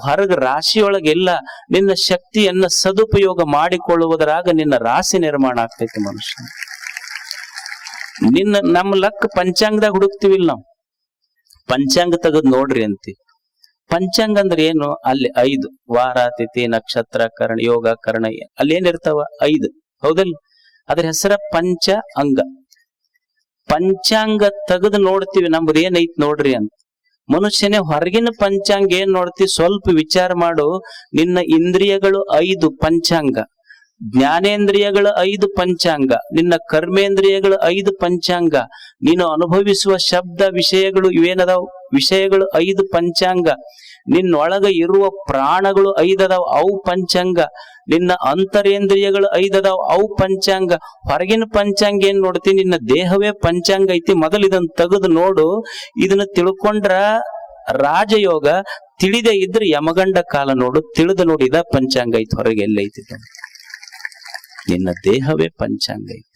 ಹೊರಗ ರಾಶಿಯೊಳಗೆಲ್ಲ ನಿನ್ನ ಶಕ್ತಿಯನ್ನ ಸದುಪಯೋಗ ಮಾಡಿಕೊಳ್ಳುವುದರಾಗ ನಿನ್ನ ರಾಶಿ ನಿರ್ಮಾಣ ಆಗ್ತೈತಿ ಮನುಷ್ಯ. ನಮ್ಮ ಲಕ್ ಪಂಚಾಂಗದಾಗ ಹುಡುಕ್ತಿವಿಲ್ಲ ನಾವು. ಪಂಚಾಂಗ ತೆಗೆದು ನೋಡ್ರಿ ಅಂತಿ. ಪಂಚಾಂಗ ಅಂದ್ರೆ ಏನು? ಅಲ್ಲಿ 5 ವಾರ, ತಿಥಿ, ನಕ್ಷತ್ರ, ಕರ್ಣ, ಯೋಗ, ಕರ್ಣ, ಅಲ್ಲಿ ಏನಿರ್ತಾವ 5, ಹೌದಲ್? ಅದ್ರ ಹೆಸರ ಪಂಚ ಅಂಗ. ಪಂಚಾಂಗ ತೆಗೆದು ನೋಡ್ತೀವಿ ನಮ್ದು ಏನೈತ್ ನೋಡ್ರಿ ಅಂತ. ಮನುಷ್ಯನೇ ಹೊರಗಿನ ಪಂಚಾಂಗ ಏನ್ ನೋಡ್ತಿ? ಸ್ವಲ್ಪ ವಿಚಾರ ಮಾಡು. ನಿನ್ನ ಇಂದ್ರಿಯಗಳು 5 ಪಂಚಾಂಗ, ಜ್ಞಾನೇಂದ್ರಿಯಗಳ 5 ಪಂಚಾಂಗ, ನಿನ್ನ ಕರ್ಮೇಂದ್ರಿಯಗಳು 5 ಪಂಚಾಂಗ, ನೀನು ಅನುಭವಿಸುವ ಶಬ್ದ ವಿಷಯಗಳು ಇವೇನದಾವ್ ವಿಷಯಗಳು 5 ಪಂಚಾಂಗ, ನಿನ್ನೊಳಗ ಇರುವ ಪ್ರಾಣಗಳು 5 ಅದಾವ್ ಅವು ಪಂಚಾಂಗ, ನಿನ್ನ ಅಂತರೇಂದ್ರಿಯಗಳು 5 ಅದಾವ್ ಅವು ಪಂಚಾಂಗ. ಹೊರಗಿನ ಪಂಚಾಂಗ ಏನ್ ನೋಡ್ತಿ? ನಿನ್ನ ದೇಹವೇ ಪಂಚಾಂಗ ಐತಿ. ಮೊದಲು ಇದನ್ನ ತೆಗೆದು ನೋಡು. ಇದನ್ನ ತಿಳ್ಕೊಂಡ್ರ ರಾಜಯೋಗ, ತಿಳಿದೇ ಇದ್ರೆ ಯಮಗಂಡ ಕಾಲ ನೋಡು. ತಿಳಿದು ನೋಡಿ, ಇದ ಪಂಚಾಂಗ ಐತಿ, ಹೊರಗೆ ಎಲ್ಲೈತಿ? ನಿನ್ನ ದೇಹವೇ ಪಂಚಾಂಗ ಐತಿ.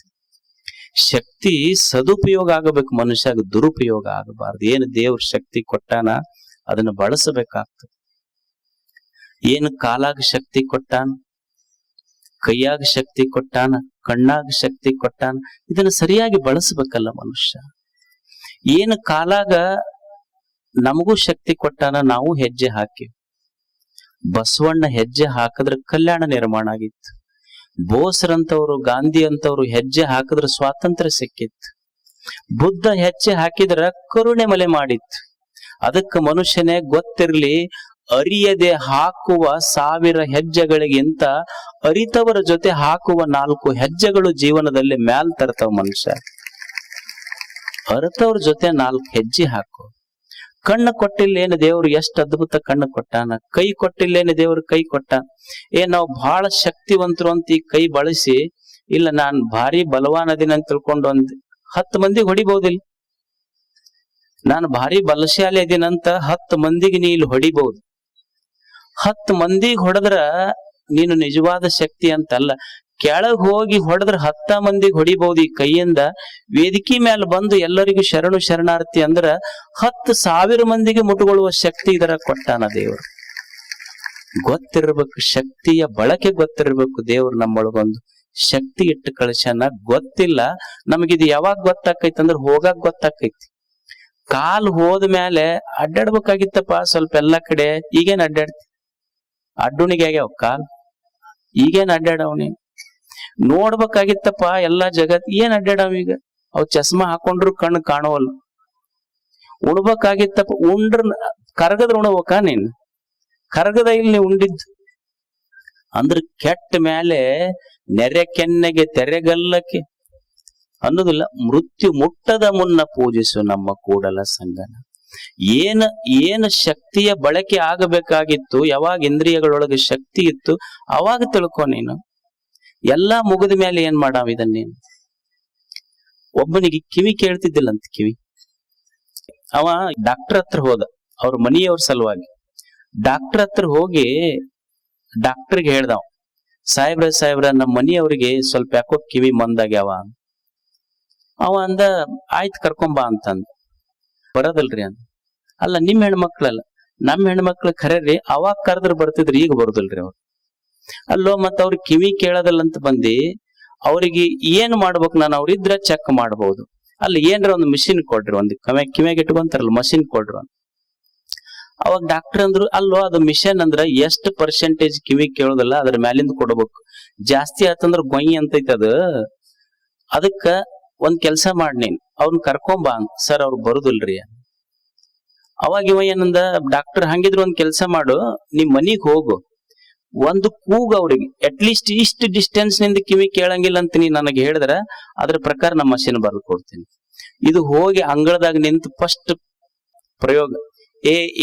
ಶಕ್ತಿ ಸದುಪಯೋಗ ಆಗಬೇಕು, ಮನುಷ್ಯಾಗ ದುರುಪಯೋಗ ಆಗಬಾರ್ದು. ಏನು ದೇವ್ರ ಶಕ್ತಿ ಕೊಟ್ಟಾನ ಅದನ್ನ ಬಳಸಬೇಕಾಗ್ತದೆ. ಏನು ಕಾಲಾಗ ಶಕ್ತಿ ಕೊಟ್ಟಾನ, ಕೈಯಾಗ ಶಕ್ತಿ ಕೊಟ್ಟಾನ, ಕಣ್ಣಾಗ ಶಕ್ತಿ ಕೊಟ್ಟಾನ, ಇದನ್ನ ಸರಿಯಾಗಿ ಬಳಸಬೇಕಲ್ಲ ಮನುಷ್ಯ. ಏನು ಕಾಲಾಗ ನಮಗೂ ಶಕ್ತಿ ಕೊಟ್ಟಾನ, ನಾವು ಹೆಜ್ಜೆ ಹಾಕಿವಿ. ಬಸವಣ್ಣ ಹೆಜ್ಜೆ ಹಾಕಿದ್ರೆ ಕಲ್ಯಾಣ ನಿರ್ಮಾಣ ಆಗಿತ್ತು. ಬೋಸ್ರಂತವ್ರು, ಗಾಂಧಿ ಅಂತವ್ರು ಹೆಜ್ಜೆ ಹಾಕಿದ್ರೆ ಸ್ವಾತಂತ್ರ್ಯ ಸಿಕ್ಕಿತ್ತು. ಬುದ್ಧ ಹೆಜ್ಜೆ ಹಾಕಿದ್ರ ಕರುಣೆ ಮಲೆ ಮಾಡಿತ್ತು. ಅದಕ್ಕೆ ಮನುಷ್ಯನೇ ಗೊತ್ತಿರ್ಲಿ, ಅರಿಯದೆ ಹಾಕುವ 1000 ಹೆಜ್ಜೆಗಳಿಗಿಂತ ಅರಿತವರ ಜೊತೆ ಹಾಕುವ 4 ಹೆಜ್ಜೆಗಳು ಜೀವನದಲ್ಲಿ ಮ್ಯಾಲ್ ತರ್ತಾವ. ಮನುಷ್ಯ ಅರಿತವ್ರ ಜೊತೆ 4 ಹೆಜ್ಜೆ ಹಾಕು. ಕಣ್ಣು ಕೊಟ್ಟಿಲ್ಲೇನು ದೇವ್ರು? ಎಷ್ಟು ಅದ್ಭುತ ಕಣ್ಣು ಕೊಟ್ಟಾನ. ಕೈ ಕೊಟ್ಟಿಲ್ಲೇನು ದೇವ್ರು? ಕೈ ಕೊಟ್ಟಾನ. ನಾವು ಬಹಳ ಶಕ್ತಿವಂತರು ಅಂತ ಈ ಕೈ ಬಳಸಿ, ಇಲ್ಲ ನಾನ್ ಭಾರಿ ಬಲವಾನ್ ಅದಿನ ಅಂತ ತಿಳ್ಕೊಂಡು 10 ಮಂದಿಗೆ ಹೊಡಿಬಹುದಿಲ್ಲ. ನಾನು ಭಾರಿ ಬಲಶಾಲಿ ಅದಿನಂತ 10 ಮಂದಿಗೆ ನೀ ಇಲ್ಲಿ ಹೊಡಿಬಹುದು. 10 ಮಂದಿಗೆ ಹೊಡೆದ್ರ ನೀನು ನಿಜವಾದ ಶಕ್ತಿ ಅಂತಲ್ಲ. ಕೆಳಗ್ ಹೋಗಿ ಹೊಡೆದ್ರ 10 ಮಂದಿಗೆ ಹೊಡಿಬಹುದು ಈ ಕೈಯಿಂದ. ವೇದಿಕೆ ಮೇಲೆ ಬಂದು ಎಲ್ಲರಿಗೂ ಶರಣು ಶರಣಾರ್ಥಿ ಅಂದ್ರ 10,000 ಮಂದಿಗೆ ಮುಟ್ಟುಕೊಳ್ಳುವ ಶಕ್ತಿ ಇದರ ಕೊಟ್ಟಾನ ದೇವರು. ಗೊತ್ತಿರ್ಬೇಕು, ಶಕ್ತಿಯ ಬಳಕೆ ಗೊತ್ತಿರ್ಬೇಕು. ದೇವ್ರು ನಮ್ಮೊಳಗೊಂದು ಶಕ್ತಿ ಇಟ್ಟು ಕಳಿಸ್ಯಾನ. ಗೊತ್ತಿಲ್ಲ ನಮಗಿದು ಯಾವಾಗ ಗೊತ್ತಾಕೈತಿ ಅಂದ್ರೆ ಹೋಗಾಕ್ ಗೊತ್ತಾಕೈತಿ. ಕಾಲ್ ಹೋದ್ಮೇಲೆ ಅಡ್ಡಾಡ್ಬೇಕಾಗಿತ್ತಪ್ಪ ಸ್ವಲ್ಪ ಎಲ್ಲಾ ಕಡೆ. ಈಗೇನ್ ಅಡ್ಡಾಡ್ತಿ? ಅಡ್ಡುಣಿಗೆ ಆಗ್ಯಾವ ಕಾಲ್, ಈಗೇನ್ ಅಡ್ಡಾಡವನಿ? ನೋಡ್ಬೇಕಾಗಿತ್ತಪ್ಪ ಎಲ್ಲಾ ಜಗತ್, ಏನ್ ಅಡ್ಡಾಡವ ಈಗ? ಅವ್ ಚಸ್ಮಾ ಹಾಕೊಂಡ್ರು ಕಣ್ಣು ಕಾಣವಲ್ಲ. ಉಣ್ಬೇಕಾಗಿತ್ತಪ್ಪ, ಉಂಡ್ರ ಕರಗದ್ರ ಉಣಬೇಕ? ನೀನ್ ಕರಗದ ಇಲ್ಲಿ ಉಂಡಿದ್ದು ಅಂದ್ರ ಕೆಟ್ಟ ಮೇಲೆ ನೆರೆ ಕೆನ್ನೆಗೆ ತೆರೆಗಲ್ಲಕ್ಕೆ ಅನ್ನೋದಿಲ್ಲ. ಮೃತ್ಯು ಮುಟ್ಟದ ಮುನ್ನ ಪೂಜಿಸು ನಮ್ಮ ಕೂಡಲ ಸಂಗನ. ಏನು ಶಕ್ತಿಯ ಬಳಕೆ ಆಗಬೇಕಾಗಿತ್ತು, ಯಾವಾಗ ಇಂದ್ರಿಯಗಳೊಳಗೆ ಶಕ್ತಿ ಇತ್ತು ಅವಾಗ ತಿಳ್ಕೊ ನೀನು. ಎಲ್ಲಾ ಮುಗಿದ ಮೇಲೆ ಏನ್ ಮಾಡಾವ ಇದನ್ನೇನು? ಒಬ್ಬನಿಗೆ ಕಿವಿ ಕೇಳ್ತಿದ್ದಿಲ್ಲಂತ. ಕಿವಿ ಅವ ಡಾಕ್ಟರ್ ಹತ್ರ ಹೋದ, ಅವ್ರ ಮನೆಯವ್ರ ಸಲುವಾಗಿ. ಡಾಕ್ಟರ್ ಹತ್ರ ಹೋಗಿ ಡಾಕ್ಟರ್ಗೆ ಹೇಳ್ದವ, ಸಾಹೇಬ್ರ ನಮ್ಮ ಮನೆಯವ್ರಿಗೆ ಸ್ವಲ್ಪ ಯಾಕೋ ಕಿವಿ ಮಂದಾಗ್ಯಾವ. ಅವ ಅಂದ, ಆಯ್ತು ಕರ್ಕೊಂಬಾ ಅಂತಂದ. ಬರೋದಲ್ರಿ ಅಂದ. ಅಲ್ಲ ನಿಮ್ ಹೆಣ್ಮಕ್ಳಲ್ಲ, ನಮ್ ಹೆಣ್ಮಕ್ಳು ಖರೇರಿ ಅವಾಗ ಕರೆದ್ರ ಬರ್ತಿದ್ರಿ, ಈಗ ಬರುದಿಲ್ರಿ ಅವ್ರು. ಅಲ್ಲೋ ಮತ್ತ ಅವ್ರಿಗೆ ಕಿವಿ ಕೇಳೋದಲ್ಲಂತ ಬಂದಿ, ಅವ್ರಿಗೆ ಏನ್ ಮಾಡ್ಬೇಕು? ನಾನು ಅವ್ರಿದ್ರ ಚೆಕ್ ಮಾಡ್ಬೋದು. ಅಲ್ಲಿ ಏನ್ರ ಒಂದು ಮಿಷಿನ್ ಕೊಡ್ರಿ, ಒಂದು ಕಿವಿಯಾಗ ಇಟ್ಕೊಂತಾರಲ್ಲ ಮಷಿನ್ ಕೊಡ್ರಿ. ಅವಾಗ ಡಾಕ್ಟರ್ ಅಂದ್ರು, ಅಲ್ಲೋ ಅದು ಮಿಷನ್ ಅಂದ್ರ ಎಷ್ಟು ಪರ್ಸೆಂಟೇಜ್ ಕಿವಿ ಕೇಳೋದಲ್ಲ, ಅದ್ರ ಮ್ಯಾಲಿಂದ ಕೊಡ್ಬೇಕು. ಜಾಸ್ತಿ ಆತಂದ್ರ ಗೊಯ್ ಅಂತೈತಿ ಅದು. ಅದಕ್ಕ ಒಂದ್ ಕೆಲ್ಸ ಮಾಡಿ, ನೀನ್ ಅವ್ರನ್ನ ಕರ್ಕೊಂಬಾ. ಸರ್ ಅವ್ರು ಬರುದಿಲ್ರಿ. ಅವಾಗ ಇವ ಏನಂದ, ಡಾಕ್ಟರ್ ಹಂಗಿದ್ರು ಒಂದ್ ಕೆಲ್ಸ ಮಾಡು, ನಿಮ್ ಮನಿಗ್ ಹೋಗು, ಒಂದು ಕೂಗ ಅವ್ರಿಗೆ ಅಟ್ಲೀಸ್ಟ್ ಇಷ್ಟು ಡಿಸ್ಟೆನ್ಸ್ ನಿಂದ ಕಿವಿ ಕೇಳಂಗಿಲ್ಲ ಅಂತ ನೀ ನನಗೆ ಹೇಳಿದ್ರ ಅದ್ರ ಪ್ರಕಾರ ನಮ್ಮ ಮಷಿನ್ ಬರ್ದು ಕೊಡ್ತೀನಿ. ಇದು ಹೋಗಿ ಅಂಗಳದಾಗ ನಿಂತು ಫಸ್ಟ್ ಪ್ರಯೋಗ,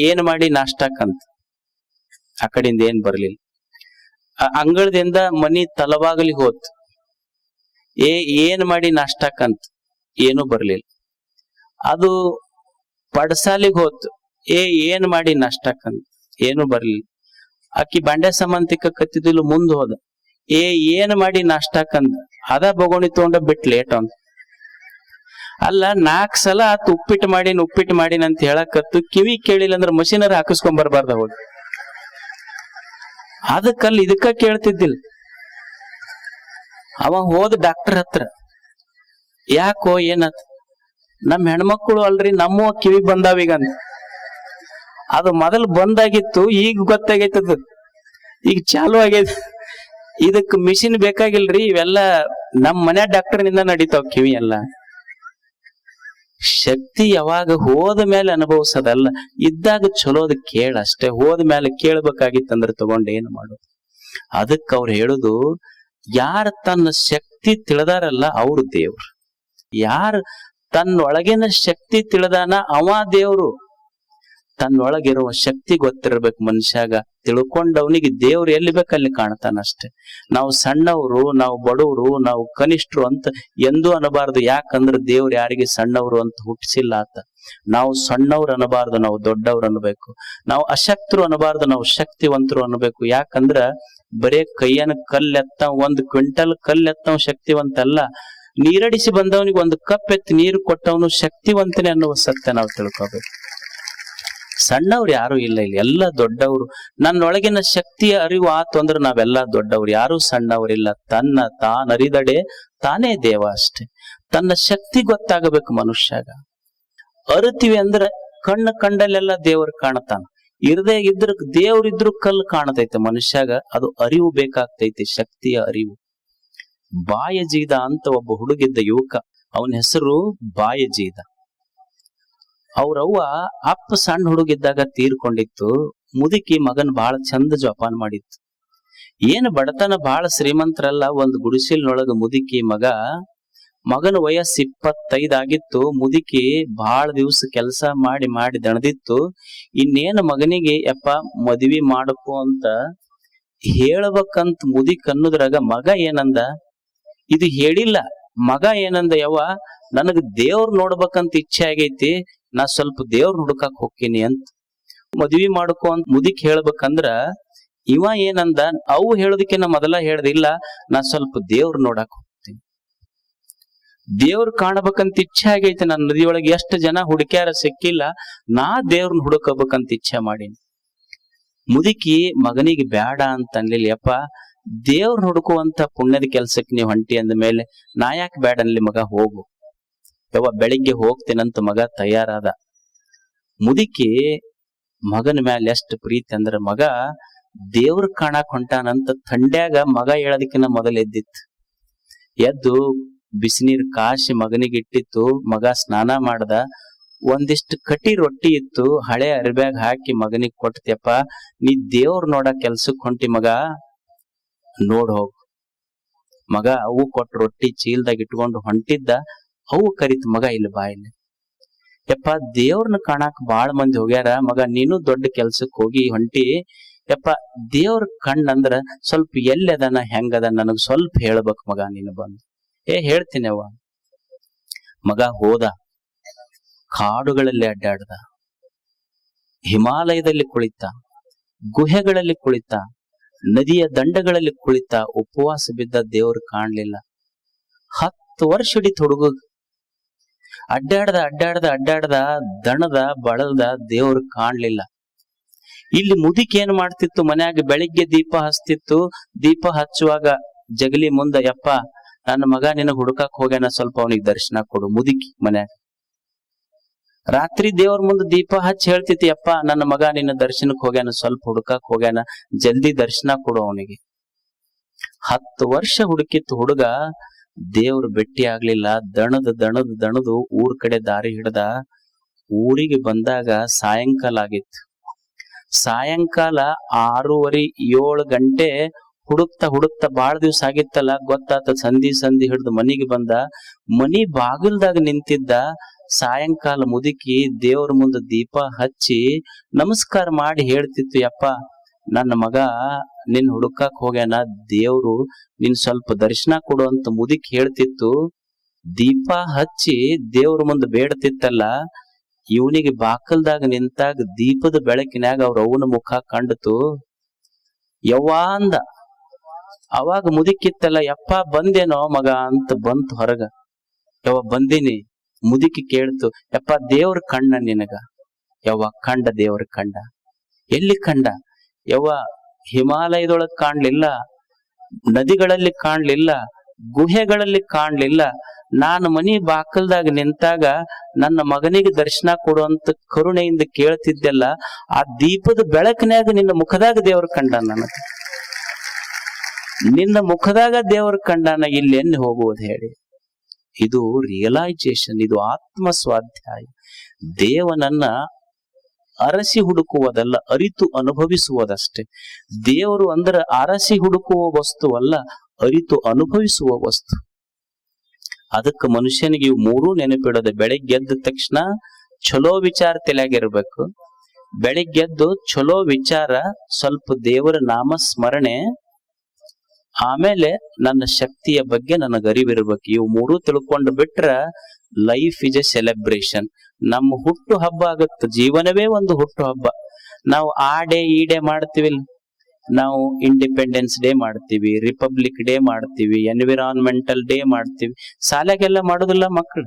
ಏನ್ ಮಾಡಿ ನಾಷ್ಟಾಕಂತ. ಆ ಕಡೆಯಿಂದ ಏನ್ ಬರ್ಲಿಲ್ಲ. ಅಂಗಳದಿಂದ ಮನಿ ತಲವಾಗಲಿ ಹೋತ್, ಏನ್ ಮಾಡಿ ನಾಷ್ಟಾಕಂತ, ಏನು ಬರ್ಲಿಲ್ಲ. ಅದು ಪಡ್ಸಾಲಿಗೆ ಹೋತ್, ಏನ್ ಮಾಡಿ ನಾಷ್ಟಾಕಂತ, ಏನು ಬರ್ಲಿಲ್ಲ. ಅಕ್ಕಿ ಬಾಂಡೆ ಸಾಮಾಂತಿಕ ಕತ್ತಿದಿಲ್ಲ, ಮುಂದ್ ಹೋದ, ಏನ್ ಮಾಡಿ ನಾಷ್ಟಾಕಂದ, ಅದ ಬಗೋಣಿ ತಗೊಂಡ ಬಿಟ್ ಲೇಟ್ ಅಂತ. ಅಲ್ಲ 4 ಸಲ ಆತ್ ಉಪ್ಪಿಟ್ಟು ಮಾಡಿನ ಅಂತ ಹೇಳಕತ್ತು, ಕಿವಿ ಕೇಳಿಲ್ಲ ಅಂದ್ರೆ ಮಷಿನರ ಹಾಕಿಸ್ಕೊಂಡ್ ಬರ್ಬಾರ್ದ ಹೋಗಿ. ಅದಕ್ಕಲ್ಲಿ ಇದಕ್ಕ ಕೇಳ್ತಿದ್ದಿಲ್ಲ. ಅವ ಹೋದ ಡಾಕ್ಟರ್ ಹತ್ರ, ಯಾಕೋ ಏನತ್? ನಮ್ ಹೆಣ್ಮಕ್ಳು ಅಲ್ರಿ ನಮ್ಮ ಕಿವಿ ಬಂದಾವೀಗ ಅಂತ. ಅದು ಮೊದಲು ಬಂದಾಗಿತ್ತು, ಈಗ ಗೊತ್ತಾಗೈತದ, ಈಗ ಚಾಲು ಆಗೈತಿ. ಇದಕ್ ಮಿಷಿನ್ ಬೇಕಾಗಿಲ್ರಿ, ಇವೆಲ್ಲ ನಮ್ ಮನೆ ಡಾಕ್ಟರ್ನಿಂದ ನಡೀತಾವ ಕಿವಿ ಎಲ್ಲ. ಶಕ್ತಿ ಯಾವಾಗ ಹೋದ ಮೇಲೆ ಅನುಭವಿಸೋದಲ್ಲ, ಇದ್ದಾಗ ಚಲೋದ್ ಕೇಳ ಅಷ್ಟೇ. ಹೋದ ಮೇಲೆ ಕೇಳ್ಬೇಕಾಗಿತ್ತಂದ್ರೆ ತಗೊಂಡ್ ಏನ್ ಮಾಡೋದು? ಅದಕ್ಕೆ ಅವ್ರು ಹೇಳುದು, ಯಾರ ತನ್ನ ಶಕ್ತಿ ತಿಳಿದಾರಲ್ಲ ಅವ್ರು ದೇವ್ರು. ಯಾರು ತನ್ನೊಳಗಿನ ಶಕ್ತಿ ತಿಳಿದಾನ ಅವ ದೇವ್ರು. ತನ್ನೊಳಗಿರುವ ಶಕ್ತಿ ಗೊತ್ತಿರ್ಬೇಕು ಮನುಷ್ಯಾಗ. ತಿಳ್ಕೊಂಡವನಿಗೆ ದೇವ್ರು ಎಲ್ಲಿ ಬೇಕಲ್ಲಿ ಕಾಣ್ತಾನ ಅಷ್ಟೇ. ನಾವು ಸಣ್ಣವರು, ನಾವು ಬಡವರು, ನಾವು ಕನಿಷ್ಠರು ಅಂತ ಎಂದೂ ಅನ್ನಬಾರ್ದು. ಯಾಕಂದ್ರೆ ದೇವ್ರು ಯಾರಿಗೆ ಸಣ್ಣವರು ಅಂತ ಹುಟ್ಟಿಸಿಲ್ಲ ಆತ. ನಾವು ಸಣ್ಣವ್ರು ಅನ್ನಬಾರ್ದು, ನಾವು ದೊಡ್ಡವ್ರು ಅನ್ಬೇಕು. ನಾವು ಅಶಕ್ತರು ಅನ್ನಬಾರ್ದು, ನಾವು ಶಕ್ತಿವಂತರು ಅನ್ಬೇಕು. ಯಾಕಂದ್ರ ಬರೇ ಕೈಯನ್ನ ಕಲ್ಲೆತ್ತ 1 ಕ್ವಿಂಟಲ್ ಕಲ್ಲೆತ್ತವ್ ಶಕ್ತಿವಂತ ಅಲ್ಲ. ನೀರಡಿಸಿ ಬಂದವನಿಗೆ 1 ಕಪ್ ಎತ್ತಿ ನೀರು ಕೊಟ್ಟವನು ಶಕ್ತಿವಂತನೇ ಅನ್ನುವ ಸತ್ಯ ನಾವು ತಿಳ್ಕೋಬೇಕು. ಸಣ್ಣವ್ರು ಯಾರು ಇಲ್ಲ, ಇಲ್ಲಿ ಎಲ್ಲ ದೊಡ್ಡವರು. ನನ್ನೊಳಗಿನ ಶಕ್ತಿಯ ಅರಿವು ಆತು ಅಂದ್ರೆ ನಾವೆಲ್ಲ ದೊಡ್ಡವ್ರು, ಯಾರು ಸಣ್ಣವರಿಲ್ಲ. ತಾನರಿದಡೆ ತಾನೇ ದೇವ ಅಷ್ಟೇ. ತನ್ನ ಶಕ್ತಿ ಗೊತ್ತಾಗಬೇಕು ಮನುಷ್ಯಾಗ. ಅರಿತೀವಿ ಅಂದ್ರೆ ಕಣ್ಣು ಕಂಡಲ್ಲೆಲ್ಲ ದೇವ್ರು ಕಾಣತಾನ. ಇರದೇ ಇದ್ರ ದೇವ್ರಿದ್ರು ಕಲ್ಲು ಕಾಣತೈತೆ ಮನುಷ್ಯಾಗ. ಅದು ಅರಿವು ಬೇಕಾಗ್ತೈತಿ, ಶಕ್ತಿಯ ಅರಿವು. ಬಾಯಜೀದ ಅಂತ ಒಬ್ಬ ಹುಡುಗಿದ್ದ ಯುವಕ, ಅವನ ಹೆಸರು ಬಾಯಜೀದ. ಅವ್ರವ್ವ ಅಪ್ಪ ಸಣ್ಣ ಹುಡುಗಿದ್ದಾಗ ತೀರ್ಕೊಂಡಿತ್ತು. ಮುದುಕಿ ಮಗನ್ ಬಹಳ ಚಂದ ಜೋಪಾನ ಮಾಡಿತ್ತು. ಏನು ಬಡತನ ಬಹಳ ಶ್ರೀಮಂತರಲ್ಲ. ಒಂದು ಗುಡಿಸಿಲ್ನೊಳಗ ಮುದುಕಿ ಮಗನ ವಯಸ್ಸು 25 ಆಗಿತ್ತು. ಮುದುಕಿ ಬಹಳ ದಿವಸ ಕೆಲಸ ಮಾಡಿ ದಣದಿತ್ತು. ಇನ್ನೇನು ಮಗನಿಗೆ ಯಪ್ಪ ಮದ್ವಿ ಮಾಡಕು ಅಂತ ಹೇಳ್ಬೇಕಂತ ಮುದುಕಿ ಅನ್ನೋದ್ರಾಗ ಮಗ ಏನಂದ, ಇದು ಹೇಳಿಲ್ಲ. ಮಗ ಏನಂದ, ಯವ್ವ ನನಗ್ ದೇವ್ರ ನೋಡ್ಬೇಕಂತ ಇಚ್ಛೆ ಆಗೈತಿ, ನಾ ಸ್ವಲ್ಪ ದೇವ್ರ ಹುಡುಕಾಕ್ ಹೋಗ್ತೀನಿ ಅಂತ. ಮದ್ವಿ ಮಾಡ್ಕೊ ಅಂತ ಮುದುಕಿ ಹೇಳ್ಬೇಕಂದ್ರ ಇವ ಏನಂದ, ಅವು ಹೇಳೋದಕ್ಕಿನ್ನ ಮೊದಲ ಹೇಳ್ದಿಲ್ಲ, ನಾ ಸ್ವಲ್ಪ ದೇವ್ರ ನೋಡಕ್ ಹೋಗ್ತೀನಿ, ದೇವ್ರ ಕಾಣಬೇಕಂತ ಇಚ್ಛೆ ಆಗೈತಿ. ನನ್ನ ನದಿಯೊಳಗೆ ಎಷ್ಟು ಜನ ಹುಡುಕ್ಯಾರ ಸಿಕ್ಕಿಲ್ಲ, ನಾ ದೇವ್ರನ್ನ ಹುಡುಕಬೇಕಂತ ಇಚ್ಛೆ ಮಾಡೀನಿ. ಮುದುಕಿ ಮಗನಿಗೆ ಬ್ಯಾಡ ಅಂತ ಅನ್ಲಿಲ್ಲ. ಯಪ್ಪ ದೇವ್ರ ಹುಡುಕುವಂತ ಪುಣ್ಯದ ಕೆಲ್ಸಕ್ಕೆ ನೀವು ಹೊಂಟಿ ಅಂದ ಮೇಲೆ ನಾ ಯಾಕೆ ಬ್ಯಾಡ ಅನ್ಲಿ, ಮಗ ಹೋಗು. ಯವ್ವ ಬೆಳಿಗ್ಗೆ ಹೋಗ್ತೇನಂತ ಮಗ ತಯಾರಾದ. ಮುದುಕಿ ಮಗನ ಮ್ಯಾಲ ಎಷ್ಟು ಪ್ರೀತಿ ಅಂದ್ರ, ಮಗ ದೇವ್ರ ಕಾಣಾಕ್ ಹೊಂಟಾನಂತ ಥಂಡ್ಯಾಗ ಮಗ ಹೇಳೋದಕ್ಕಿನ್ನ ಮೊದಲು ಎದ್ದಿತ್ತು. ಎದ್ದು ಬಿಸಿನೀರ್ ಕಾಶಿ ಮಗನಿಗೆ ಇಟ್ಟಿತ್ತು. ಮಗ ಸ್ನಾನ ಮಾಡ್ದ. ಒಂದಿಷ್ಟು ಕಟಿ ರೊಟ್ಟಿ ಇತ್ತು, ಹಳೆ ಅರಿಬ್ಯಾಗ ಹಾಕಿ ಮಗನಿಗೆ ಕೊಡ್ತಿಯಪ್ಪ, ನೀ ದೇವ್ರ ನೋಡಕ್ ಕೆಲ್ಸಕ್ ಹೊಂಟಿ ಮಗ, ನೋಡ್ ಹೋಗ್. ಮಗ ಅವು ಕೊಟ್ಟ ರೊಟ್ಟಿ ಚೀಲ್ದಾಗ ಇಟ್ಕೊಂಡು ಹೊಂಟಿದ್ದ. ಅವು ಕರಿತ್, ಮಗ ಇಲ್ಲಿ ಬಾ ಇಲ್ಲಿ. ಯಪ್ಪ ದೇವ್ರನ್ನ ಕಾಣಾಕ್ ಬಾಳ ಮಂದಿ ಹೋಗ್ಯಾರ, ಮಗ ನೀನು ದೊಡ್ಡ ಕೆಲ್ಸಕ್ ಹೋಗಿ ಹೊಂಟಿ. ಯಪ್ಪ ದೇವ್ರ ಕಣ್ಣಂದ್ರ ಸ್ವಲ್ಪ ಎಲ್ಲಿ ಅದನ ಹೆಂಗದ ನನಗ್ ಸ್ವಲ್ಪ ಹೇಳ್ಬೇಕ್ ಮಗ ನೀನು ಬಂದು. ಹೇಳ್ತೀನಿ ಅವ್ವ. ಮಗ ಹೋದ, ಕಾಡುಗಳಲ್ಲಿ ಅಡ್ಡಾಡ್ದ, ಹಿಮಾಲಯದಲ್ಲಿ ಕುಳಿತ, ಗುಹೆಗಳಲ್ಲಿ ಕುಳಿತ, ನದಿಯ ದಂಡಗಳಲ್ಲಿ ಕುಳಿತ, ಉಪವಾಸ ಬಿದ್ದ, ದೇವ್ರು ಕಾಣ್ಲಿಲ್ಲ. 10 ವರ್ಷ ಹಿಡಿತ ಹುಡುಗ ಅಡ್ಡಾಡ್ದ ದಣದ ಬಳಲ್ದ, ದೇವ್ರು ಕಾಣ್ಲಿಲ್ಲ. ಇಲ್ಲಿ ಮುದುಕಿ ಏನ್ ಮಾಡ್ತಿತ್ತು, ಮನ್ಯಾಗ ಬೆಳಿಗ್ಗೆ ದೀಪ ಹಚ್ತಿತ್ತು. ದೀಪ ಹಚ್ಚುವಾಗ ಜಗಲಿ ಮುಂದ, ಯಪ್ಪ ನನ್ನ ಮಗ ನಿನಗ್ ಹುಡುಕಾಕ್ ಹೋಗ್ಯಾನ, ಸ್ವಲ್ಪ ಅವನಿಗೆ ದರ್ಶನ ಕೊಡು. ಮುದುಕಿ ಮನ್ಯಾಗ ರಾತ್ರಿ ದೇವ್ರ ಮುಂದೆ ದೀಪ ಹಚ್ಚಿ ಹೇಳ್ತಿತ್ತು, ಯಪ್ಪ ನನ್ನ ಮಗ ನಿನ್ನ ದರ್ಶನಕ್ ಹೋಗ್ಯಾನ, ಸ್ವಲ್ಪ ಹುಡುಕಾಕ್ ಹೋಗ್ಯಾನ, ಜಲ್ದಿ ದರ್ಶನ ಕೊಡು ಅವನಿಗೆ. 10 ವರ್ಷ ಹುಡುಕಿತ್ತು ಹುಡುಗ, ದೇವ್ರು ಭೇಟಿ ಆಗ್ಲಿಲ್ಲ. ದಣದು ಊರ್ ಕಡೆ ದಾರಿ ಹಿಡ್ದ. ಊರಿಗೆ ಬಂದಾಗ ಸಾಯಂಕಾಲ ಆಗಿತ್ತು. ಸಾಯಂಕಾಲ 6:30 7 ಹುಡುಕ್ತಾ ಬಾಳ ದಿವ್ಸ ಆಗಿತ್ತಲ್ಲ, ಗೊತ್ತಾತ. ಸಂಧಿ ಹಿಡ್ದು ಮನಿಗೆ ಬಂದ. ಮನಿ ಬಾಗಿಲ್ದಾಗ ನಿಂತಿದ್ದ. ಸಾಯಂಕಾಲ ಮುದುಕಿ ದೇವ್ರ ಮುಂದೆ ದೀಪ ಹಚ್ಚಿ ನಮಸ್ಕಾರ ಮಾಡಿ ಹೇಳ್ತಿತ್ತು, ಯಪ್ಪ ನನ್ನ ಮಗ ನಿನ್ ಹುಡುಕಾಕ್ ಹೋಗ್ಯಾನ, ದೇವ್ರು ನಿನ್ ಸ್ವಲ್ಪ ದರ್ಶನ ಕೊಡು ಅಂತ ಮುದುಕಿ ಹೇಳ್ತಿತ್ತು. ದೀಪ ಹಚ್ಚಿ ದೇವ್ರ ಮುಂದೆ ಬೇಡ್ತಿತ್ತಲ್ಲ, ಇವನಿಗೆ ಬಾಕಲ್ದಾಗ ನಿಂತಾಗ ದೀಪದ ಬೆಳಕಿನ್ಯಾಗ ಅವ್ರ ಅವನ ಮುಖ ಕಂಡತು. ಯವ್ವಾ ಅಂದ. ಅವಾಗ ಮುದುಕಿತ್ತಲ್ಲ, ಯಪ್ಪ ಬಂದೇನೋ ಮಗ ಅಂತ ಬಂತು ಹೊರಗ. ಯವ್ವ ಬಂದೀನಿ. ಮುದುಕಿ ಕೇಳ್ತು, ಯಪ್ಪ ದೇವ್ರ ಕಂಡ ನಿನಗ? ಯವ್ವ ಕಂಡ, ದೇವ್ರ ಕಂಡ. ಎಲ್ಲಿ ಕಂಡ? ಯವ್ವ ಹಿಮಾಲಯದೊಳಗ್ ಕಾಣ್ಲಿಲ್ಲ, ನದಿಗಳಲ್ಲಿ ಕಾಣ್ಲಿಲ್ಲ, ಗುಹೆಗಳಲ್ಲಿ ಕಾಣ್ಲಿಲ್ಲ. ನಾನು ಮನಿ ಬಾಕಲ್ದಾಗ ನಿಂತಾಗ ನನ್ನ ಮಗನಿಗೆ ದರ್ಶನ ಕೊಡುವಂತ ಕರುಣೆಯಿಂದ ಕೇಳ್ತಿದ್ದೆಲ್ಲ, ಆ ದೀಪದ ಬೆಳಕಿನಾಗ ನಿನ್ನ ಮುಖದಾಗ ದೇವ್ರ ಕಂಡಾನ. ನನಗೆ ನಿನ್ನ ಮುಖದಾಗ ದೇವ್ರ ಕಂಡಾನ, ಇಲ್ಲಿ ಎಲ್ಲಿ ಹೋಗುವುದು ಹೇಳಿ? ಇದು ರಿಯಲೈಸೇಷನ್, ಇದು ಆತ್ಮ ಸ್ವಾಧ್ಯಾಯ. ದೇವನನ್ನ ಅರಸಿ ಹುಡುಕುವುದಲ್ಲ, ಅರಿತು ಅನುಭವಿಸುವುದಷ್ಟೇ. ದೇವರು ಅಂದ್ರೆ ಅರಸಿ ಹುಡುಕುವ ವಸ್ತು ಅಲ್ಲ, ಅರಿತು ಅನುಭವಿಸುವ ವಸ್ತು. ಅದಕ್ಕೆ ಮನುಷ್ಯನಿಗೆ ಇವು ಮೂರೂ ನೆನಪಿಡೋದು. ಬೆಳಿಗ್ಗೆ ಎದ್ದ ತಕ್ಷಣ ಚಲೋ ವಿಚಾರ ತಲೆಯಾಗಿರ್ಬೇಕು. ಬೆಳಿಗ್ಗೆದ್ದು ಚಲೋ ವಿಚಾರ, ಸ್ವಲ್ಪ ದೇವರ ನಾಮ ಸ್ಮರಣೆ, ಆಮೇಲೆ ನನ್ನ ಶಕ್ತಿಯ ಬಗ್ಗೆ ನನಗೆ ಅರಿವಿರ್ಬೇಕು. ಇವು ಮೂರು ತಿಳ್ಕೊಂಡು ಬಿಟ್ರ ಲೈಫ್ ಇಸ್ ಎ ಸೆಲೆಬ್ರೇಷನ್. ನಮ್ಮ ಹುಟ್ಟು ಹಬ್ಬ ಆಗತ್ತೆ. ಜೀವನವೇ ಒಂದು ಹುಟ್ಟು ಹಬ್ಬ. ನಾವು ಆ ಡೇ ಈ ಡೇ ಮಾಡ್ತೀವಿಲ್ಲ. ನಾವು ಇಂಡಿಪೆಂಡೆನ್ಸ್ ಡೇ ಮಾಡ್ತೀವಿ, ರಿಪಬ್ಲಿಕ್ ಡೇ ಮಾಡ್ತೀವಿ, ಎನ್ವಿರಾನ್ಮೆಂಟಲ್ ಡೇ ಮಾಡ್ತೀವಿ. ಶಾಲೆಗೆಲ್ಲ ಮಾಡೋದಿಲ್ಲ ಮಕ್ಕಳು.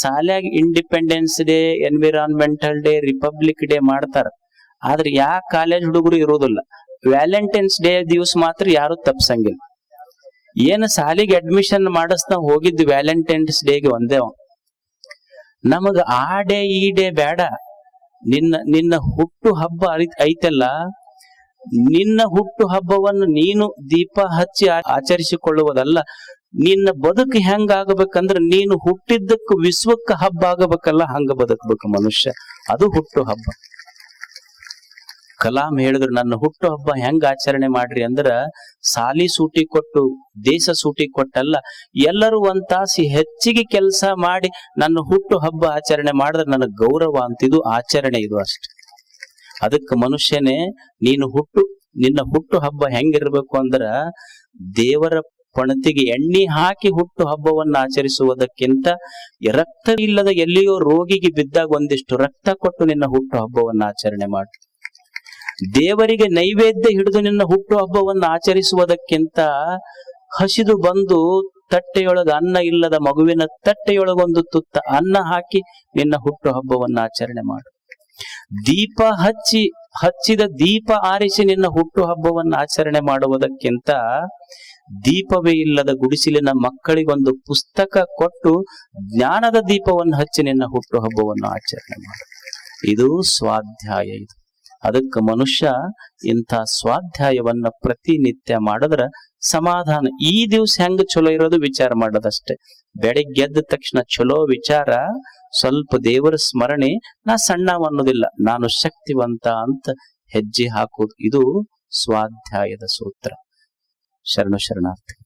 ಶಾಲ್ಯಾಗ independence day, environmental day, republic day ಮಾಡ್ತಾರ. ಆದ್ರೆ ಯಾವ ಕಾಲೇಜ್ ಹುಡುಗರು ಇರೋದಿಲ್ಲ. ವ್ಯಾಲೆಂಟೈನ್ಸ್ ಡೇ ದಿವಸ ಮಾತ್ರ ಯಾರು ತಪ್ಸಂಗಿಲ್ಲ. ಏನು ಶಾಲೆಗೆ ಅಡ್ಮಿಷನ್ ಮಾಡಿಸ್ತಾ ಹೋಗಿದ್ದು ವ್ಯಾಲೆಂಟೈನ್ಸ್ ಡೇಗೆ ಒಂದೇ. ನಮಗ ಆ ಡೇ ಈ ಡೇ ಬೇಡ. ನಿನ್ನ ಹುಟ್ಟು ಹಬ್ಬ ಐತಲ್ಲ, ನಿನ್ನ ಹುಟ್ಟು ಹಬ್ಬವನ್ನು ನೀನು ದೀಪ ಹಚ್ಚಿ ಆಚರಿಸಿಕೊಳ್ಳುವುದಲ್ಲ. ನಿನ್ನ ಬದುಕು ಹೆಂಗ ಆಗಬೇಕಂದ್ರೆ, ನೀನು ಹುಟ್ಟಿದ್ದಕ್ಕೆ ವಿಶ್ವಕ್ಕೆ ಹಬ್ಬ ಆಗಬೇಕಲ್ಲ, ಹಂಗ ಬದುಕಬೇಕು ಮನುಷ್ಯ. ಅದು ಹುಟ್ಟು ಹಬ್ಬ. ಕಲಾಂ ಹೇಳಿದ್ರು, ನನ್ನ ಹುಟ್ಟು ಹಬ್ಬ ಹೆಂಗ ಆಚರಣೆ ಮಾಡ್ರಿ ಅಂದ್ರ, ಸಾಲಿ ಸೂಟಿ ಕೊಟ್ಟು ದೇಶ ಸೂಟಿ ಕೊಟ್ಟಲ್ಲ, ಎಲ್ಲರೂ ಒಂದ್ ತಾಸಿ ಹೆಚ್ಚಿಗೆ ಕೆಲಸ ಮಾಡಿ ನನ್ನ ಹುಟ್ಟು ಹಬ್ಬ ಆಚರಣೆ ಮಾಡಿದ್ರೆ ನನಗ್ ಗೌರವ ಅಂತಿದು ಆಚರಣೆ. ಇದು ಅಷ್ಟೆ. ಅದಕ್ಕೆ ಮನುಷ್ಯನೇ, ನಿನ್ನ ಹುಟ್ಟು ಹಬ್ಬ ಹೆಂಗಿರ್ಬೇಕು ಅಂದ್ರ, ದೇವರ ಪಣತಿಗೆ ಎಣ್ಣೆ ಹಾಕಿ ಹುಟ್ಟು ಹಬ್ಬವನ್ನ ಆಚರಿಸುವುದಕ್ಕಿಂತ, ರಕ್ತ ಇಲ್ಲದ ಎಲ್ಲಿಯೋ ರೋಗಿಗೆ ಬಿದ್ದಾಗ ಒಂದಿಷ್ಟು ರಕ್ತ ಕೊಟ್ಟು ನಿನ್ನ ಹುಟ್ಟು ಹಬ್ಬವನ್ನ ಆಚರಣೆ ಮಾಡಿ. ದೇವರಿಗೆ ನೈವೇದ್ಯ ಹಿಡಿದು ನಿನ್ನ ಹುಟ್ಟು ಹಬ್ಬವನ್ನ ಆಚರಿಸುವುದಕ್ಕಿಂತ, ಹಸಿದು ಬಂದು ತಟ್ಟೆಯೊಳಗ ಅನ್ನ ಇಲ್ಲದ ಮಗುವಿನ ತಟ್ಟೆಯೊಳಗೊಂದು ತುತ್ತ ಅನ್ನ ಹಾಕಿ ನಿನ್ನ ಹುಟ್ಟು ಹಬ್ಬವನ್ನ ಆಚರಣೆ ಮಾಡು. ದೀಪ ಹಚ್ಚಿದ ದೀಪ ಆರಿಸಿ ನಿನ್ನ ಹುಟ್ಟು ಹಬ್ಬವನ್ನ ಆಚರಣೆ ಮಾಡುವುದಕ್ಕಿಂತ, ದೀಪವೇ ಇಲ್ಲದ ಗುಡಿಸಿಲಿನ ಮಕ್ಕಳಿಗೊಂದು ಪುಸ್ತಕ ಕೊಟ್ಟು ಜ್ಞಾನದ ದೀಪವನ್ನು ಹಚ್ಚಿ ನಿನ್ನ ಹುಟ್ಟು ಹಬ್ಬವನ್ನು ಆಚರಣೆ ಮಾಡು. ಇದು ಸ್ವಾಧ್ಯಾಯ. ಇದು ಅದಕ್ಕೆ ಮನುಷ್ಯ ಇಂಥ ಸ್ವಾಧ್ಯಾಯವನ್ನ ಪ್ರತಿನಿತ್ಯ ಮಾಡಿದ್ರ ಸಮಾಧಾನ. ಈ ದಿವ್ಸ ಹೆಂಗ ಚಲೋ ಇರೋದು ವಿಚಾರ ಮಾಡೋದಷ್ಟೇ. ಬೆಳಿಗ್ಗೆ ಎದ್ದ ತಕ್ಷಣ ಚಲೋ ವಿಚಾರ, ಸ್ವಲ್ಪ ದೇವರ ಸ್ಮರಣೆ. ನಾ ಸಣ್ಣವ ಅನ್ನೋದಿಲ್ಲ, ನಾನು ಶಕ್ತಿವಂತ ಅಂತ ಹೆಜ್ಜೆ ಹಾಕುವುದು. ಇದು ಸ್ವಾಧ್ಯಾಯದ ಸೂತ್ರ. ಶರಣಾರ್ಥಿ.